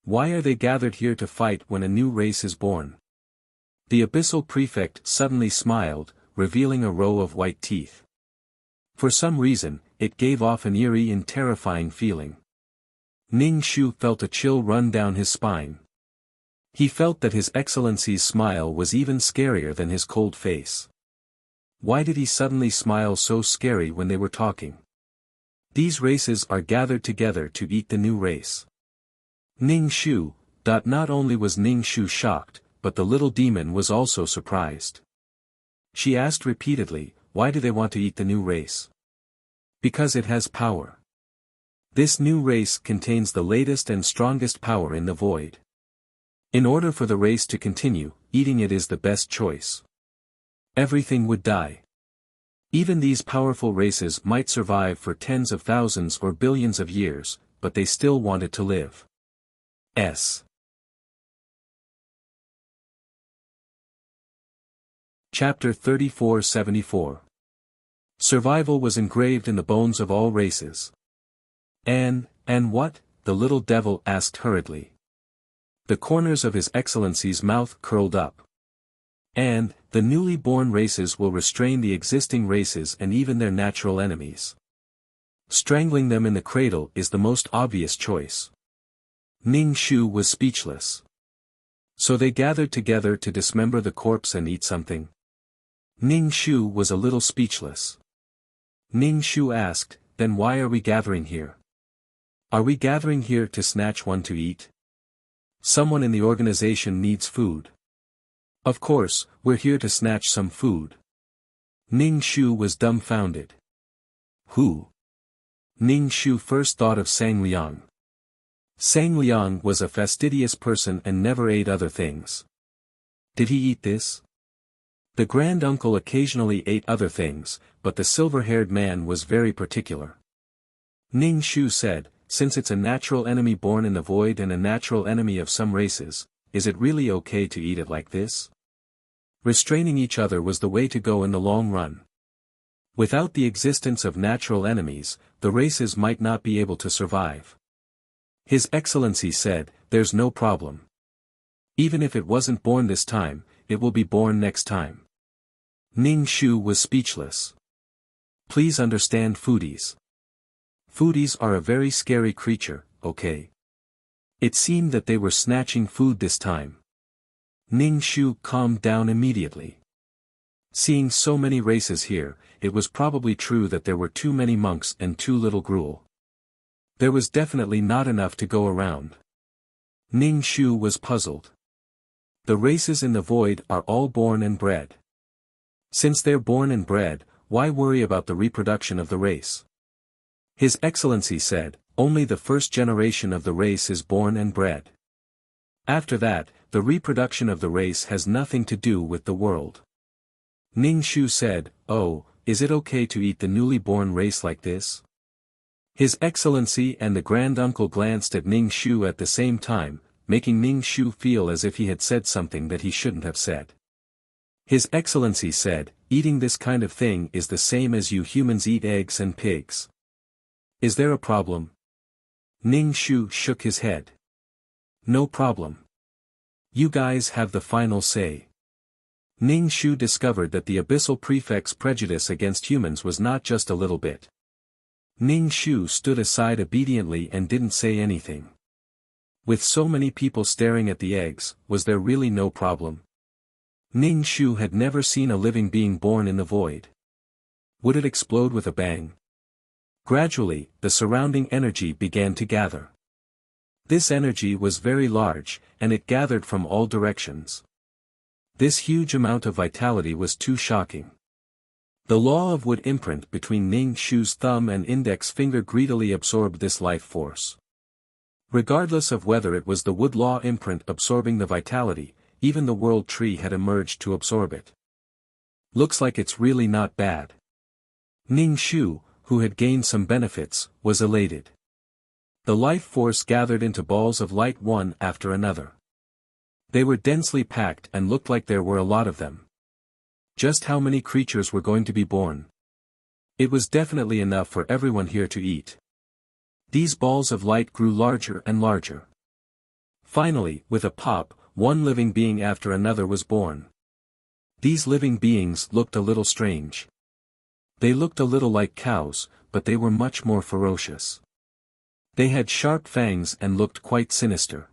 Speaker 1: Why are they gathered here to fight when a new race is born? The Abyssal Prefect suddenly smiled, revealing a row of white teeth. For some reason, it gave off an eerie and terrifying feeling. Ning Shu felt a chill run down his spine. He felt that His Excellency's smile was even scarier than his cold face. Why did he suddenly smile so scary when they were talking? These races are gathered together to eat the new race. Ning Shu, not only was Ning Shu shocked, but the little demon was also surprised. She asked repeatedly, why do they want to eat the new race? Because it has power. This new race contains the latest and strongest power in the void. In order for the race to continue, eating it is the best choice. Everything would die. Even these powerful races might survive for tens of thousands or billions of years, but they still wanted to live. Chapter 3474. Survival was engraved in the bones of all races. And what? The little devil asked hurriedly. The corners of His Excellency's mouth curled up. And, the newly born races will restrain the existing races and even their natural enemies. Strangling them in the cradle is the most obvious choice. Ning Shu was speechless. So they gathered together to dismember the corpse and eat something? Ning Shu was a little speechless. Ning Shu asked, then why are we gathering here? Are we gathering here to snatch one to eat? Someone in the organization needs food. Of course, we're here to snatch some food. Ning Shu was dumbfounded. Who? Ning Shu first thought of Sang Liang. Sang Liang was a fastidious person and never ate other things. Did he eat this? The grand-uncle occasionally ate other things, but the silver-haired man was very particular. Ning Shu said, since it's a natural enemy born in the void and a natural enemy of some races, is it really okay to eat it like this? Restraining each other was the way to go in the long run. Without the existence of natural enemies, the races might not be able to survive. His Excellency said, there's no problem. Even if it wasn't born this time, it will be born next time. Ning Shu was speechless. Please understand foodies. Foodies are a very scary creature, okay? It seemed that they were snatching food this time. Ning Shu calmed down immediately. Seeing so many races here, it was probably true that there were too many monks and too little gruel. There was definitely not enough to go around. Ning Shu was puzzled. The races in the void are all born and bred. Since they're born and bred, why worry about the reproduction of the race? His Excellency said, only the first generation of the race is born and bred. After that, the reproduction of the race has nothing to do with the world. Ning Shu said, oh, is it okay to eat the newly born race like this? His Excellency and the grand-uncle glanced at Ning Shu at the same time, making Ning Shu feel as if he had said something that he shouldn't have said. His Excellency said, eating this kind of thing is the same as you humans eat eggs and pigs. Is there a problem? Ning Shu shook his head. No problem. You guys have the final say. Ning Shu discovered that the abyssal prefect's prejudice against humans was not just a little bit. Ning Shu stood aside obediently and didn't say anything. With so many people staring at the eggs, was there really no problem? Ning Shu had never seen a living being born in the void. Would it explode with a bang? Gradually, the surrounding energy began to gather. This energy was very large, and it gathered from all directions. This huge amount of vitality was too shocking. The law of wood imprint between Ning Shu's thumb and index finger greedily absorbed this life force. Regardless of whether it was the wood law imprint absorbing the vitality, even the world tree had emerged to absorb it. Looks like it's really not bad. Ning Shu, who had gained some benefits, was elated. The life force gathered into balls of light one after another. They were densely packed and looked like there were a lot of them. Just how many creatures were going to be born? It was definitely enough for everyone here to eat. These balls of light grew larger and larger. Finally, with a pop, one living being after another was born. These living beings looked a little strange. They looked a little like cows, but they were much more ferocious. They had sharp fangs and looked quite sinister.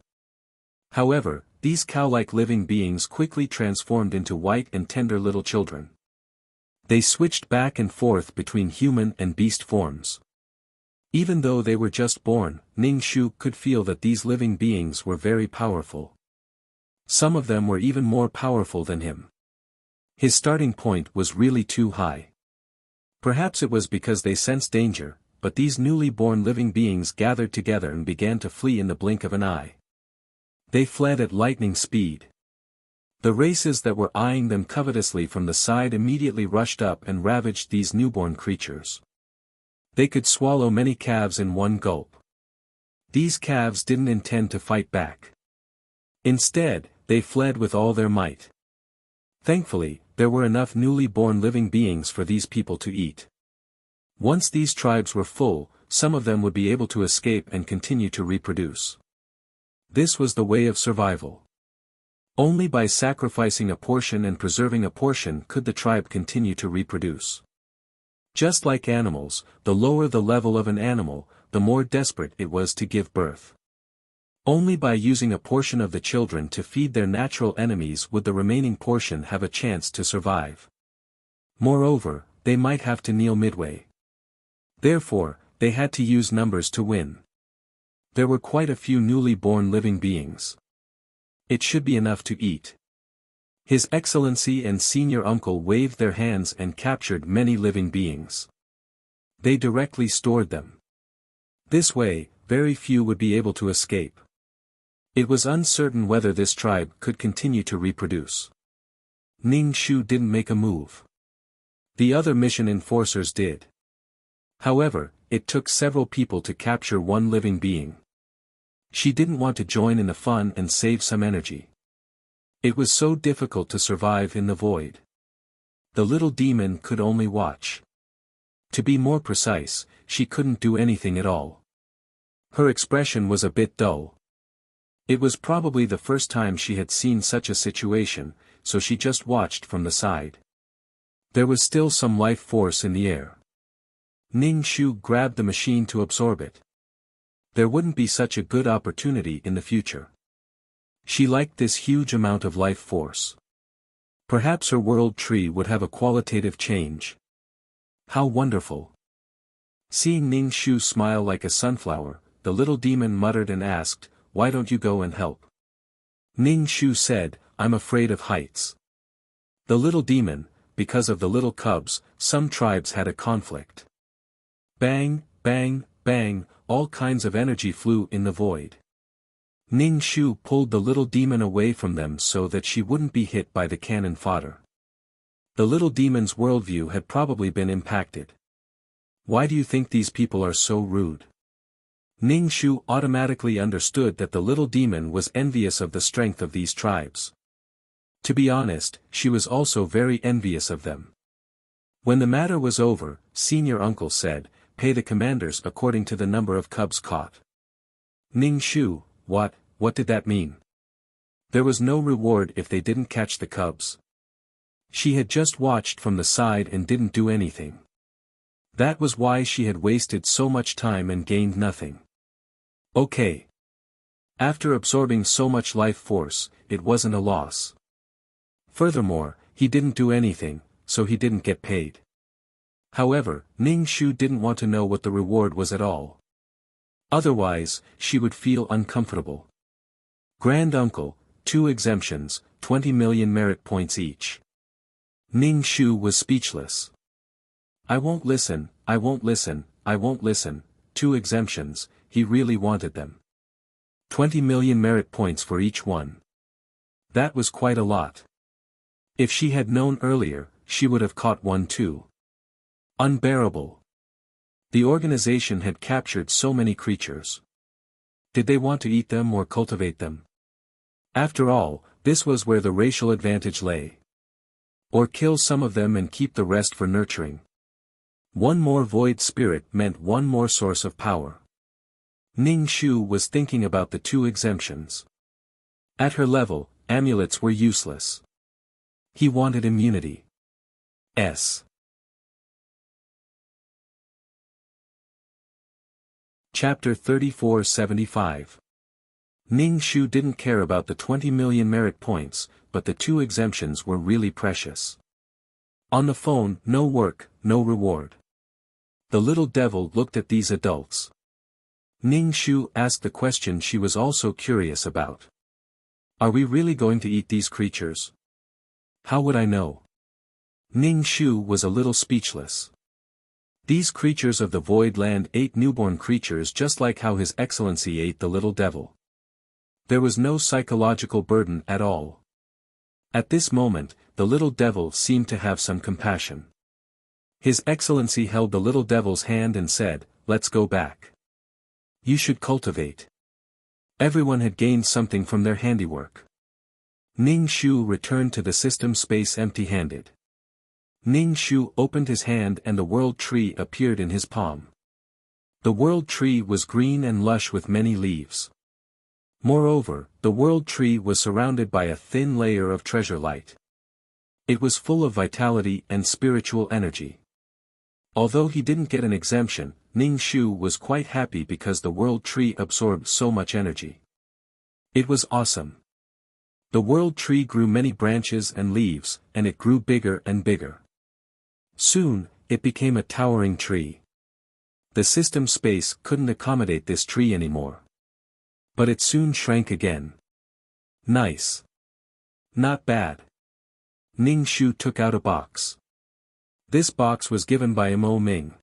Speaker 1: However, these cow-like living beings quickly transformed into white and tender little children. They switched back and forth between human and beast forms. Even though they were just born, Ning Shu could feel that these living beings were very powerful. Some of them were even more powerful than him. His starting point was really too high. Perhaps it was because they sensed danger, but these newly born living beings gathered together and began to flee in the blink of an eye. They fled at lightning speed. The races that were eyeing them covetously from the side immediately rushed up and ravaged these newborn creatures. They could swallow many calves in one gulp. These calves didn't intend to fight back. Instead, they fled with all their might. Thankfully, there were enough newly born living beings for these people to eat. Once these tribes were full, some of them would be able to escape and continue to reproduce. This was the way of survival. Only by sacrificing a portion and preserving a portion could the tribe continue to reproduce. Just like animals, the lower the level of an animal, the more desperate it was to give birth. Only by using a portion of the children to feed their natural enemies would the remaining portion have a chance to survive. Moreover, they might have to kneel midway. Therefore, they had to use numbers to win. There were quite a few newly born living beings. It should be enough to eat. His Excellency and senior uncle waved their hands and captured many living beings. They directly stored them. This way, very few would be able to escape. It was uncertain whether this tribe could continue to reproduce. Ning Shu didn't make a move. The other mission enforcers did. However, it took several people to capture one living being. She didn't want to join in the fun and save some energy. It was so difficult to survive in the void. The little demon could only watch. To be more precise, she couldn't do anything at all. Her expression was a bit dull. It was probably the first time she had seen such a situation, so she just watched from the side. There was still some life force in the air. Ning Shu grabbed the machine to absorb it. There wouldn't be such a good opportunity in the future. She liked this huge amount of life force. Perhaps her world tree would have a qualitative change. How wonderful. Seeing Ning Shu smile like a sunflower, the little demon muttered and asked, "Why don't you go and help?" Ning Shu said, "I'm afraid of heights." The little demon, because of the little cubs, some tribes had a conflict. Bang, bang, bang, all kinds of energy flew in the void. Ning Shu pulled the little demon away from them so that she wouldn't be hit by the cannon fodder. The little demon's worldview had probably been impacted. Why do you think these people are so rude? Ning Shu automatically understood that the little demon was envious of the strength of these tribes. To be honest, she was also very envious of them. When the matter was over, Senior Uncle said, "Pay the commanders according to the number of cubs caught." Ning Shu, what did that mean? There was no reward if they didn't catch the cubs. She had just watched from the side and didn't do anything. That was why she had wasted so much time and gained nothing. Okay. After absorbing so much life force, it wasn't a loss. Furthermore, he didn't do anything, so he didn't get paid. However, Ning Shu didn't want to know what the reward was at all. Otherwise, she would feel uncomfortable. Grand Uncle, 2 exemptions, 20 million merit points each. Ning Shu was speechless. I won't listen, I won't listen, I won't listen, 2 exemptions, he really wanted them. 20 million merit points for each one. That was quite a lot. If she had known earlier, she would have caught one too. Unbearable. The organization had captured so many creatures. Did they want to eat them or cultivate them? After all, this was where the racial advantage lay. Or kill some of them and keep the rest for nurturing. One more void spirit meant one more source of power. Ning Shu was thinking about the 2 exemptions. At her level, amulets were useless. He wanted immunity. Chapter 3475. Ning Shu didn't care about the 20 million merit points, but the 2 exemptions were really precious. On the phone, no work, no reward. The little devil looked at these adults. Ning Shu asked the question she was also curious about. Are we really going to eat these creatures? How would I know? Ning Shu was a little speechless. These creatures of the void land ate newborn creatures just like how His Excellency ate the little devil. There was no psychological burden at all. At this moment, the little devil seemed to have some compassion. His Excellency held the little devil's hand and said, "Let's go back. You should cultivate." Everyone had gained something from their handiwork. Ning Shu returned to the system space empty-handed. Ning Shu opened his hand and the world tree appeared in his palm. The world tree was green and lush with many leaves. Moreover, the world tree was surrounded by a thin layer of treasure light. It was full of vitality and spiritual energy. Although he didn't get an exemption, Ning Shu was quite happy because the world tree absorbed so much energy. It was awesome. The world tree grew many branches and leaves, and it grew bigger and bigger. Soon, it became a towering tree. The system space couldn't accommodate this tree anymore. But it soon shrank again. Nice. Not bad. Ning Shu took out a box. This box was given by Mo Ming.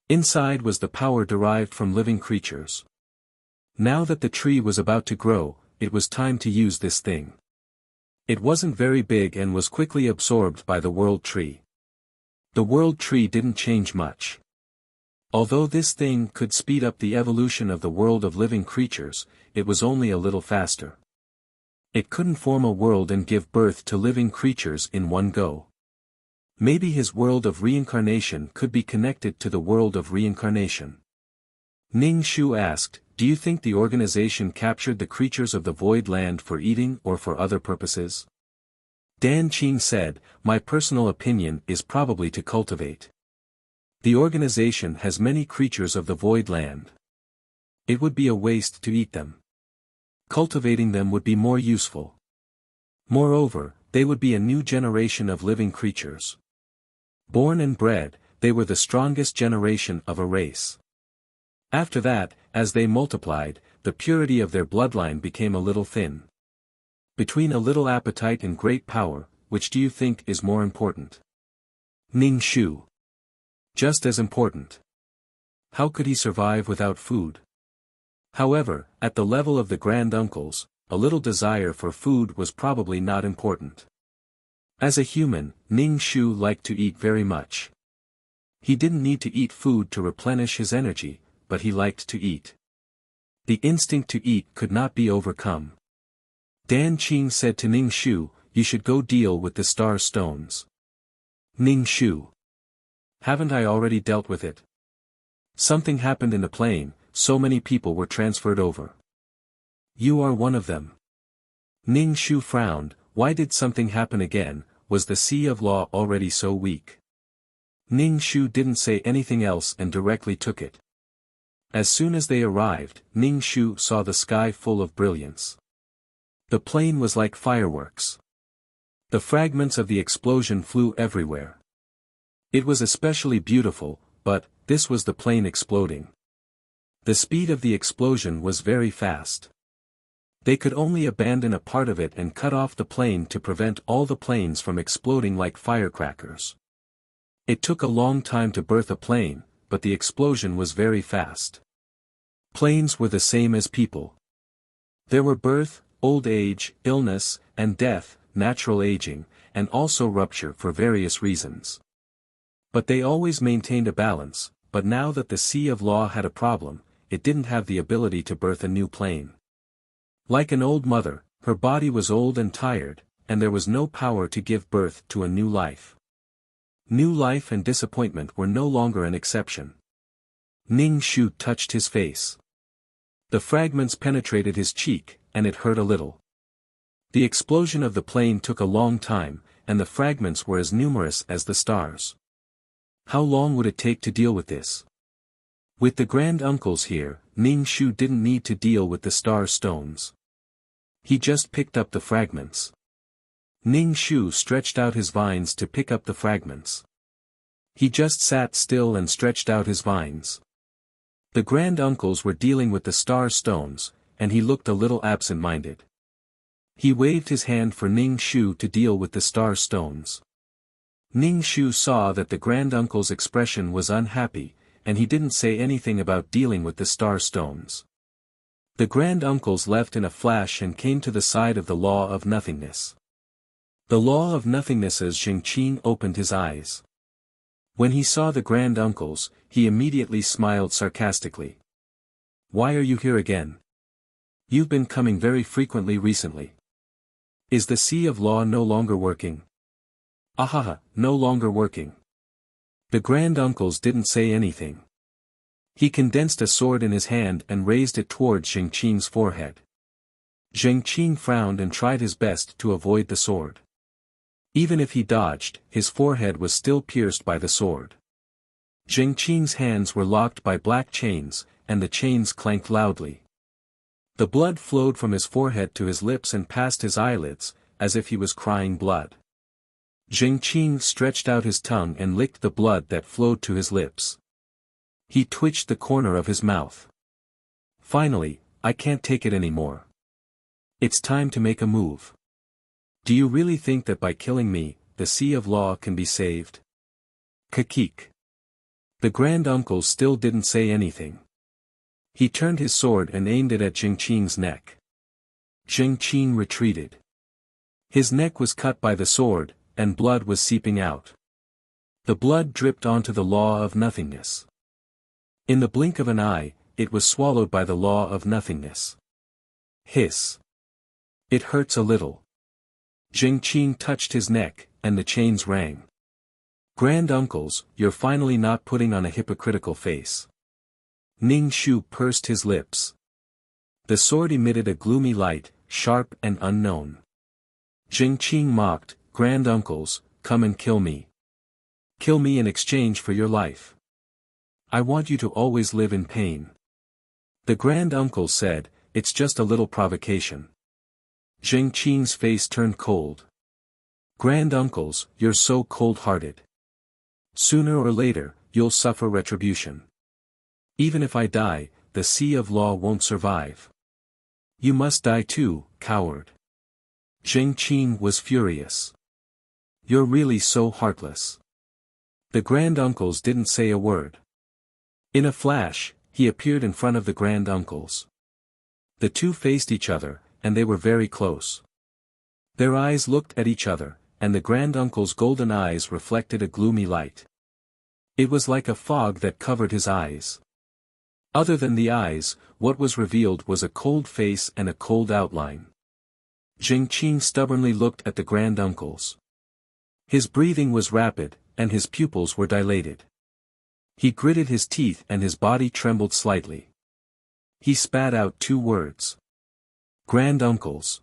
Speaker 1: Inside was the power derived from living creatures. Now that the tree was about to grow, it was time to use this thing. It wasn't very big and was quickly absorbed by the world tree. The world tree didn't change much. Although this thing could speed up the evolution of the world of living creatures, it was only a little faster. It couldn't form a world and give birth to living creatures in one go. Maybe his world of reincarnation could be connected to the world of reincarnation. Ning Shu asked, "Do you think the organization captured the creatures of the void land for eating or for other purposes?" Dan Qing said, "My personal opinion is probably to cultivate. The organization has many creatures of the void land. It would be a waste to eat them. Cultivating them would be more useful. Moreover, they would be a new generation of living creatures. Born and bred, they were the strongest generation of a race. After that, as they multiplied, the purity of their bloodline became a little thin. Between a little appetite and great power, which do you think is more important?" Ning Shu. Just as important. How could he survive without food? However, at the level of the grand-uncles, a little desire for food was probably not important. As a human, Ning Shu liked to eat very much. He didn't need to eat food to replenish his energy, but he liked to eat. The instinct to eat could not be overcome. Dan Qing said to Ning Shu, "You should go deal with the star stones." Ning Shu. "Haven't I already dealt with it? Something happened in the plane, so many people were transferred over." "You are one of them." Ning Shu frowned. Why did something happen again? Was the Sea of Law already so weak? Ning Shu didn't say anything else and directly took it. As soon as they arrived, Ning Shu saw the sky full of brilliance. The plane was like fireworks. The fragments of the explosion flew everywhere. It was especially beautiful, but this was the plane exploding. The speed of the explosion was very fast. They could only abandon a part of it and cut off the plane to prevent all the planes from exploding like firecrackers. It took a long time to birth a plane, but the explosion was very fast. Planes were the same as people. There were birth, old age, illness, and death, natural aging, and also rupture for various reasons. But they always maintained a balance, but now that the Sea of Law had a problem, it didn't have the ability to birth a new plane. Like an old mother, her body was old and tired, and there was no power to give birth to a new life. New life and disappointment were no longer an exception. Ning Shu touched his face. The fragments penetrated his cheek, and it hurt a little. The explosion of the plane took a long time, and the fragments were as numerous as the stars. How long would it take to deal with this? With the grand-uncles here, Ning Shu didn't need to deal with the star stones. He just picked up the fragments. Ning Shu stretched out his vines to pick up the fragments. He just sat still and stretched out his vines. The grand-uncles were dealing with the star stones, and he looked a little absent-minded. He waved his hand for Ning Shu to deal with the star stones. Ning Shu saw that the grand-uncle's expression was unhappy, and he didn't say anything about dealing with the star stones. The grand-uncles left in a flash and came to the side of the law of nothingness. The law of nothingness. As Zhengqin opened his eyes. When he saw the grand-uncles, he immediately smiled sarcastically. "Why are you here again? You've been coming very frequently recently. Is the Sea of Law no longer working?" "Ahaha, no longer working." The grand-uncles didn't say anything. He condensed a sword in his hand and raised it toward Zhengqin's forehead. Zhengqin frowned and tried his best to avoid the sword. Even if he dodged, his forehead was still pierced by the sword. Zhengqin's hands were locked by black chains, and the chains clanked loudly. The blood flowed from his forehead to his lips and past his eyelids, as if he was crying blood. Zhengqin stretched out his tongue and licked the blood that flowed to his lips. He twitched the corner of his mouth. "Finally, I can't take it anymore. It's time to make a move. Do you really think that by killing me, the Sea of Law can be saved?" Kakik. The grand-uncle still didn't say anything. He turned his sword and aimed it at Jingqing's neck. Jingqing retreated. His neck was cut by the sword, and blood was seeping out. The blood dripped onto the law of nothingness. In the blink of an eye, it was swallowed by the law of nothingness. Hiss. It hurts a little. Jingqing touched his neck, and the chains rang. Grand-uncles, you're finally not putting on a hypocritical face. Ning Shu pursed his lips. The sword emitted a gloomy light, sharp and unknown. Jingqing mocked, Grand-uncles, come and kill me. Kill me in exchange for your life. I want you to always live in pain. The grand-uncle said, it's just a little provocation. Jingqing's face turned cold. Grand-uncles, you're so cold-hearted. Sooner or later, you'll suffer retribution. Even if I die, the sea of law won't survive. You must die too, coward. Jingqing was furious. You're really so heartless. The grand-uncles didn't say a word. In a flash, he appeared in front of the grand-uncles. The two faced each other, and they were very close. Their eyes looked at each other, and the grand-uncle's golden eyes reflected a gloomy light. It was like a fog that covered his eyes. Other than the eyes, what was revealed was a cold face and a cold outline. Jingqing stubbornly looked at the grand-uncles. His breathing was rapid, and his pupils were dilated. He gritted his teeth and his body trembled slightly. He spat out two words. Grand-uncles.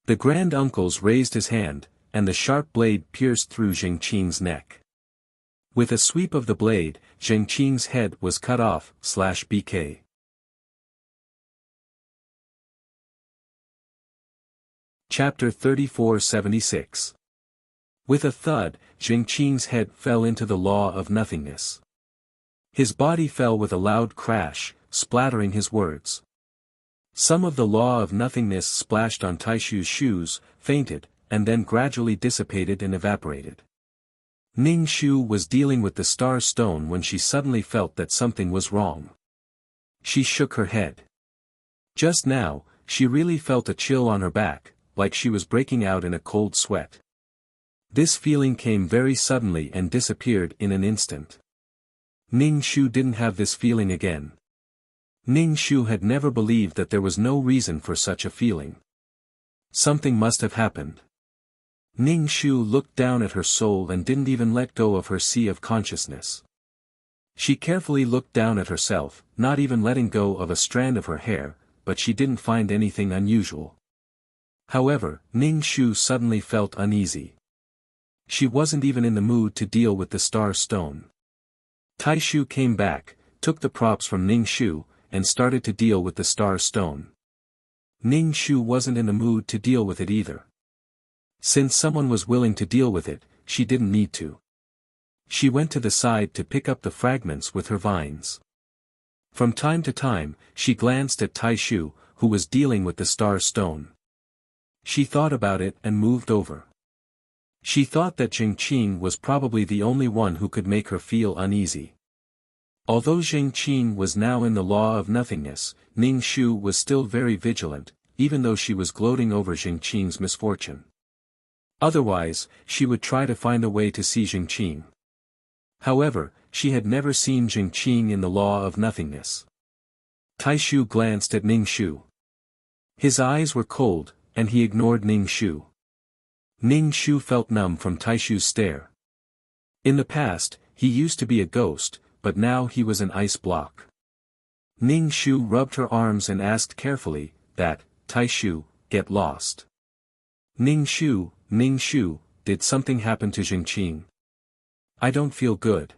Speaker 1: The grand-uncles raised his hand, and the sharp blade pierced through Jingqing's neck. With a sweep of the blade, Jingqing's head was cut off, /BK. Chapter 3476. With a thud, Jingqing's head fell into the law of nothingness. His body fell with a loud crash, splattering his words. Some of the law of nothingness splashed on Taishu's shoes, fainted, and then gradually dissipated and evaporated. Ning Shu was dealing with the star stone when she suddenly felt that something was wrong. She shook her head. Just now, she really felt a chill on her back, like she was breaking out in a cold sweat. This feeling came very suddenly and disappeared in an instant. Ning Shu didn't have this feeling again. Ning Shu had never believed that there was no reason for such a feeling. Something must have happened. Ning Shu looked down at her soul and didn't even let go of her sea of consciousness. She carefully looked down at herself, not even letting go of a strand of her hair, but she didn't find anything unusual. However, Ning Shu suddenly felt uneasy. She wasn't even in the mood to deal with the star stone. Taishu came back, took the props from Ning Shu, and started to deal with the star stone. Ning Shu wasn't in the mood to deal with it either. Since someone was willing to deal with it, she didn't need to. She went to the side to pick up the fragments with her vines. From time to time, she glanced at Taishu, who was dealing with the star stone. She thought about it and moved over. She thought that Jingqing was probably the only one who could make her feel uneasy. Although Jingqing was now in the law of nothingness, Ning Shu was still very vigilant, even though she was gloating over Jingqing's misfortune. Otherwise, she would try to find a way to see Jingqing. However, she had never seen Jingqing in the law of nothingness. Taishu glanced at Ning Shu. His eyes were cold, and he ignored Ning Shu. Ning Shu felt numb from Taishu's stare. In the past, he used to be a ghost, but now he was an ice block. Ning Shu rubbed her arms and asked carefully, that, Taishu, get lost. Ning Shu, did something happen to Jingqing? I don't feel good.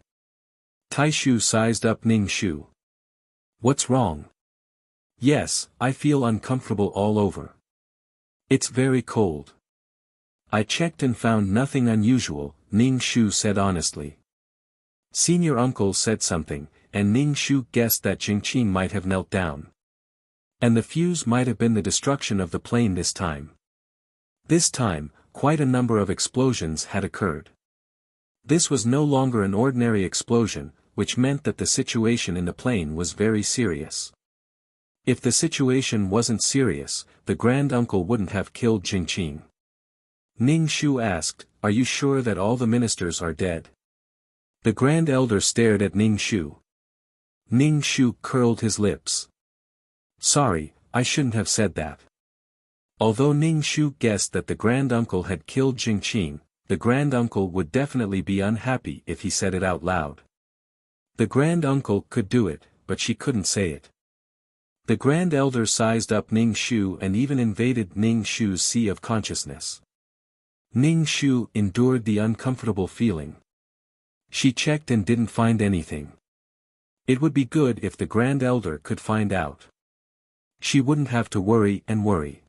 Speaker 1: Taishu sized up Ning Shu. What's wrong? Yes, I feel uncomfortable all over. It's very cold. I checked and found nothing unusual, Ning Shu said honestly. Senior uncle said something, and Ning Shu guessed that Jingqing might have knelt down. And the fuse might have been the destruction of the plane this time. This time, quite a number of explosions had occurred. This was no longer an ordinary explosion, which meant that the situation in the plane was very serious. If the situation wasn't serious, the grand uncle wouldn't have killed Jingqing. Ning Shu asked, "Are you sure that all the ministers are dead?" The grand elder stared at Ning Shu. Ning Shu curled his lips. "Sorry, I shouldn't have said that." Although Ning Shu guessed that the grand uncle had killed Jingqing, the grand uncle would definitely be unhappy if he said it out loud. The grand uncle could do it, but she couldn't say it. The grand elder sized up Ning Shu and even invaded Ning Shu's sea of consciousness. Ning Shu endured the uncomfortable feeling. She checked and didn't find anything. It would be good if the grand elder could find out. She wouldn't have to worry and worry.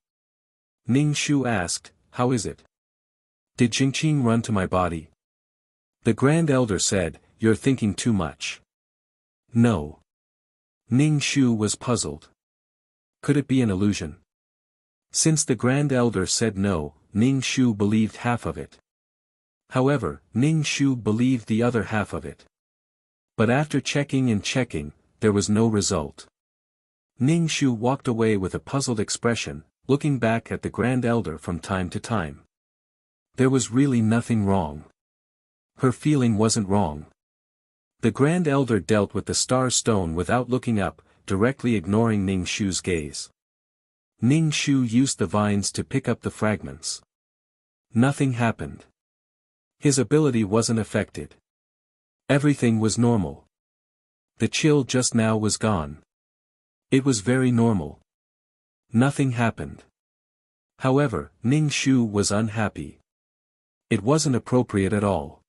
Speaker 1: Ning Shu asked, "How is it? Did Jingqing run to my body?" The grand elder said, "You're thinking too much." "No." Ning Shu was puzzled. Could it be an illusion? Since the grand elder said no, Ning Shu believed half of it. However, Ning Shu believed the other half of it. But after checking and checking, there was no result. Ning Shu walked away with a puzzled expression, looking back at the grand elder from time to time. There was really nothing wrong. Her feeling wasn't wrong. The grand elder dealt with the star stone without looking up, directly ignoring Ning Shu's gaze. Ning Shu used the vines to pick up the fragments. Nothing happened. His ability wasn't affected. Everything was normal. The chill just now was gone. It was very normal. Nothing happened. However, Ning Shu was unhappy. It wasn't appropriate at all.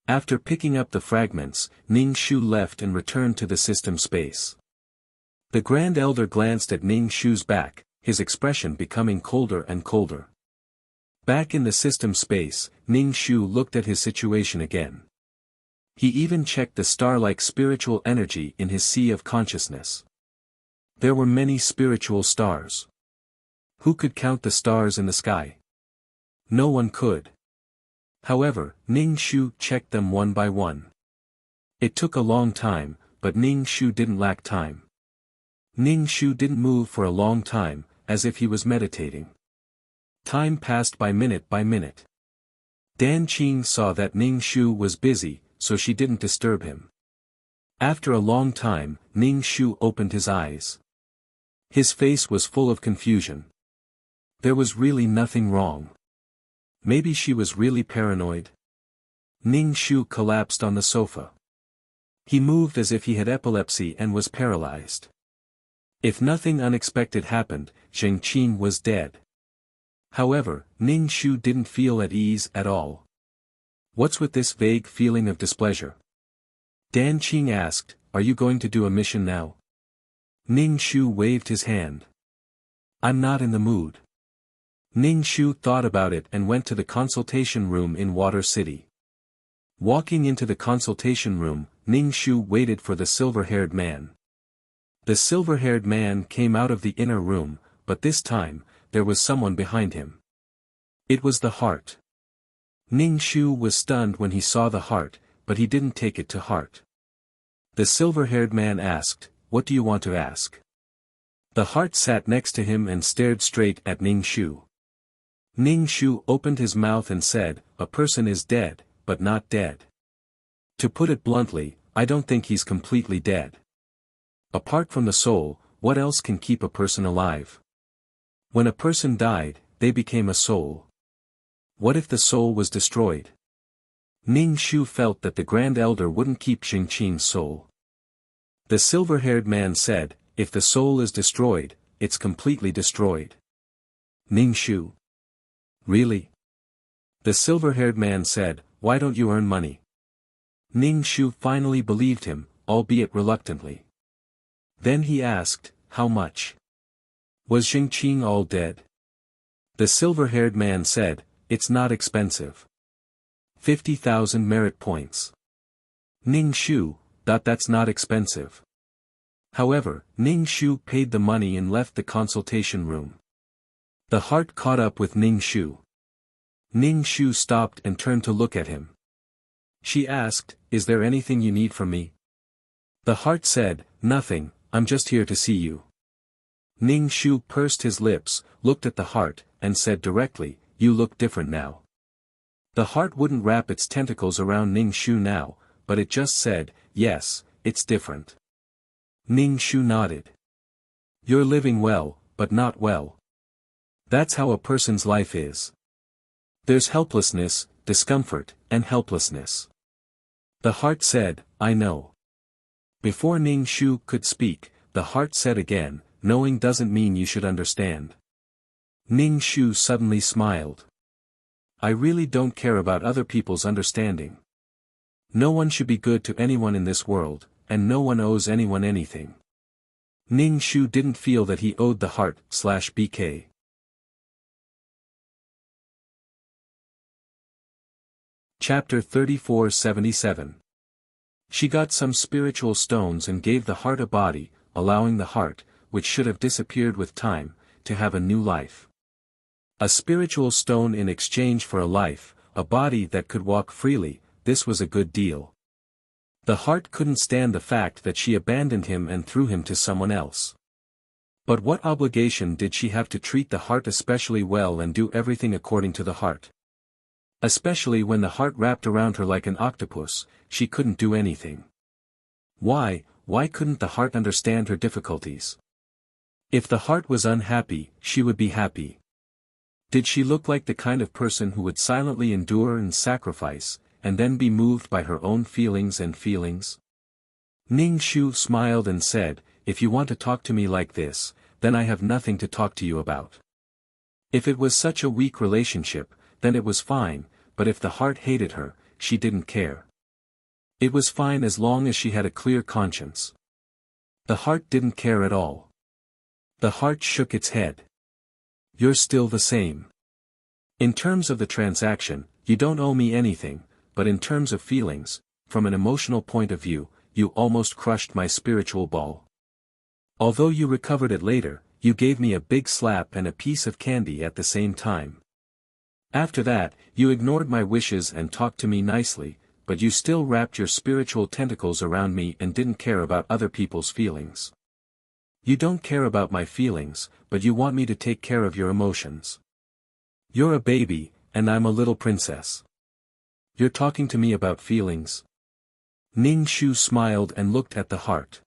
Speaker 1: After picking up the fragments, Ning Shu left and returned to the system space. The grand elder glanced at Ning Shu's back, his expression becoming colder and colder. Back in the system space, Ning Shu looked at his situation again. He even checked the star-like spiritual energy in his sea of consciousness. There were many spiritual stars. Who could count the stars in the sky? No one could. However, Ning Shu checked them one by one. It took a long time, but Ning Shu didn't lack time. Ning Shu didn't move for a long time, as if he was meditating. Time passed by minute by minute. Dan Qing saw that Ning Shu was busy, so she didn't disturb him. After a long time, Ning Shu opened his eyes. His face was full of confusion. There was really nothing wrong. Maybe she was really paranoid. Ning Shu collapsed on the sofa. He moved as if he had epilepsy and was paralyzed. If nothing unexpected happened, Jingqing was dead. However, Ning Shu didn't feel at ease at all. What's with this vague feeling of displeasure? Dan Qing asked, "Are you going to do a mission now?" Ning Shu waved his hand. "I'm not in the mood." Ning Shu thought about it and went to the consultation room in Water City. Walking into the consultation room, Ning Shu waited for the silver-haired man. The silver-haired man came out of the inner room, but this time, there was someone behind him. It was the heart. Ning Shu was stunned when he saw the heart, but he didn't take it to heart. The silver-haired man asked, "What do you want to ask?" The heart sat next to him and stared straight at Ning Shu. Ning Shu opened his mouth and said, "A person is dead, but not dead. To put it bluntly, I don't think he's completely dead. Apart from the soul, what else can keep a person alive? When a person died, they became a soul. What if the soul was destroyed?" Ning Shu felt that the Grand Elder wouldn't keep Jingqing's soul. The silver-haired man said, "If the soul is destroyed, it's completely destroyed." Ning Shu. "Really?" The silver-haired man said, "Why don't you earn money?" Ning Shu finally believed him, albeit reluctantly. Then he asked, "How much? Was Jingqing all dead?" The silver-haired man said, "It's not expensive. 50,000 merit points." Ning Shu, that's not expensive. However, Ning Shu paid the money and left the consultation room. The heart caught up with Ning Shu. Ning Shu stopped and turned to look at him. She asked, "Is there anything you need from me?" The heart said, "Nothing, I'm just here to see you." Ning Shu pursed his lips, looked at the heart, and said directly, "You look different now." The heart wouldn't wrap its tentacles around Ning Shu now, but it just said, "Yes, it's different." Ning Shu nodded. "You're living well, but not well. That's how a person's life is. There's helplessness, discomfort, and helplessness." The heart said, "I know." Before Ning Shu could speak, the heart said again, "Knowing doesn't mean you should understand." Ning Shu suddenly smiled. "I really don't care about other people's understanding. No one should be good to anyone in this world, and no one owes anyone anything." Ning Shu didn't feel that he owed the heart/BK. Chapter 3477. She got some spiritual stones and gave the heart a body, allowing the heart, which should have disappeared with time, to have a new life. A spiritual stone in exchange for a life, a body that could walk freely, this was a good deal. The heart couldn't stand the fact that she abandoned him and threw him to someone else. But what obligation did she have to treat the heart especially well and do everything according to the heart? Especially when the heart wrapped around her like an octopus, she couldn't do anything. Why couldn't the heart understand her difficulties? If the heart was unhappy, she would be happy. Did she look like the kind of person who would silently endure and sacrifice, and then be moved by her own feelings and feelings? Ning Shu smiled and said, "If you want to talk to me like this, then I have nothing to talk to you about." If it was such a weak relationship, then it was fine, but if the heart hated her, she didn't care. It was fine as long as she had a clear conscience. The heart didn't care at all. The heart shook its head. "You're still the same. In terms of the transaction, you don't owe me anything, but in terms of feelings, from an emotional point of view, you almost crushed my spiritual ball. Although you recovered it later, you gave me a big slap and a piece of candy at the same time. After that, you ignored my wishes and talked to me nicely, but you still wrapped your spiritual tentacles around me and didn't care about other people's feelings. You don't care about my feelings, but you want me to take care of your emotions. You're a baby, and I'm a little princess. You're talking to me about feelings?" Ning Shu smiled and looked at the heart.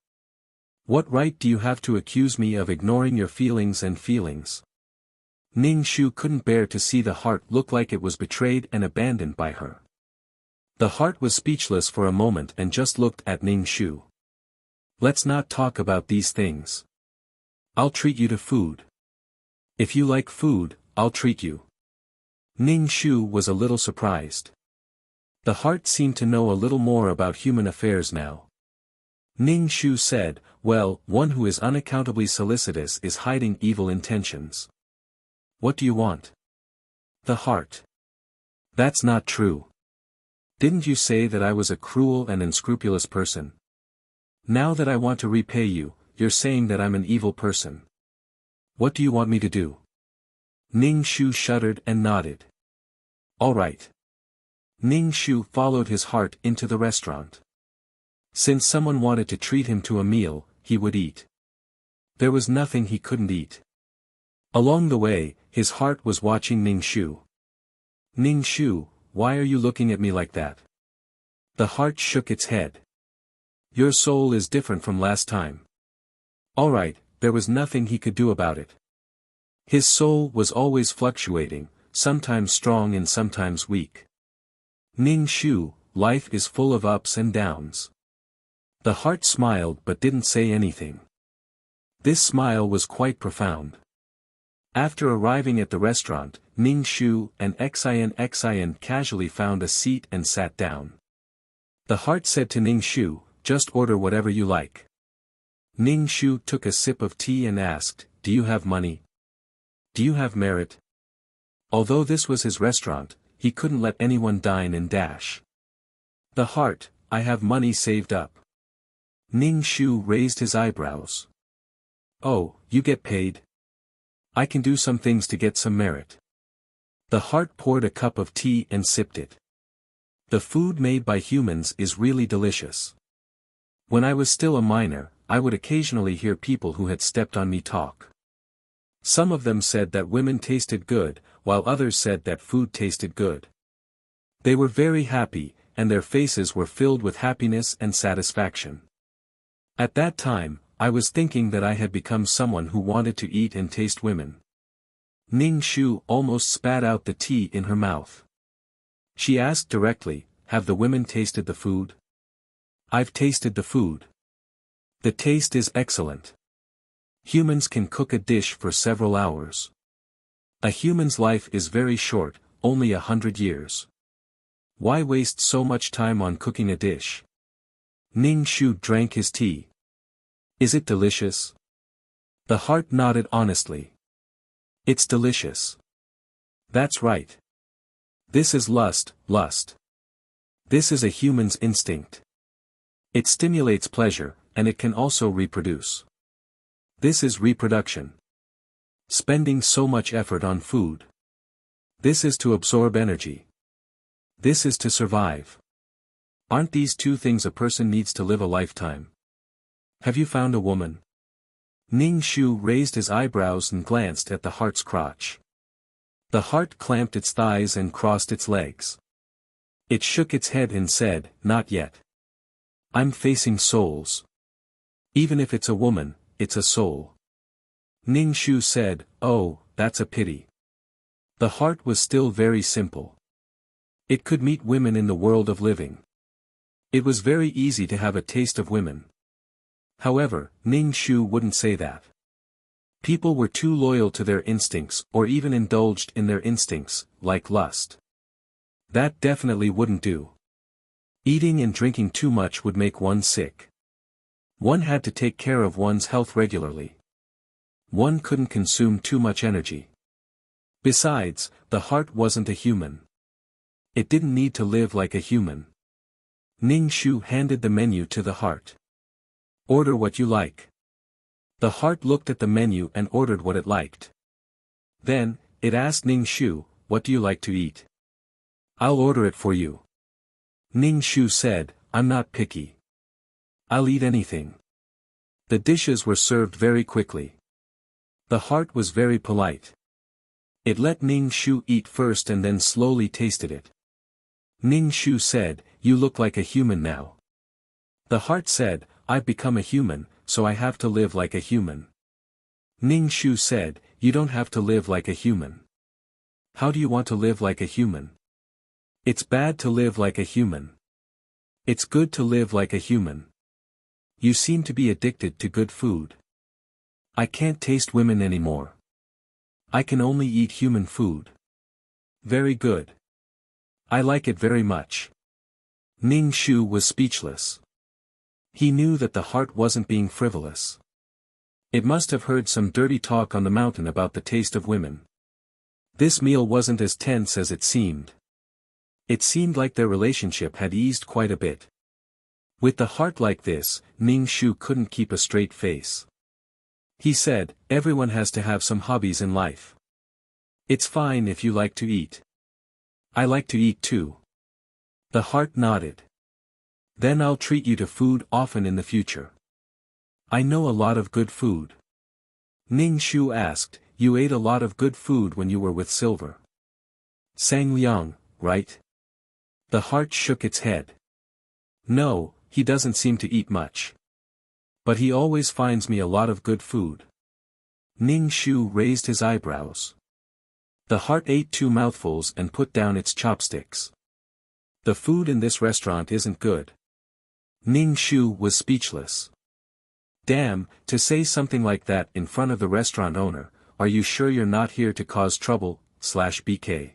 Speaker 1: "What right do you have to accuse me of ignoring your feelings and feelings?" Ning Shu couldn't bear to see the heart look like it was betrayed and abandoned by her. The heart was speechless for a moment and just looked at Ning Shu. "Let's not talk about these things. I'll treat you to food. If you like food, I'll treat you." Ning Shu was a little surprised. The heart seemed to know a little more about human affairs now. Ning Shu said, "Well, one who is unaccountably solicitous is hiding evil intentions. What do you want?" The heart. "That's not true. Didn't you say that I was a cruel and unscrupulous person? Now that I want to repay you, you're saying that I'm an evil person. What do you want me to do?" Ning Shu shuddered and nodded. "All right." Ning Shu followed his heart into the restaurant. Since someone wanted to treat him to a meal, he would eat. There was nothing he couldn't eat. Along the way, his heart was watching Ning Shu. "Ning Shu, why are you looking at me like that?" The heart shook its head. "Your soul is different from last time." All right, there was nothing he could do about it. His soul was always fluctuating, sometimes strong and sometimes weak. Ning Shu, life is full of ups and downs. The heart smiled but didn't say anything. This smile was quite profound. After arriving at the restaurant, Ning Shu and Xian casually found a seat and sat down. The heart said to Ning Shu, "Just order whatever you like." Ning Shu took a sip of tea and asked, "Do you have money? Do you have merit?" Although this was his restaurant, he couldn't let anyone dine and dash. The heart, "I have money saved up." Ning Shu raised his eyebrows. "Oh, you get paid? I can do some things to get some merit." The heart poured a cup of tea and sipped it. The food made by humans is really delicious. When I was still a minor, I would occasionally hear people who had stepped on me talk. Some of them said that women tasted good, while others said that food tasted good. They were very happy, and their faces were filled with happiness and satisfaction. At that time, I was thinking that I had become someone who wanted to eat and taste women. Ning Shu almost spat out the tea in her mouth. She asked directly, "Have the women tasted the food?" "I've tasted the food. The taste is excellent. Humans can cook a dish for several hours. A human's life is very short, only 100 years. Why waste so much time on cooking a dish?" Ning Shu drank his tea. "Is it delicious?" The heart nodded honestly. "It's delicious. That's right. This is lust. This is a human's instinct. It stimulates pleasure, and it can also reproduce. This is reproduction. Spending so much effort on food. This is to absorb energy. This is to survive. Aren't these two things a person needs to live a lifetime? Have you found a woman?" Ning Shu raised his eyebrows and glanced at the heart's crotch. The heart clamped its thighs and crossed its legs. It shook its head and said, "Not yet. I'm facing souls. Even if it's a woman, it's a soul." Ning Shu said, "Oh, that's a pity." The heart was still very simple. It could meet women in the world of living. It was very easy to have a taste of women. However, Ning Shu wouldn't say that. People were too loyal to their instincts or even indulged in their instincts, like lust. That definitely wouldn't do. Eating and drinking too much would make one sick. One had to take care of one's health regularly. One couldn't consume too much energy. Besides, the heart wasn't a human. It didn't need to live like a human. Ning Shu handed the menu to the heart. "Order what you like." The heart looked at the menu and ordered what it liked. Then, it asked Ning Shu, "What do you like to eat?" "I'll order it for you." Ning Shu said, "I'm not picky. I'll eat anything." The dishes were served very quickly. The heart was very polite. It let Ning Shu eat first and then slowly tasted it. Ning Shu said, "You look like a human now." The heart said, "I've become a human, so I have to live like a human." Ning Shu said, "You don't have to live like a human." "How do you want to live like a human?" "It's bad to live like a human. It's good to live like a human. You seem to be addicted to good food." "I can't taste women anymore. I can only eat human food." "Very good. I like it very much." Ning Shu was speechless. He knew that the heart wasn't being frivolous. It must have heard some dirty talk on the mountain about the taste of women. This meal wasn't as tense as it seemed. It seemed like their relationship had eased quite a bit. With the heart like this, Ning Shu couldn't keep a straight face. He said, "Everyone has to have some hobbies in life. It's fine if you like to eat. I like to eat too." The heart nodded. "Then I'll treat you to food often in the future. I know a lot of good food." Ning Shu asked, "You ate a lot of good food when you were with Silver Sang Liang, right?" The heart shook its head. "No, he doesn't seem to eat much. But he always finds me a lot of good food." Ning Shu raised his eyebrows. The heart ate 2 mouthfuls and put down its chopsticks. "The food in this restaurant isn't good." Ning Shu was speechless. Damn, to say something like that in front of the restaurant owner, "Are you sure you're not here to cause trouble, /BK?"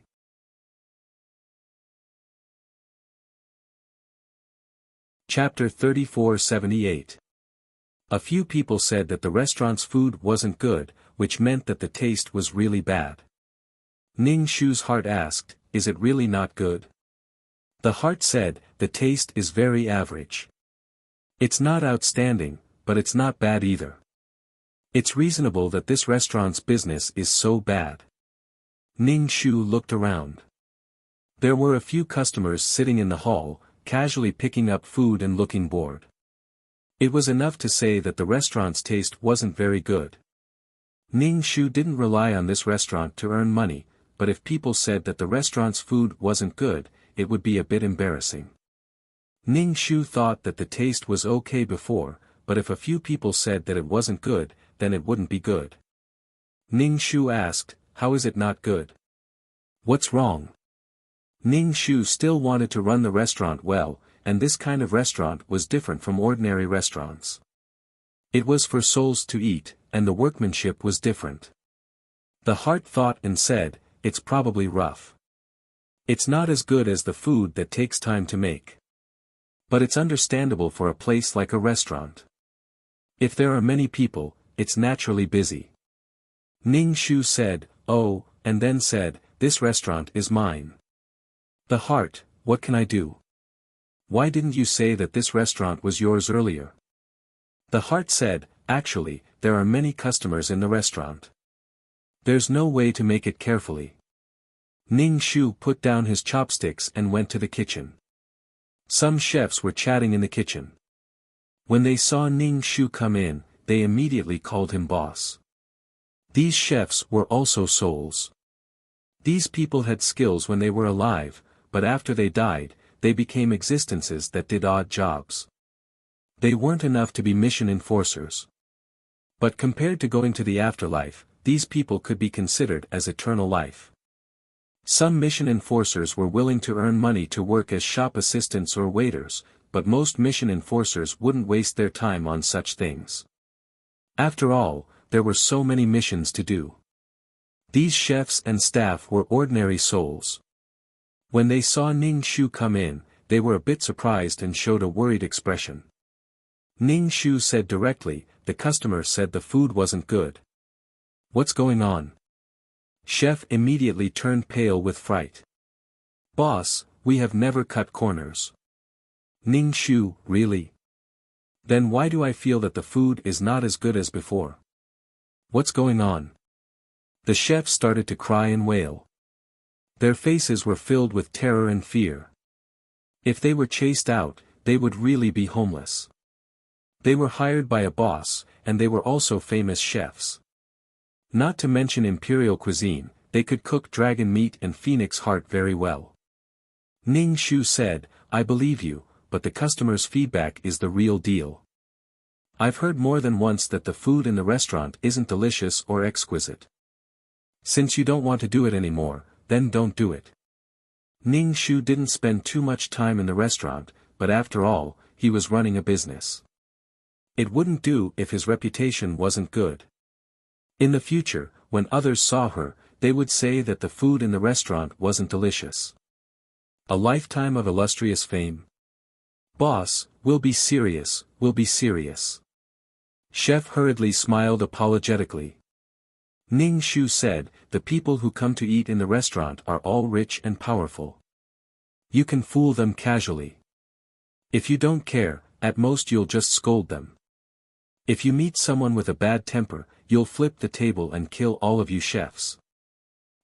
Speaker 1: Chapter 3478. A few people said that the restaurant's food wasn't good, which meant that the taste was really bad. Ning Shu's heart asked, "Is it really not good?" The heart said, "The taste is very average. It's not outstanding, but it's not bad either. It's reasonable that this restaurant's business is so bad." Ning Shu looked around. There were a few customers sitting in the hall, casually picking up food and looking bored. It was enough to say that the restaurant's taste wasn't very good. Ning Shu didn't rely on this restaurant to earn money, but if people said that the restaurant's food wasn't good, it would be a bit embarrassing. Ning Shu thought that the taste was okay before, but if a few people said that it wasn't good, then it wouldn't be good. Ning Shu asked, "How is it not good? What's wrong?" Ning Shu still wanted to run the restaurant well, and this kind of restaurant was different from ordinary restaurants. It was for souls to eat, and the workmanship was different. The heart thought and said, "It's probably rough. It's not as good as the food that takes time to make. But it's understandable for a place like a restaurant. If there are many people, it's naturally busy." Ning Shu said, "Oh," and then said, "This restaurant is mine." The heart, "What can I do? Why didn't you say that this restaurant was yours earlier?" The heart said, "Actually, there are many customers in the restaurant. There's no way to make it carefully." Ning Shu put down his chopsticks and went to the kitchen. Some chefs were chatting in the kitchen. When they saw Ning Shu come in, they immediately called him boss. These chefs were also souls. These people had skills when they were alive, but after they died, they became existences that did odd jobs. They weren't enough to be mission enforcers. But compared to going to the afterlife, these people could be considered as eternal life. Some mission enforcers were willing to earn money to work as shop assistants or waiters, but most mission enforcers wouldn't waste their time on such things. After all, there were so many missions to do. These chefs and staff were ordinary souls. When they saw Ning Shu come in, they were a bit surprised and showed a worried expression. Ning Shu said directly, "The customer said the food wasn't good. What's going on?" Chef immediately turned pale with fright. "Boss, we have never cut corners." Ning Shu, "Really? Then why do I feel that the food is not as good as before? What's going on?" The chefs started to cry and wail. Their faces were filled with terror and fear. If they were chased out, they would really be homeless. They were hired by a boss, and they were also famous chefs. Not to mention imperial cuisine, they could cook dragon meat and phoenix heart very well. Ning Shu said, "I believe you, but the customer's feedback is the real deal. I've heard more than once that the food in the restaurant isn't delicious or exquisite. Since you don't want to do it anymore, then don't do it." Ning Shu didn't spend too much time in the restaurant, but after all, he was running a business. It wouldn't do if his reputation wasn't good. In the future, when others saw her, they would say that the food in the restaurant wasn't delicious. A lifetime of illustrious fame. "Boss, we'll be serious, we'll be serious." Chef hurriedly smiled apologetically. Ning Shu said, "The people who come to eat in the restaurant are all rich and powerful. You can fool them casually. If you don't care, at most you'll just scold them. If you meet someone with a bad temper, you'll flip the table and kill all of you chefs.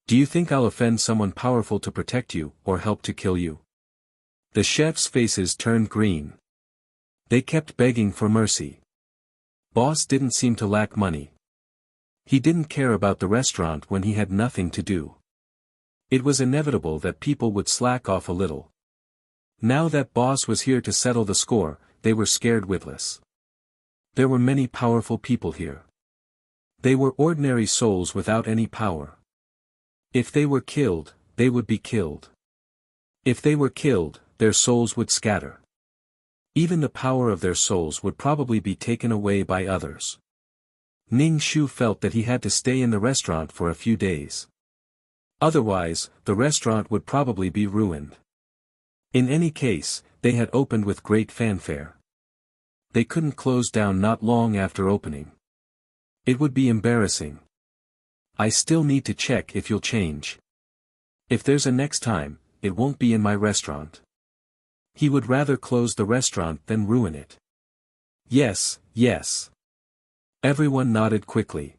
Speaker 1: Do you think I'll offend someone powerful to protect you, or help to kill you?" The chefs' faces turned green. They kept begging for mercy. Boss didn't seem to lack money. He didn't care about the restaurant when he had nothing to do. It was inevitable that people would slack off a little. Now that boss was here to settle the score, they were scared witless. There were many powerful people here. They were ordinary souls without any power. If they were killed, they would be killed. If they were killed, their souls would scatter. Even the power of their souls would probably be taken away by others. Ning Shu felt that he had to stay in the restaurant for a few days. Otherwise, the restaurant would probably be ruined. In any case, they had opened with great fanfare. They couldn't close down not long after opening. It would be embarrassing. "I still need to check if you'll change. If there's a next time, it won't be in my restaurant." He would rather close the restaurant than ruin it. "Yes, yes." Everyone nodded quickly.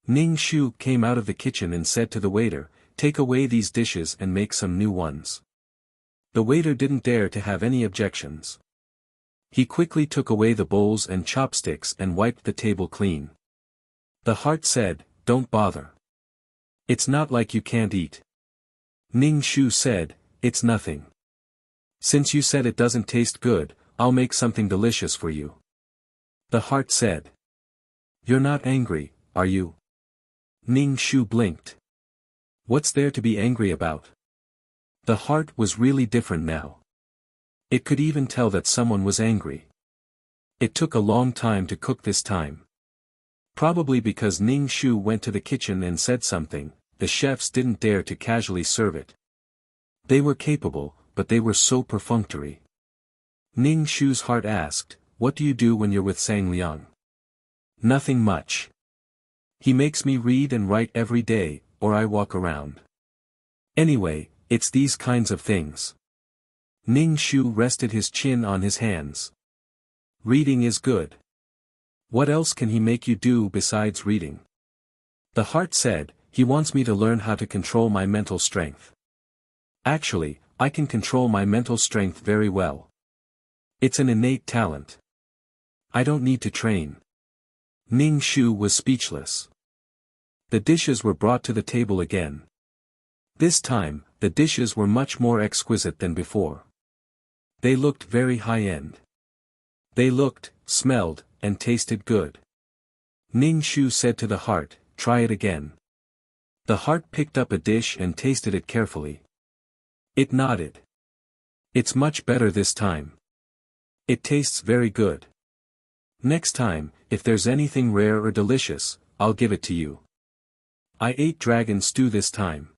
Speaker 1: Ning Shu came out of the kitchen and said to the waiter, Take away these dishes and make some new ones. The waiter didn't dare to have any objections. He quickly took away the bowls and chopsticks and wiped the table clean. The heart said, "Don't bother. It's not like you can't eat." Ning Shu said, "It's nothing. Since you said it doesn't taste good, I'll make something delicious for you." The heart said, "You're not angry, are you?" Ning Shu blinked. What's there to be angry about? The heart was really different now. It could even tell that someone was angry. It took a long time to cook this time. Probably because Ning Shu went to the kitchen and said something, the chefs didn't dare to casually serve it. They were capable, but they were so perfunctory. Ning Shu's heart asked, "What do you do when you're with Sang Liang?" "Nothing much. He makes me read and write every day, or I walk around. Anyway, it's these kinds of things." Ning Shu rested his chin on his hands. "Reading is good. What else can he make you do besides reading?" The heart said, "He wants me to learn how to control my mental strength. Actually, I can control my mental strength very well. It's an innate talent. I don't need to train." Ning Shu was speechless. The dishes were brought to the table again. This time, the dishes were much more exquisite than before. They looked very high-end. They looked, smelled, and tasted good. Ning Shu said to the heart, "Try it again." The heart picked up a dish and tasted it carefully. It nodded. "It's much better this time. It tastes very good. Next time, if there's anything rare or delicious, I'll give it to you. I ate dragon stew this time.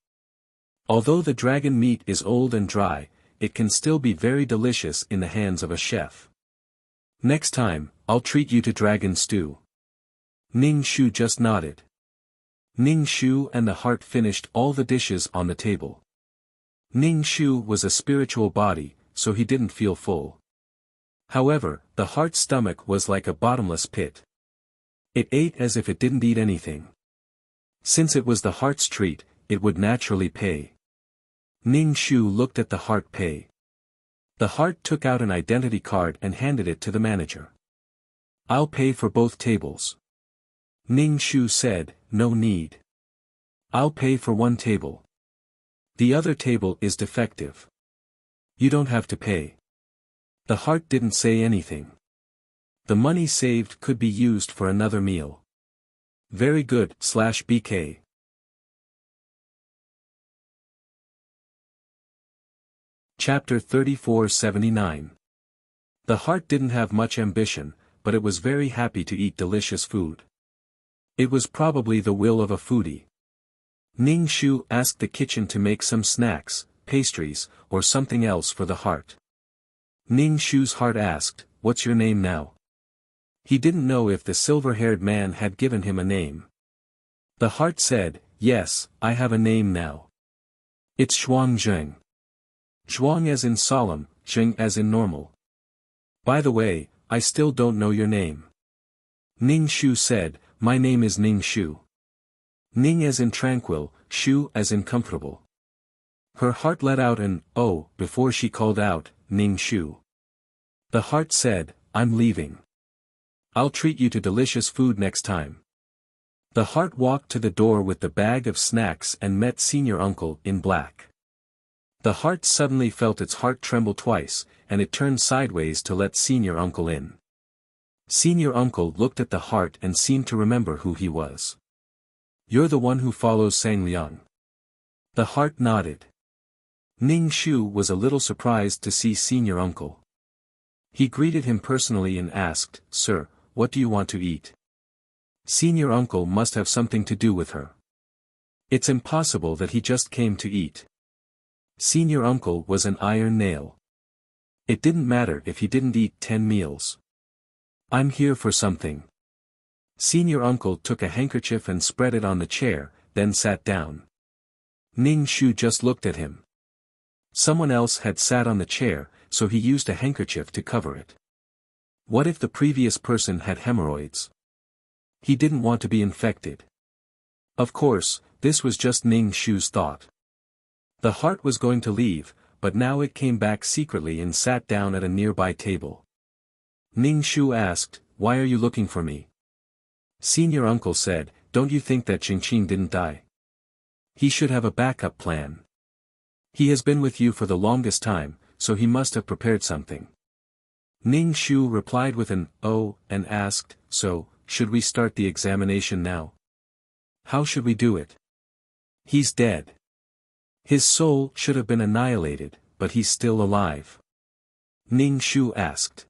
Speaker 1: Although the dragon meat is old and dry, it can still be very delicious in the hands of a chef. Next time, I'll treat you to dragon stew." Ning Shu just nodded. Ning Shu and the heart finished all the dishes on the table. Ning Shu was a spiritual body, so he didn't feel full. However, the heart's stomach was like a bottomless pit. It ate as if it didn't eat anything. Since it was the heart's treat, it would naturally pay. Ning Shu looked at the heart pay. The heart took out an identity card and handed it to the manager. "I'll pay for both tables." Ning Shu said, "No need. I'll pay for one table. The other table is defective. You don't have to pay." The heart didn't say anything. The money saved could be used for another meal. Very good, /BK. Chapter 3479. The heart didn't have much ambition, but it was very happy to eat delicious food. It was probably the will of a foodie. Ning Shu asked the kitchen to make some snacks, pastries, or something else for the heart. Ning Shu's heart asked, "What's your name now?" He didn't know if the silver-haired man had given him a name. The heart said, "Yes, I have a name now. It's Shuang Zheng. Zhuang as in solemn, Zheng as in normal. By the way, I still don't know your name." Ning Shu said, "My name is Ning Shu." Ning as in tranquil, Shu as in comfortable. Her heart let out an "oh" before she called out, "Ning Shu." The heart said, "I'm leaving. I'll treat you to delicious food next time." The heart walked to the door with the bag of snacks and met Senior Uncle in black. The heart suddenly felt its heart tremble twice, and it turned sideways to let Senior Uncle in. Senior Uncle looked at the heart and seemed to remember who he was. "You're the one who follows Sang Liang." The heart nodded. Ning Shu was a little surprised to see Senior Uncle. He greeted him personally and asked, "Sir, what do you want to eat?" Senior Uncle must have something to do with her. It's impossible that he just came to eat. Senior Uncle was an iron nail. It didn't matter if he didn't eat 10 meals. "I'm here for something." Senior Uncle took a handkerchief and spread it on the chair, then sat down. Ning Shu just looked at him. Someone else had sat on the chair, so he used a handkerchief to cover it. What if the previous person had hemorrhoids? He didn't want to be infected. Of course, this was just Ning Shu's thought. The heart was going to leave, but now it came back secretly and sat down at a nearby table. Ning Shu asked, "Why are you looking for me?" Senior uncle said, "Don't you think that Xingqing didn't die? He should have a backup plan. He has been with you for the longest time, so he must have prepared something." Ning Shu replied with an "oh," and asked, "So, should we start the examination now? How should we do it? He's dead. His soul should have been annihilated, but he's still alive." Ning Shu asked.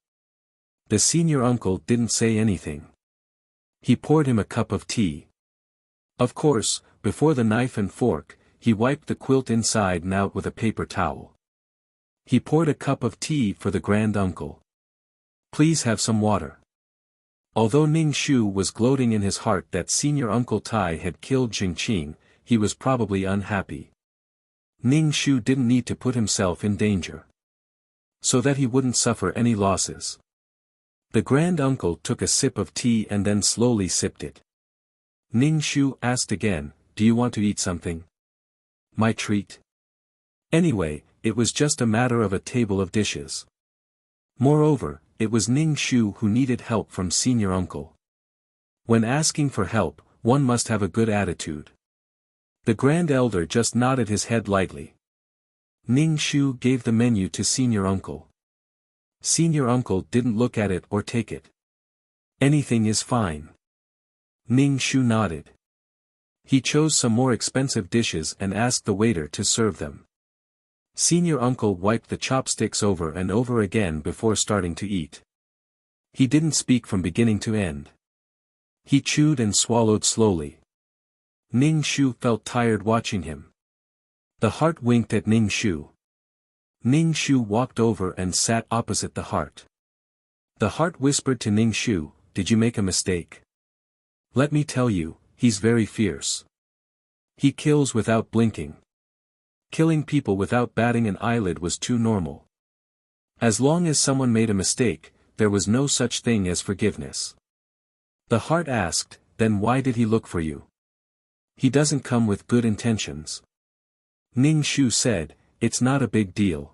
Speaker 1: The senior uncle didn't say anything. He poured him a cup of tea. Of course, before the knife and fork, he wiped the quilt inside and out with a paper towel. He poured a cup of tea for the grand uncle. "Please have some water." Although Ning Shu was gloating in his heart that senior uncle Tai had killed Xingqing, he was probably unhappy. Ning Shu didn't need to put himself in danger, so that he wouldn't suffer any losses. The grand uncle took a sip of tea and then slowly sipped it. Ning Shu asked again, "Do you want to eat something? My treat?" Anyway, it was just a matter of a table of dishes. Moreover, it was Ning Shu who needed help from senior uncle. When asking for help, one must have a good attitude. The grand elder just nodded his head lightly. Ning Shu gave the menu to senior uncle. Senior uncle didn't look at it or take it. "Anything is fine." Ning Shu nodded. He chose some more expensive dishes and asked the waiter to serve them. Senior uncle wiped the chopsticks over and over again before starting to eat. He didn't speak from beginning to end. He chewed and swallowed slowly. Ning Shu felt tired watching him. The heart winked at Ning Shu. Ning Shu walked over and sat opposite the heart. The heart whispered to Ning Shu, "Did you make a mistake? Let me tell you, he's very fierce. He kills without blinking. Killing people without batting an eyelid was too normal. As long as someone made a mistake, there was no such thing as forgiveness." The heart asked, "Then why did he look for you? He doesn't come with good intentions." Ning Shu said, "It's not a big deal.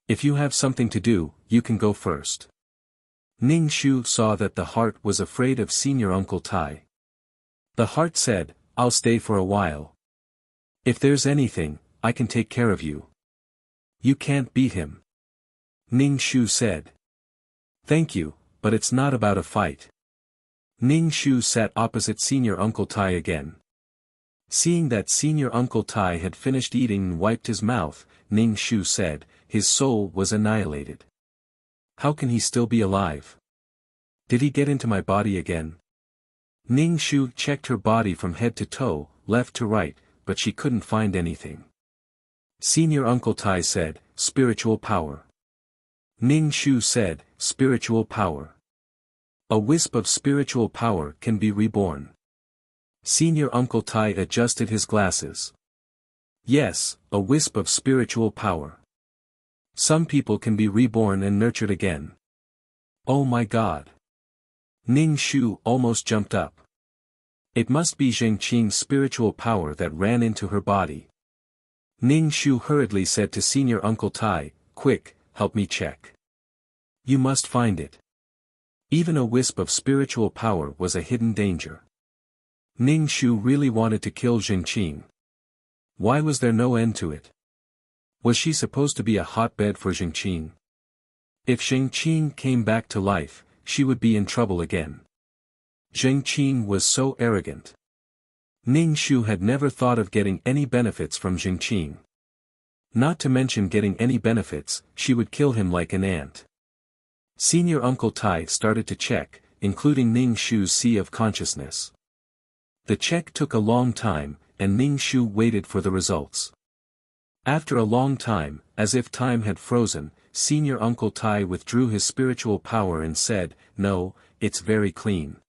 Speaker 1: If you have something to do, you can go first." Ning Shu saw that the heart was afraid of senior uncle Tai. The heart said, "I'll stay for a while. If there's anything, I can take care of you. You can't beat him." Ning Shu said. "Thank you, but it's not about a fight." Ning Shu sat opposite senior uncle Tai again. Seeing that senior uncle Tai had finished eating and wiped his mouth, Ning Shu said, "His soul was annihilated. How can he still be alive? Did he get into my body again?" Ning Shu checked her body from head to toe, left to right, but she couldn't find anything. Senior uncle Tai said, "Spiritual power." Ning Shu said, "Spiritual power. A wisp of spiritual power can be reborn." Senior uncle Tai adjusted his glasses. "Yes, a wisp of spiritual power. Some people can be reborn and nurtured again." "Oh my God." Ning Shu almost jumped up. It must be Xingqing's spiritual power that ran into her body. Ning Shu hurriedly said to senior uncle Tai, "Quick, help me check. You must find it." Even a wisp of spiritual power was a hidden danger. Ning Shu really wanted to kill Xingqing. Why was there no end to it? Was she supposed to be a hotbed for Xingqing? If Xingqing came back to life, she would be in trouble again. Xingqing was so arrogant. Ning Shu had never thought of getting any benefits from Xingqing. Not to mention getting any benefits, she would kill him like an ant. Senior uncle Tai started to check, including Ning Shu's sea of consciousness. The check took a long time, and Ning Shu waited for the results. After a long time, as if time had frozen, senior uncle Tai withdrew his spiritual power and said, "No, it's very clean.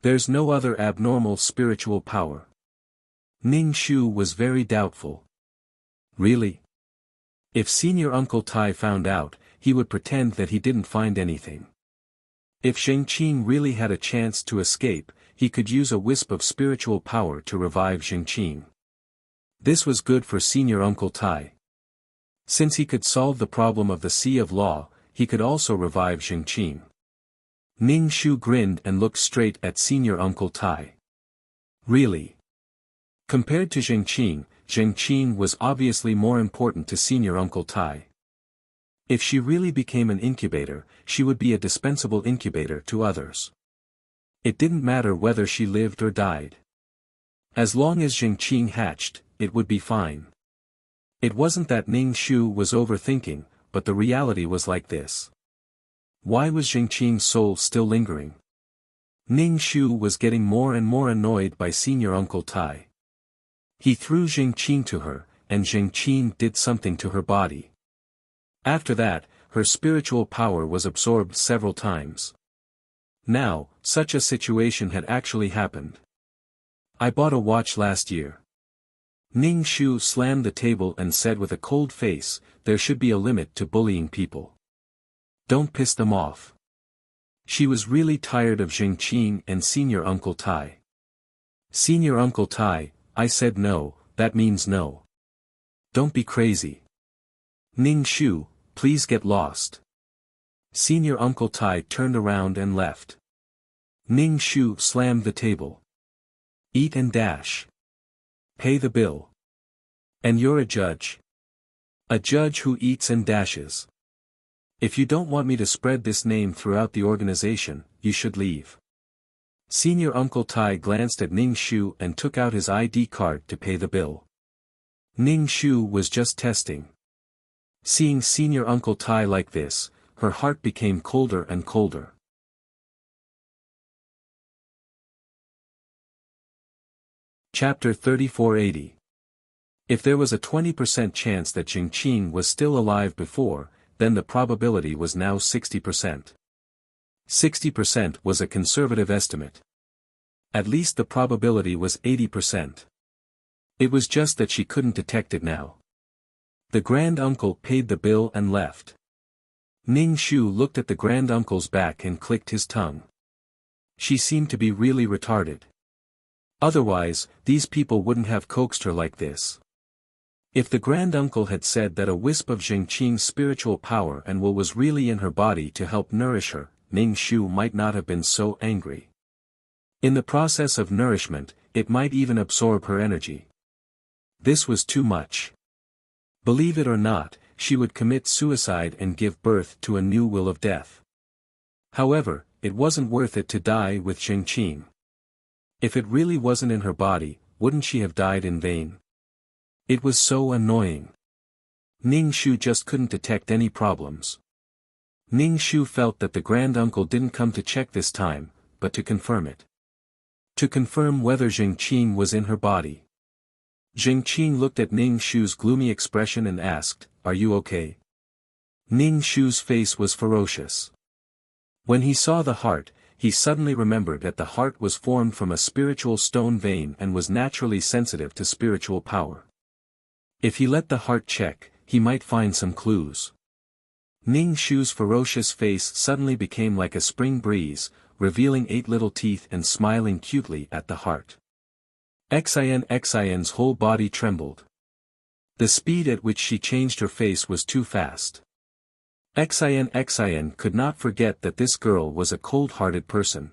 Speaker 1: There's no other abnormal spiritual power." Ning Shu was very doubtful. Really? If senior uncle Tai found out, he would pretend that he didn't find anything. If Xingqing really had a chance to escape, he could use a wisp of spiritual power to revive Jingqing. This was good for Senior Uncle Tai. Since he could solve the problem of the Sea of Law, he could also revive Jingqing. Ning Shu grinned and looked straight at Senior Uncle Tai. Really? Compared to Jingqing, Jingqing was obviously more important to Senior Uncle Tai. If she really became an incubator, she would be a dispensable incubator to others. It didn't matter whether she lived or died. As long as Jingqing hatched, it would be fine. It wasn't that Ning Shu was overthinking, but the reality was like this. Why was Jingqing's soul still lingering? Ning Shu was getting more and more annoyed by Senior Uncle Tai. He threw Jingqing to her, and Jingqing did something to her body. After that, her spiritual power was absorbed several times. Now, such a situation had actually happened. I bought a watch last year. Ning Shu slammed the table and said with a cold face, there should be a limit to bullying people. Don't piss them off. She was really tired of Jingqing and Senior Uncle Tai. Senior Uncle Tai, I said no, that means no. Don't be crazy. Ning Shu, please get lost. Senior Uncle Tai turned around and left. Ning Shu slammed the table. Eat and dash. Pay the bill. And you're a judge. A judge who eats and dashes. If you don't want me to spread this name throughout the organization, you should leave. Senior Uncle Tai glanced at Ning Shu and took out his ID card to pay the bill. Ning Shu was just testing. Seeing Senior Uncle Tai like this, her heart became colder and colder. Chapter 3480. If there was a 20% chance that Jingqing was still alive before, then the probability was now 60%. 60% was a conservative estimate. At least the probability was 80%. It was just that she couldn't detect it now. The grand-uncle paid the bill and left. Ning Shu looked at the grand-uncle's back and clicked his tongue. She seemed to be really retarded. Otherwise, these people wouldn't have coaxed her like this. If the grand-uncle had said that a wisp of Jingqing's spiritual power and will was really in her body to help nourish her, Ning Shu might not have been so angry. In the process of nourishment, it might even absorb her energy. This was too much. Believe it or not, she would commit suicide and give birth to a new will of death. However, it wasn't worth it to die with Jingqing. If it really wasn't in her body, wouldn't she have died in vain? It was so annoying. Ning Shu just couldn't detect any problems. Ning Shu felt that the grand-uncle didn't come to check this time, but to confirm it. To confirm whether Jingqing was in her body. Jingqing looked at Ning Shu's gloomy expression and asked, "Are you okay?" Ning Shu's face was ferocious. When he saw the heart, he suddenly remembered that the heart was formed from a spiritual stone vein and was naturally sensitive to spiritual power. If he let the heart check, he might find some clues. Ning Shu's ferocious face suddenly became like a spring breeze, revealing 8 little teeth and smiling cutely at the heart. Xin's whole body trembled. The speed at which she changed her face was too fast. Xin could not forget that this girl was a cold-hearted person.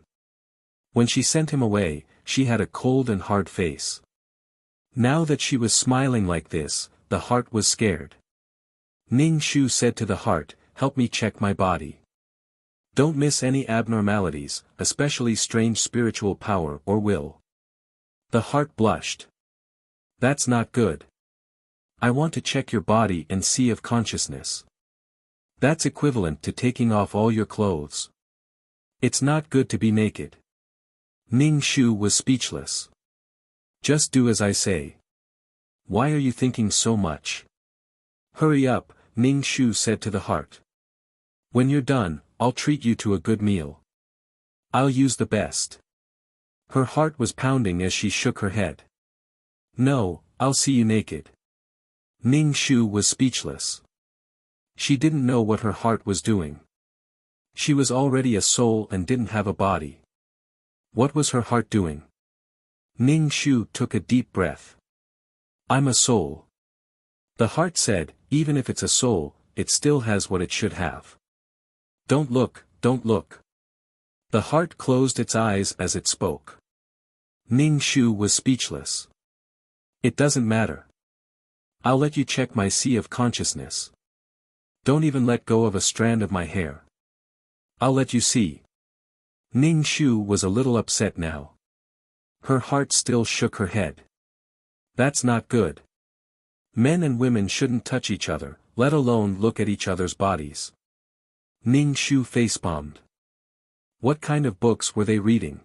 Speaker 1: When she sent him away, she had a cold and hard face. Now that she was smiling like this, the heart was scared. Ning Shu said to the heart, "Help me check my body. Don't miss any abnormalities, especially strange spiritual power or will." The heart blushed. "That's not good. I want to check your body and see of consciousness. That's equivalent to taking off all your clothes. It's not good to be naked." Ning Shu was speechless. "Just do as I say. Why are you thinking so much?" "Hurry up," Ning Shu said to the heart. "When you're done, I'll treat you to a good meal. I'll use the best." Her heart was pounding as she shook her head. "No, I'll see you naked." Ning Shu was speechless. She didn't know what her heart was doing. She was already a soul and didn't have a body. What was her heart doing? Ning Shu took a deep breath. I'm a soul. The heart said, even if it's a soul, it still has what it should have. Don't look, don't look. The heart closed its eyes as it spoke. Ning Shu was speechless. It doesn't matter. I'll let you check my sea of consciousness. Don't even let go of a strand of my hair. I'll let you see. Ning Shu was a little upset now. Her heart still shook her head. That's not good. Men and women shouldn't touch each other, let alone look at each other's bodies. Ning Shu facepalmed. What kind of books were they reading?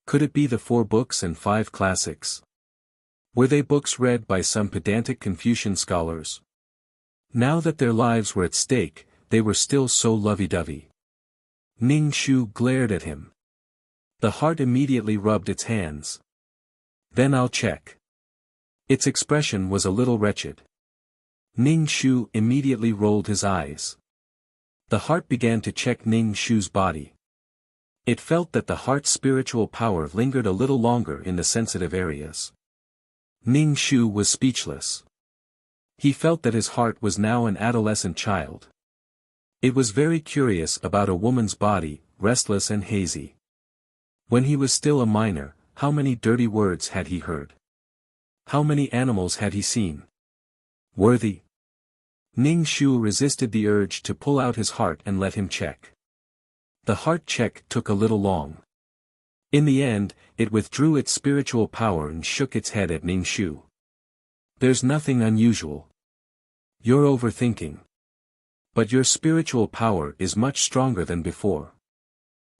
Speaker 1: Could it be the 4 books and 5 classics? Were they books read by some pedantic Confucian scholars? Now that their lives were at stake, they were still so lovey-dovey. Ning Shu glared at him. The heart immediately rubbed its hands. Then I'll check. Its expression was a little wretched. Ning Shu immediately rolled his eyes. The heart began to check Ning Shu's body. It felt that the heart's spiritual power lingered a little longer in the sensitive areas. Ning Shu was speechless. He felt that his heart was now an adolescent child. It was very curious about a woman's body, restless and hazy. When he was still a minor, how many dirty words had he heard? How many animals had he seen? Worthy. Ning Shu resisted the urge to pull out his heart and let him check. The heart check took a little long. In the end, it withdrew its spiritual power and shook its head at Ning Shu. There's nothing unusual. You're overthinking. But your spiritual power is much stronger than before.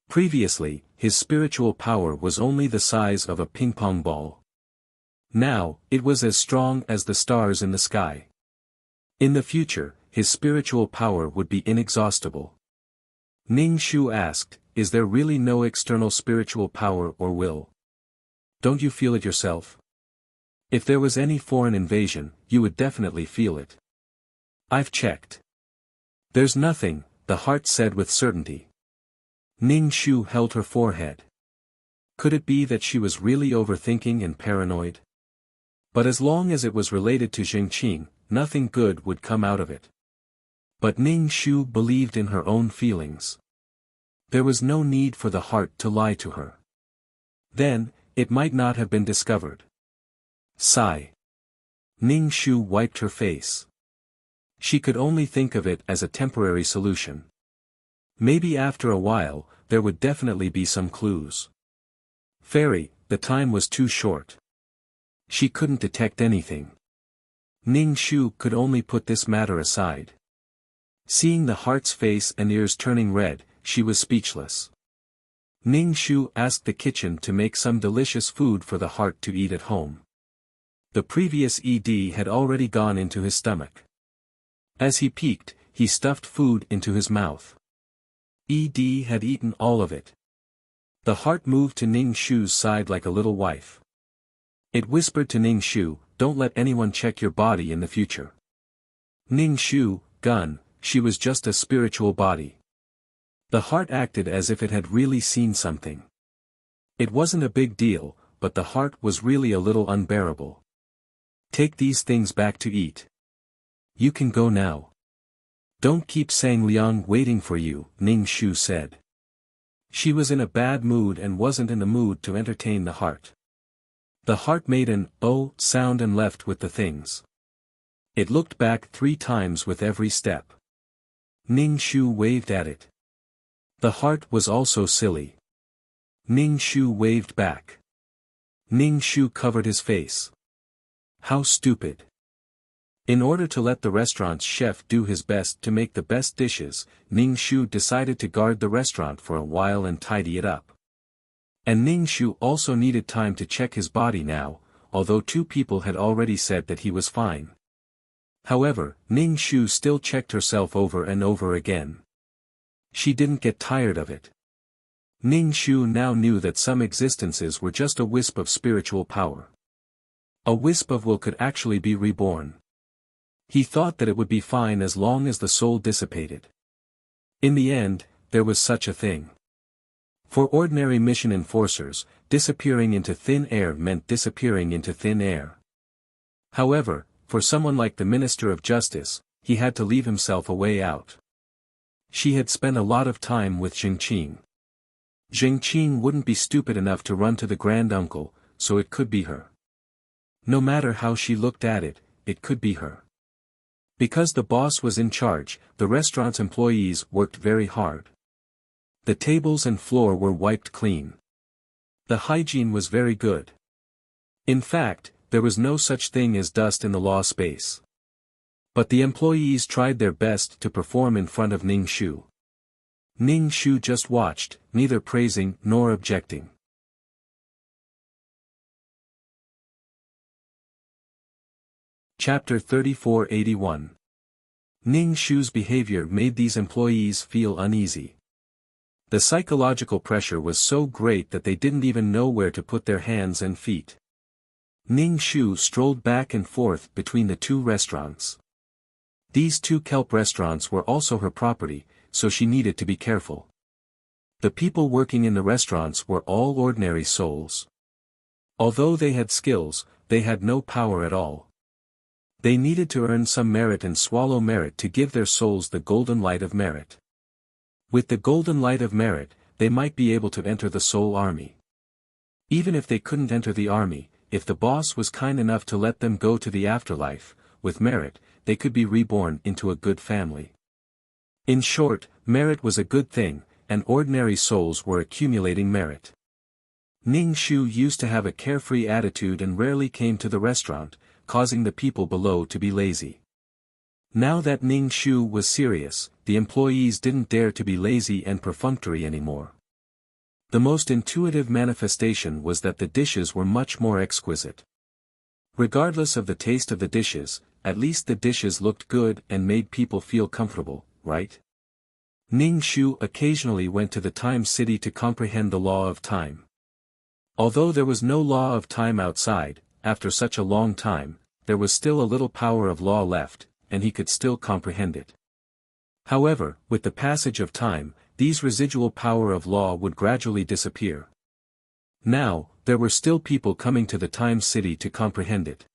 Speaker 1: Previously, his spiritual power was only the size of a ping-pong ball. Now, it was as strong as the stars in the sky. In the future, his spiritual power would be inexhaustible. Ning Shu asked, is there really no external spiritual power or will? Don't you feel it yourself? If there was any foreign invasion, you would definitely feel it. I've checked. There's nothing, the heart said with certainty. Ning Shu held her forehead. Could it be that she was really overthinking and paranoid? But as long as it was related to Jingqing, nothing good would come out of it. But Ning Shu believed in her own feelings. There was no need for the heart to lie to her. Then, it might not have been discovered. Sigh. Ning Shu wiped her face. She could only think of it as a temporary solution. Maybe after a while, there would definitely be some clues. Fairy, the time was too short. She couldn't detect anything. Ning Shu could only put this matter aside. Seeing the heart's face and ears turning red, she was speechless. Ning Shu asked the kitchen to make some delicious food for the heart to eat at home. The previous ED had already gone into his stomach. As he peeked, he stuffed food into his mouth. ED had eaten all of it. The heart moved to Ning Shu's side like a little wife. It whispered to Ning Shu, don't let anyone check your body in the future. Ning Shu, gun, she was just a spiritual body. The heart acted as if it had really seen something. It wasn't a big deal, but the heart was really a little unbearable. Take these things back to eat. You can go now. Don't keep Sang Liang waiting for you, Ning Shu said. She was in a bad mood and wasn't in the mood to entertain the heart. The heart made an "oh" sound and left with the things. It looked back 3 times with every step. Ning Shu waved at it. The heart was also silly. Ning Shu waved back. Ning Shu covered his face. How stupid. In order to let the restaurant's chef do his best to make the best dishes, Ning Shu decided to guard the restaurant for a while and tidy it up. And Ning Shu also needed time to check his body now, although 2 people had already said that he was fine. However, Ning Shu still checked herself over and over again. She didn't get tired of it. Ning Shu now knew that some existences were just a wisp of spiritual power. A wisp of will could actually be reborn. He thought that it would be fine as long as the soul dissipated. In the end, there was such a thing. For ordinary mission enforcers, disappearing into thin air meant disappearing into thin air. However, for someone like the Minister of Justice, he had to leave himself a way out. She had spent a lot of time with Xingqing. Xingqing wouldn't be stupid enough to run to the granduncle, so it could be her. No matter how she looked at it, it could be her. Because the boss was in charge, the restaurant's employees worked very hard. The tables and floor were wiped clean. The hygiene was very good. In fact, there was no such thing as dust in the law space. But the employees tried their best to perform in front of Ning Shu. Ning Shu just watched, neither praising nor objecting. Chapter 3481. Ning Shu's behavior made these employees feel uneasy. The psychological pressure was so great that they didn't even know where to put their hands and feet. Ning Shu strolled back and forth between the two restaurants. These two kelp restaurants were also her property, so she needed to be careful. The people working in the restaurants were all ordinary souls. Although they had skills, they had no power at all. They needed to earn some merit and swallow merit to give their souls the golden light of merit. With the golden light of merit, they might be able to enter the soul army. Even if they couldn't enter the army, if the boss was kind enough to let them go to the afterlife, with merit, they could be reborn into a good family. In short, merit was a good thing, and ordinary souls were accumulating merit. Ning Shu used to have a carefree attitude and rarely came to the restaurant, causing the people below to be lazy. Now that Ning Shu was serious, the employees didn't dare to be lazy and perfunctory anymore. The most intuitive manifestation was that the dishes were much more exquisite. Regardless of the taste of the dishes, at least the dishes looked good and made people feel comfortable, right? Ning Shu occasionally went to the time city to comprehend the law of time. Although there was no law of time outside, after such a long time, there was still a little power of law left, and he could still comprehend it. However, with the passage of time, these residual power of law would gradually disappear. Now, there were still people coming to the time city to comprehend it.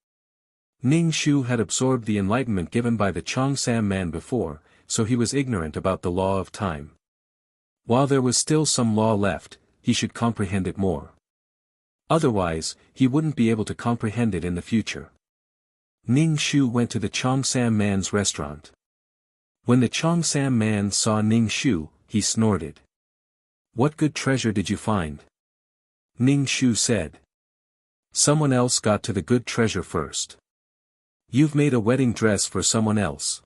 Speaker 1: Ning Shu had absorbed the enlightenment given by the Chongsam man before, so he was ignorant about the law of time. While there was still some law left, he should comprehend it more. Otherwise, he wouldn't be able to comprehend it in the future. Ning Shu went to the Chongsam man's restaurant. When the Chongsam man saw Ning Shu, he snorted. "What good treasure did you find?" Ning Shu said. "Someone else got to the good treasure first. You've made a wedding dress for someone else."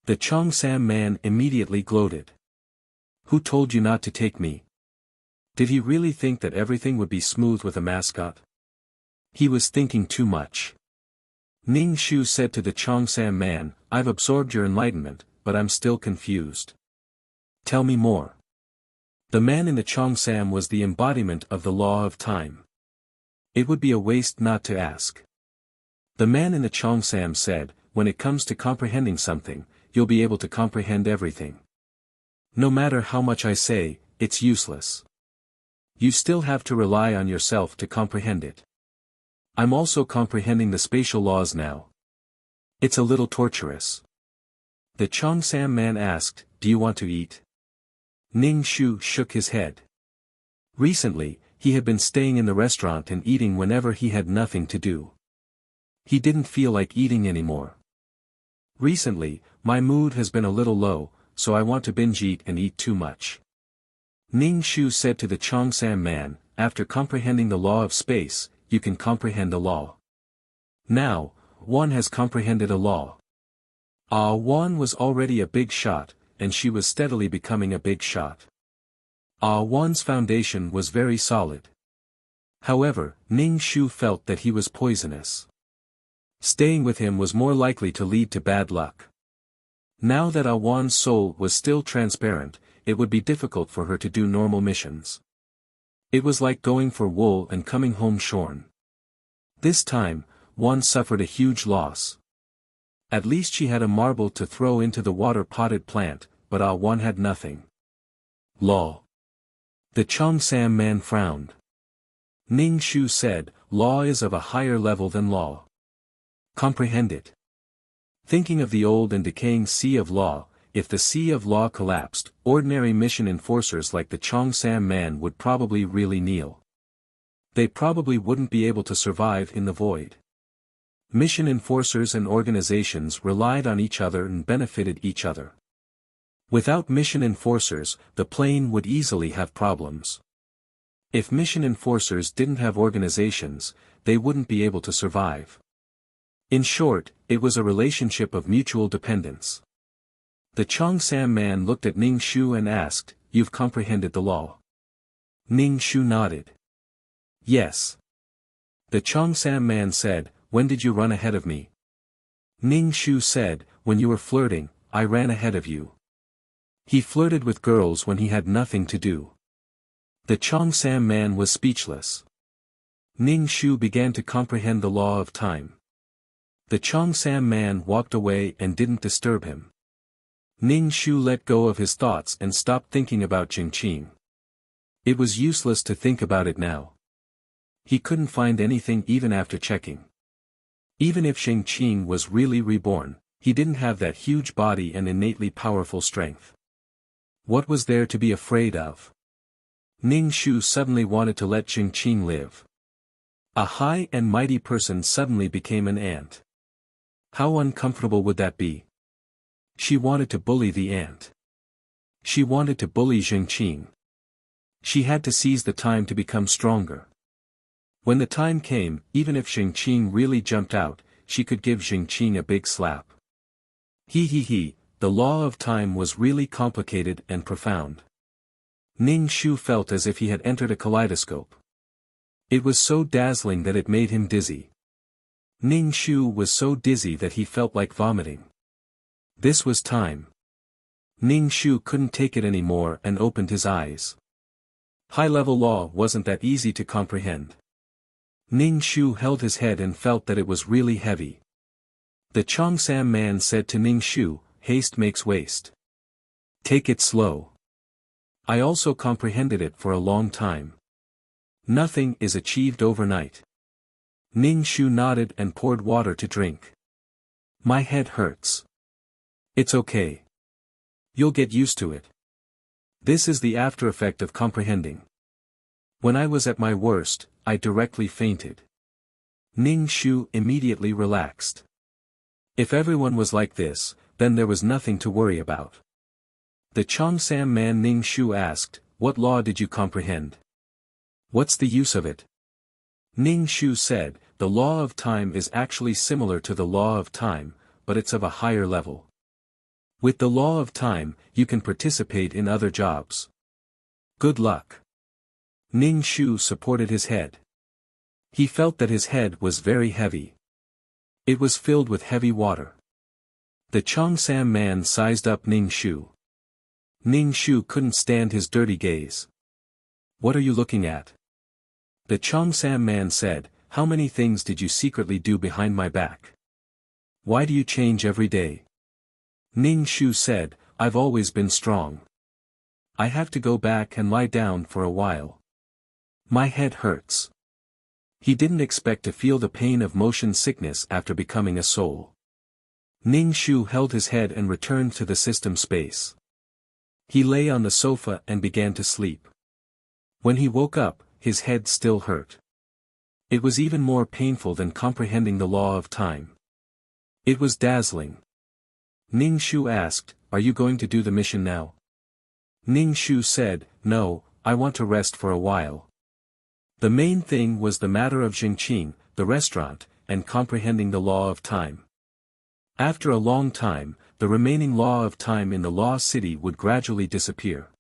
Speaker 1: The Chongsam man immediately gloated. "Who told you not to take me?" Did he really think that everything would be smooth with a mascot? He was thinking too much. Ning Shu said to the Chongsam man, "I've absorbed your enlightenment, but I'm still confused. Tell me more." The man in the Chongsam was the embodiment of the law of time. It would be a waste not to ask. The man in the Chongsam said, "When it comes to comprehending something, you'll be able to comprehend everything. No matter how much I say, it's useless. You still have to rely on yourself to comprehend it. I'm also comprehending the spatial laws now. It's a little torturous." The Chongsam man asked, "Do you want to eat?" Ning Shu shook his head. Recently, he had been staying in the restaurant and eating whenever he had nothing to do. He didn't feel like eating anymore. "Recently, my mood has been a little low, so I want to binge eat and eat too much." Ning Shu said to the Chongsam man, "After comprehending the law of space, you can comprehend a law. Now, one has comprehended a law." Wan was already a big shot, and she was steadily becoming a big shot. Wan's foundation was very solid. However, Ning Shu felt that he was poisonous. Staying with him was more likely to lead to bad luck. Now that Wan's soul was still transparent, it would be difficult for her to do normal missions. It was like going for wool and coming home shorn. This time, Wan suffered a huge loss. At least she had a marble to throw into the water-potted plant, but Wan had nothing. Law. The Chongsam man frowned. Ning Shu said, law is of a higher level than law. Comprehend it. Thinking of the old and decaying sea of law, if the sea of law collapsed, ordinary mission enforcers like the Chongsam man would probably really kneel. They probably wouldn't be able to survive in the void. Mission enforcers and organizations relied on each other and benefited each other. Without mission enforcers, the plane would easily have problems. If mission enforcers didn't have organizations, they wouldn't be able to survive. In short, it was a relationship of mutual dependence. The Chongsam man looked at Ning Shu and asked, "You've comprehended the law?" Ning Shu nodded. "Yes." The Chongsam man said, "When did you run ahead of me?" Ning Shu said, "When you were flirting, I ran ahead of you." He flirted with girls when he had nothing to do. The Chongsam man was speechless. Ning Shu began to comprehend the law of time. The Chongsam man walked away and didn't disturb him. Ning Shu let go of his thoughts and stopped thinking about Jingqing. It was useless to think about it now. He couldn't find anything even after checking. Even if Jingqing was really reborn, he didn't have that huge body and innately powerful strength. What was there to be afraid of? Ning Shu suddenly wanted to let Jingqing live. A high and mighty person suddenly became an ant. How uncomfortable would that be? She wanted to bully the ant. She wanted to bully Jingqing. She had to seize the time to become stronger. When the time came, even if Jingqing really jumped out, she could give Jingqing a big slap. The law of time was really complicated and profound. Ning Shu felt as if he had entered a kaleidoscope. It was so dazzling that it made him dizzy. Ning Shu was so dizzy that he felt like vomiting. This was time. Ning Shu couldn't take it anymore and opened his eyes. High-level law wasn't that easy to comprehend. Ning Shu held his head and felt that it was really heavy. The Chongsam man said to Ning Shu, "Haste makes waste. Take it slow." I also comprehended it for a long time. Nothing is achieved overnight. Ning Shu nodded and poured water to drink. My head hurts. It's okay. You'll get used to it. This is the after effect of comprehending. When I was at my worst, I directly fainted. Ning Shu immediately relaxed. If everyone was like this, then there was nothing to worry about. The Chongsam man Ning Shu asked, "What law did you comprehend? What's the use of it?" Ning Shu said, "The law of time is actually similar to the law of time, but it's of a higher level. With the law of time, you can participate in other jobs. Good luck." Ning Shu supported his head. He felt that his head was very heavy. It was filled with heavy water. The Chongsam man sized up Ning Shu. Ning Shu couldn't stand his dirty gaze. "What are you looking at?" The Chongsam man said, "How many things did you secretly do behind my back? Why do you change every day?" Ning Shu said, "I've always been strong. I have to go back and lie down for a while. My head hurts." He didn't expect to feel the pain of motion sickness after becoming a soul. Ning Shu held his head and returned to the system space. He lay on the sofa and began to sleep. When he woke up, his head still hurt. It was even more painful than comprehending the law of time. It was dazzling. Ning Shu asked, "Are you going to do the mission now?" Ning Shu said, "No, I want to rest for a while." The main thing was the matter of Jingqing, the restaurant, and comprehending the law of time. After a long time, the remaining law of time in the Law City would gradually disappear.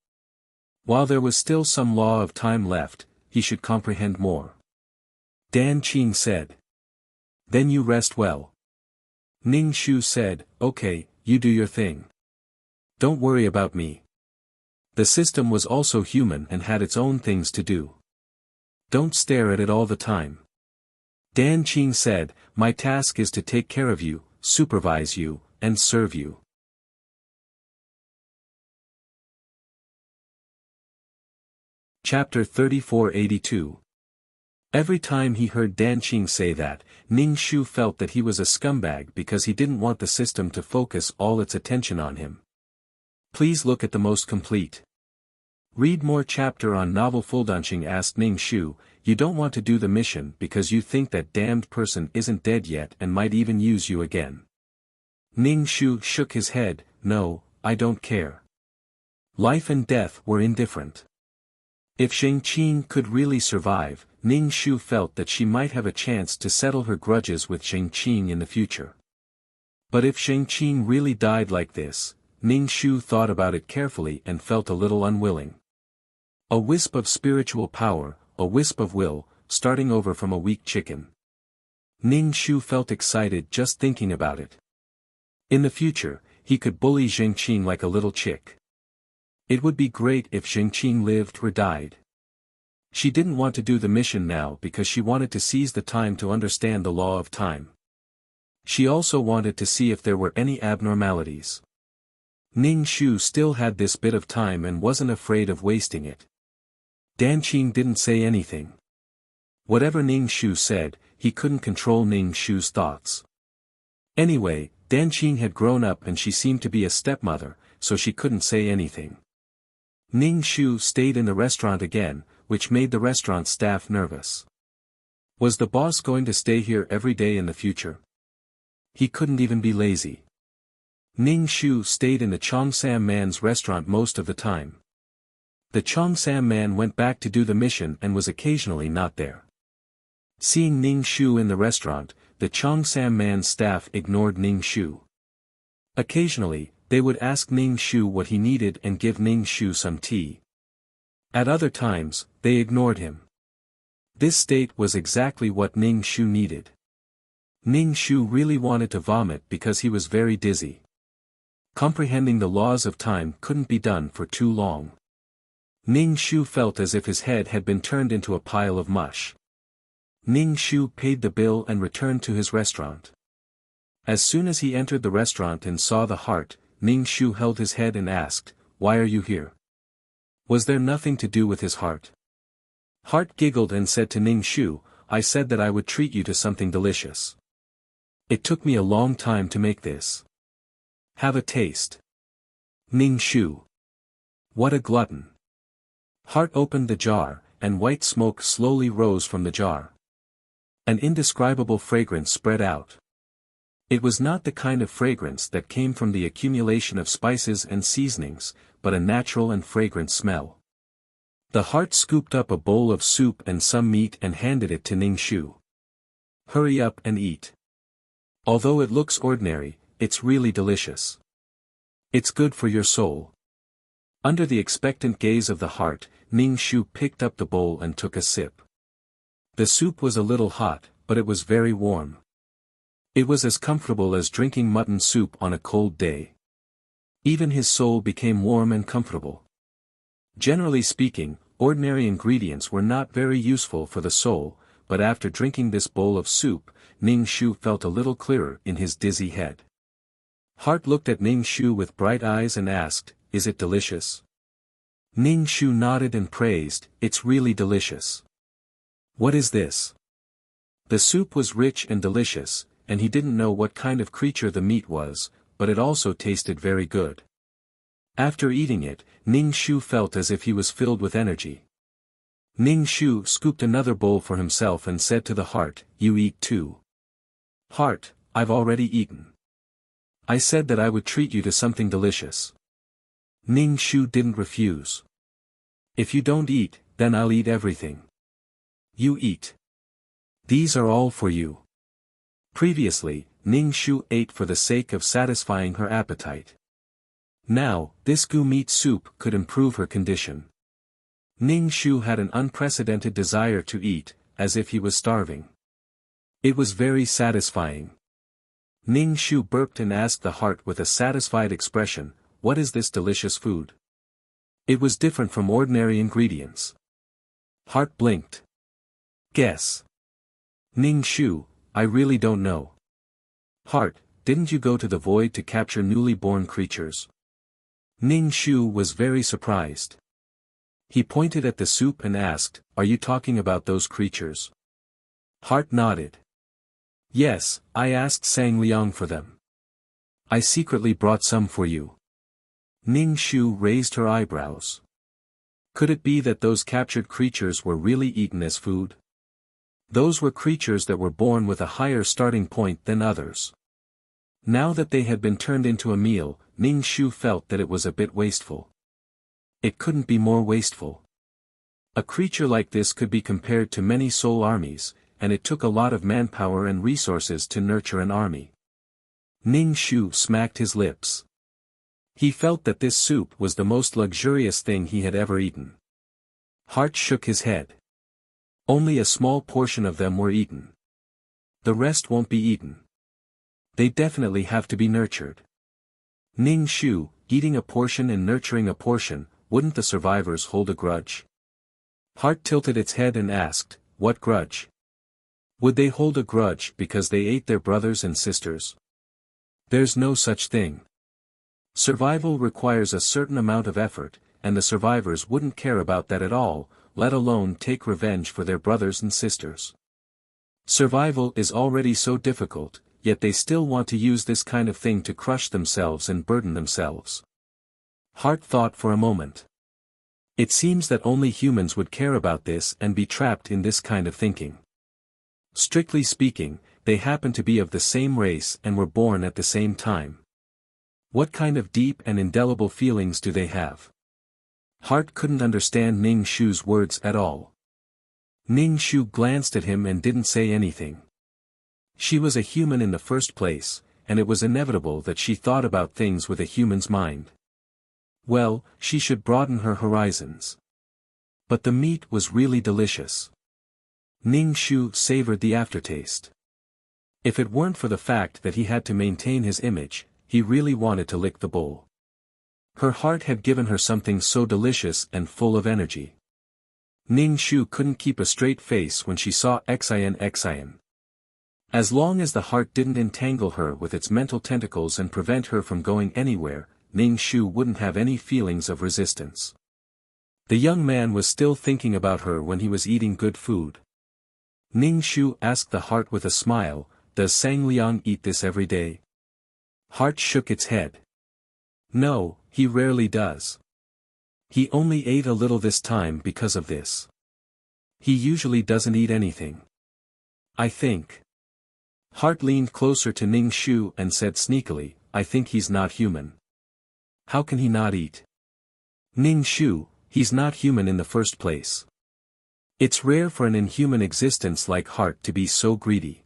Speaker 1: While there was still some law of time left, he should comprehend more. Dan Qing said. "Then you rest well." Ning Shu said, "Okay, you do your thing. Don't worry about me." The system was also human and had its own things to do. Don't stare at it all the time. Dan Qing said, "My task is to take care of you, supervise you, and serve you." Chapter 3482. Every time he heard Dan Qing say that, Ning Shu felt that he was a scumbag because he didn't want the system to focus all its attention on him. Please look at the most complete. Read more chapter on novel Fuldanqing asked Ning Shu. You don't want to do the mission because you think that damned person isn't dead yet and might even use you again. Ning Shu shook his head. No, I don't care. Life and death were indifferent. If Shang Qing could really survive, Ning Shu felt that she might have a chance to settle her grudges with Shang Qing in the future. But if Shang Qing really died like this, Ning Shu thought about it carefully and felt a little unwilling. A wisp of spiritual power, a wisp of will, starting over from a weak chicken. Ning Shu felt excited just thinking about it. In the future, he could bully Shang Qing like a little chick. It would be great if Shang Qing lived or died. She didn't want to do the mission now because she wanted to seize the time to understand the law of time. She also wanted to see if there were any abnormalities. Ning Shu still had this bit of time and wasn't afraid of wasting it. Dan Qing didn't say anything. Whatever Ning Shu said, he couldn't control Ning Shu's thoughts. Anyway, Dan Qing had grown up and she seemed to be a stepmother, so she couldn't say anything. Ning Shu stayed in the restaurant again, which made the restaurant staff nervous. Was the boss going to stay here every day in the future? He couldn't even be lazy. Ning Shu stayed in the Chongsam man's restaurant most of the time. The Chongsam man went back to do the mission and was occasionally not there. Seeing Ning Shu in the restaurant, the Chongsam man's staff ignored Ning Shu. Occasionally, they would ask Ning Shu what he needed and give Ning Shu some tea. At other times, they ignored him. This state was exactly what Ning Shu needed. Ning Shu really wanted to vomit because he was very dizzy. Comprehending the laws of time couldn't be done for too long. Ning Shu felt as if his head had been turned into a pile of mush. Ning Shu paid the bill and returned to his restaurant. As soon as he entered the restaurant and saw the heart, Ning Shu held his head and asked, "Why are you here?" Was there nothing to do with his heart? Heart giggled and said to Ning Shu, "I said that I would treat you to something delicious. It took me a long time to make this. Have a taste." Ning Shu. What a glutton. Heart opened the jar, and white smoke slowly rose from the jar. An indescribable fragrance spread out. It was not the kind of fragrance that came from the accumulation of spices and seasonings, but a natural and fragrant smell. The heart scooped up a bowl of soup and some meat and handed it to Ning Shu. "Hurry up and eat. Although it looks ordinary, it's really delicious. It's good for your soul." Under the expectant gaze of the heart, Ning Shu picked up the bowl and took a sip. The soup was a little hot, but it was very warm. It was as comfortable as drinking mutton soup on a cold day. Even his soul became warm and comfortable. Generally speaking, ordinary ingredients were not very useful for the soul, but after drinking this bowl of soup, Ning Shu felt a little clearer in his dizzy head. Heart looked at Ning Shu with bright eyes and asked, "Is it delicious?" Ning Shu nodded and praised, "It's really delicious." "What is this?" The soup was rich and delicious, and he didn't know what kind of creature the meat was, but it also tasted very good. After eating it, Ning Shu felt as if he was filled with energy. Ning Shu scooped another bowl for himself and said to the heart, "You eat too." "Heart, I've already eaten. I said that I would treat you to something delicious." Ning Shu didn't refuse. "If you don't eat, then I'll eat everything." "You eat. These are all for you." Previously, Ning Shu ate for the sake of satisfying her appetite. Now, this goo meat soup could improve her condition. Ning Shu had an unprecedented desire to eat, as if he was starving. It was very satisfying. Ning Shu burped and asked the heart with a satisfied expression, "What is this delicious food?" It was different from ordinary ingredients. Heart blinked. "Guess." Ning Shu, "I really don't know." Heart, "Didn't you go to the void to capture newly born creatures?" Ning Shu was very surprised. He pointed at the soup and asked, "Are you talking about those creatures?" Heart nodded. "Yes, I asked Sang Liang for them. I secretly brought some for you." Ning Shu raised her eyebrows. Could it be that those captured creatures were really eaten as food? Those were creatures that were born with a higher starting point than others. Now that they had been turned into a meal, Ning Shu felt that it was a bit wasteful. It couldn't be more wasteful. A creature like this could be compared to many soul armies, and it took a lot of manpower and resources to nurture an army. Ning Shu smacked his lips. He felt that this soup was the most luxurious thing he had ever eaten. Heart shook his head. Only a small portion of them were eaten. The rest won't be eaten. They definitely have to be nurtured. Ning Shu, eating a portion and nurturing a portion, wouldn't the survivors hold a grudge? Heart tilted its head and asked, "What grudge? Would they hold a grudge because they ate their brothers and sisters? There's no such thing. Survival requires a certain amount of effort, and the survivors wouldn't care about that at all, let alone take revenge for their brothers and sisters. Survival is already so difficult, yet they still want to use this kind of thing to crush themselves and burden themselves." Heart thought for a moment. It seems that only humans would care about this and be trapped in this kind of thinking. Strictly speaking, they happen to be of the same race and were born at the same time. What kind of deep and indelible feelings do they have? Heart couldn't understand Ning Shu's words at all. Ning Shu glanced at him and didn't say anything. She was a human in the first place, and it was inevitable that she thought about things with a human's mind. Well, she should broaden her horizons. But the meat was really delicious. Ning Shu savored the aftertaste. If it weren't for the fact that he had to maintain his image, he really wanted to lick the bowl. Her heart had given her something so delicious and full of energy. Ning Shu couldn't keep a straight face when she saw Xian. As long as the heart didn't entangle her with its mental tentacles and prevent her from going anywhere, Ning Shu wouldn't have any feelings of resistance. The young man was still thinking about her when he was eating good food. Ning Shu asked the heart with a smile, "Does Sang Liang eat this every day?" Heart shook its head. "No, he rarely does. He only ate a little this time because of this. He usually doesn't eat anything. I think." Heart leaned closer to Ning Shu and said sneakily, "I think he's not human." "How can he not eat?" "Ning Shu, he's not human in the first place. It's rare for an inhuman existence like Heart to be so greedy.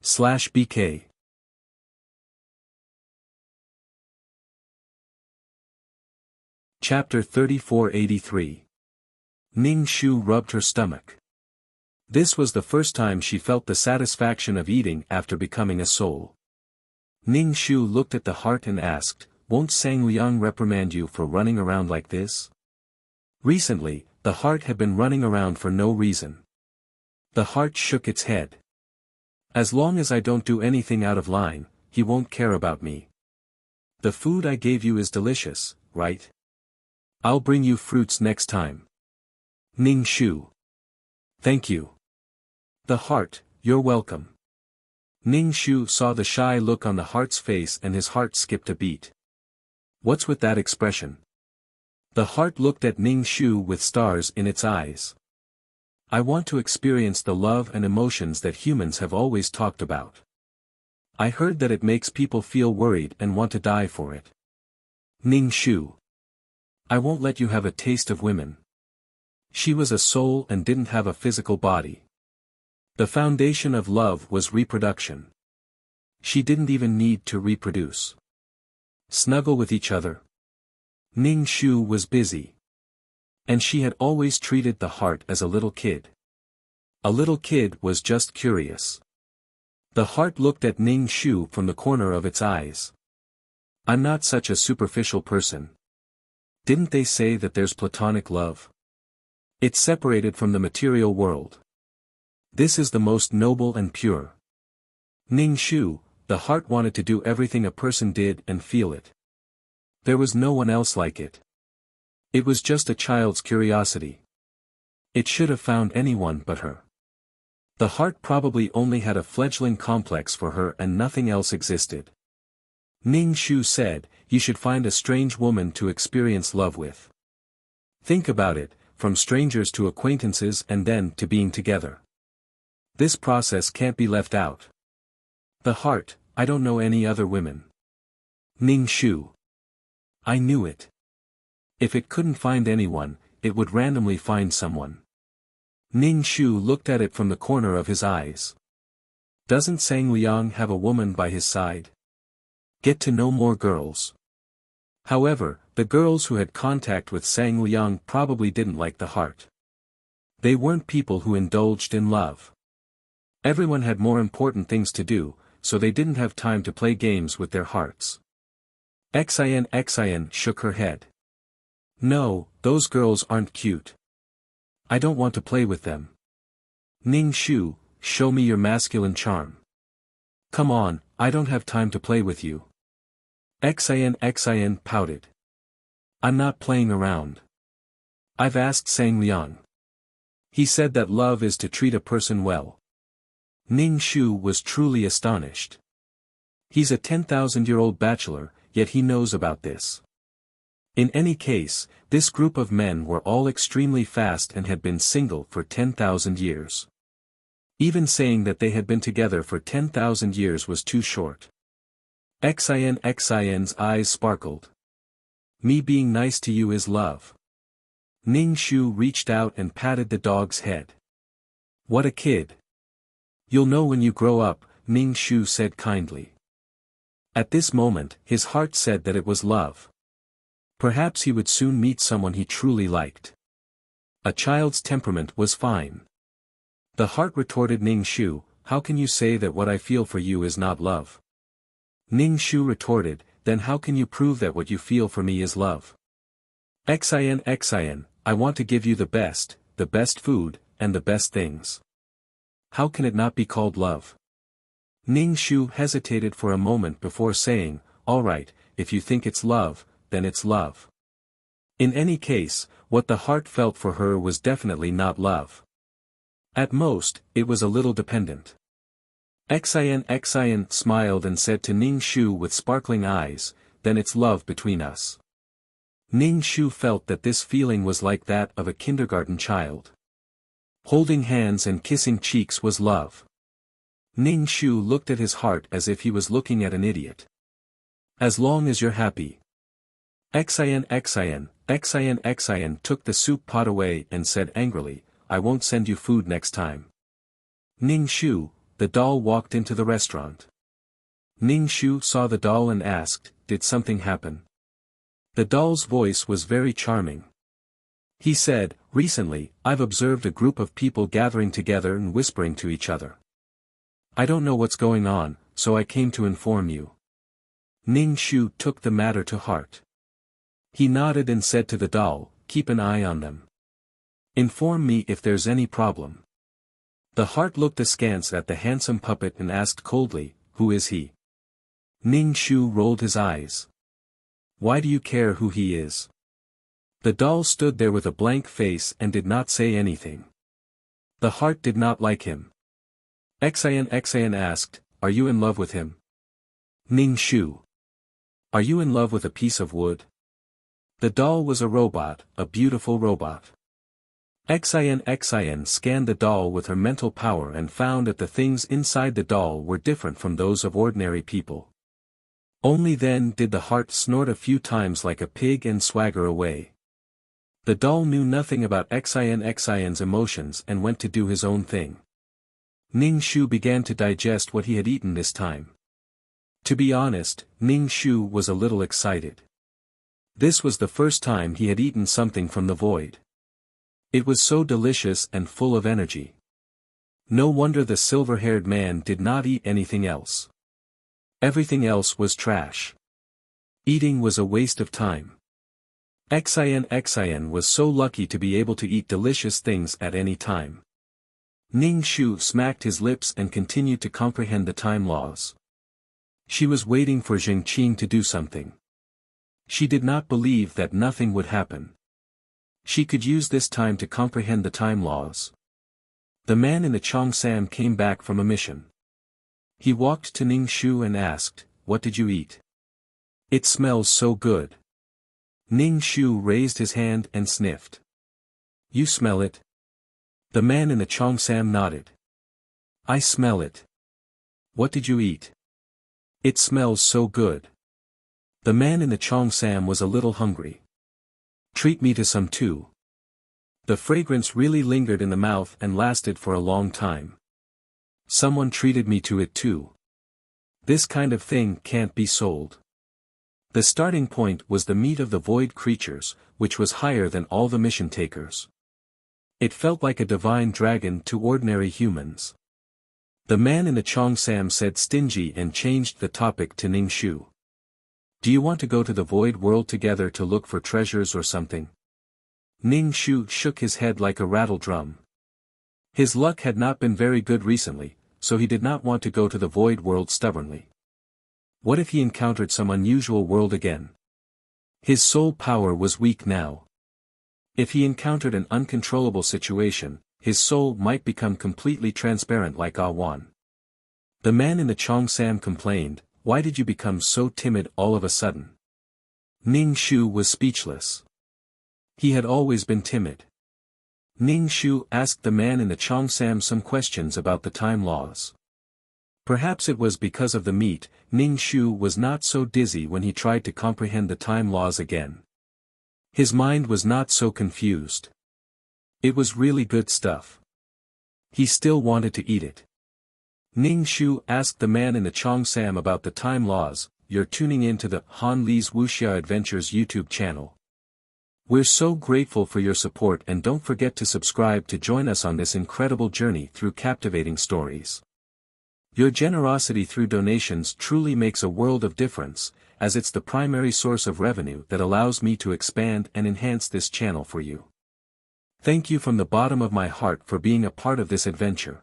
Speaker 1: /BK Chapter 3483. Ning Shu rubbed her stomach. This was the first time she felt the satisfaction of eating after becoming a soul. Ning Shu looked at the heart and asked, "Won't Sang Liang reprimand you for running around like this?" Recently, the heart had been running around for no reason. The heart shook its head. "As long as I don't do anything out of line, he won't care about me. The food I gave you is delicious, right? I'll bring you fruits next time." Ning Shu. "Thank you." The heart, "You're welcome." Ning Shu saw the shy look on the heart's face and his heart skipped a beat. What's with that expression? The heart looked at Ning Shu with stars in its eyes. "I want to experience the love and emotions that humans have always talked about. I heard that it makes people feel worried and want to die for it." Ning Shu. "I won't let you have a taste of women." She was a soul and didn't have a physical body. The foundation of love was reproduction. She didn't even need to reproduce. Snuggle with each other. Ning Shu was busy. And she had always treated the heart as a little kid. A little kid was just curious. The heart looked at Ning Shu from the corner of its eyes. "I'm not such a superficial person. Didn't they say that there's platonic love? It's separated from the material world. This is the most noble and pure." Ning Shu, the heart wanted to do everything a person did and feel it. There was no one else like it. It was just a child's curiosity. It should have found anyone but her. The heart probably only had a fledgling complex for her and nothing else existed. Ning Shu said, "You should find a strange woman to experience love with. Think about it, from strangers to acquaintances and then to being together. This process can't be left out." The heart, "I don't know any other women." Ning Shu. "I knew it. If it couldn't find anyone, it would randomly find someone." Ning Shu looked at it from the corner of his eyes. Doesn't Sang Liang have a woman by his side? Get to know more girls. However, the girls who had contact with Sang Liang probably didn't like the heart. They weren't people who indulged in love. Everyone had more important things to do, so they didn't have time to play games with their hearts. Xian shook her head. "No, those girls aren't cute. I don't want to play with them. Ning Shu, show me your masculine charm. Come on, I don't have time to play with you." Xian pouted. "I'm not playing around. I've asked Sang Liang. He said that love is to treat a person well." Ning Shu was truly astonished. He's a 10,000-year-old bachelor, yet he knows about this. In any case, this group of men were all extremely fast and had been single for 10,000 years. Even saying that they had been together for 10,000 years was too short. Xian's eyes sparkled. "Me being nice to you is love." Ning Shu reached out and patted the dog's head. "What a kid. You'll know when you grow up," Ning Shu said kindly. At this moment, his heart said that it was love. Perhaps he would soon meet someone he truly liked. A child's temperament was fine. The heart retorted Ning Shu, "How can you say that what I feel for you is not love?" Ning Shu retorted, "Then how can you prove that what you feel for me is love?" Xian, I want to give you the best food, and the best things. How can it not be called love? Ning Shu hesitated for a moment before saying, "All right, if you think it's love, then it's love." In any case, what the heart felt for her was definitely not love. At most, it was a little dependent. Xian smiled and said to Ning Shu with sparkling eyes, "Then it's love between us." Ning Shu felt that this feeling was like that of a kindergarten child. Holding hands and kissing cheeks was love. Ning Shu looked at his heart as if he was looking at an idiot. "As long as you're happy." Xian took the soup pot away and said angrily, "I won't send you food next time." Ning Shu, the doll walked into the restaurant. Ning Shu saw the doll and asked, "Did something happen?" The doll's voice was very charming. He said, "Recently, I've observed a group of people gathering together and whispering to each other. I don't know what's going on, so I came to inform you." Ning Shu took the matter to heart. He nodded and said to the doll, "Keep an eye on them. Inform me if there's any problem." The heart looked askance at the handsome puppet and asked coldly, "Who is he?" Ning Shu rolled his eyes. "Why do you care who he is?" The doll stood there with a blank face and did not say anything. The heart did not like him. Xian asked, "Are you in love with him?" Ning Shu. "Are you in love with a piece of wood?" The doll was a robot, a beautiful robot. Xian scanned the doll with her mental power and found that the things inside the doll were different from those of ordinary people. Only then did the heart snort a few times like a pig and swagger away. The doll knew nothing about Xian's emotions and went to do his own thing. Ning Shu began to digest what he had eaten this time. To be honest, Ning Shu was a little excited. This was the first time he had eaten something from the void. It was so delicious and full of energy. No wonder the silver-haired man did not eat anything else. Everything else was trash. Eating was a waste of time. Xian was so lucky to be able to eat delicious things at any time. Ning Shu smacked his lips and continued to comprehend the time laws. She was waiting for Jing Qing to do something. She did not believe that nothing would happen. She could use this time to comprehend the time laws. The man in the Cheongsam came back from a mission. He walked to Ning Shu and asked, "What did you eat? It smells so good." Ning Shu raised his hand and sniffed. "You smell it?" The man in the Cheongsam nodded. "I smell it." "What did you eat? It smells so good." The man in the Cheongsam was a little hungry. "Treat me to some too." The fragrance really lingered in the mouth and lasted for a long time. "Someone treated me to it too. This kind of thing can't be sold." The starting point was the meat of the void creatures, which was higher than all the mission takers. It felt like a divine dragon to ordinary humans. The man in the Cheongsam said stingy and changed the topic to Ning Shu. "Do you want to go to the void world together to look for treasures or something?" Ning Shu shook his head like a rattle drum. His luck had not been very good recently, so he did not want to go to the void world stubbornly. What if he encountered some unusual world again? His soul power was weak now. If he encountered an uncontrollable situation, his soul might become completely transparent like Awan. The man in the Cheongsam complained, "Why did you become so timid all of a sudden?" Ning Shu was speechless. He had always been timid. Ning Shu asked the man in the Cheongsam some questions about the time laws. Perhaps it was because of the meat, Ning Shu was not so dizzy when he tried to comprehend the time laws again. His mind was not so confused. It was really good stuff. He still wanted to eat it. Ning Shu asked the man in the Cheongsam about the time laws. "You're tuning in to the Han Li's Wuxia Adventures YouTube channel. We're so grateful for your support, and don't forget to subscribe to join us on this incredible journey through captivating stories. Your generosity through donations truly makes a world of difference, as it's the primary source of revenue that allows me to expand and enhance this channel for you. Thank you from the bottom of my heart for being a part of this adventure.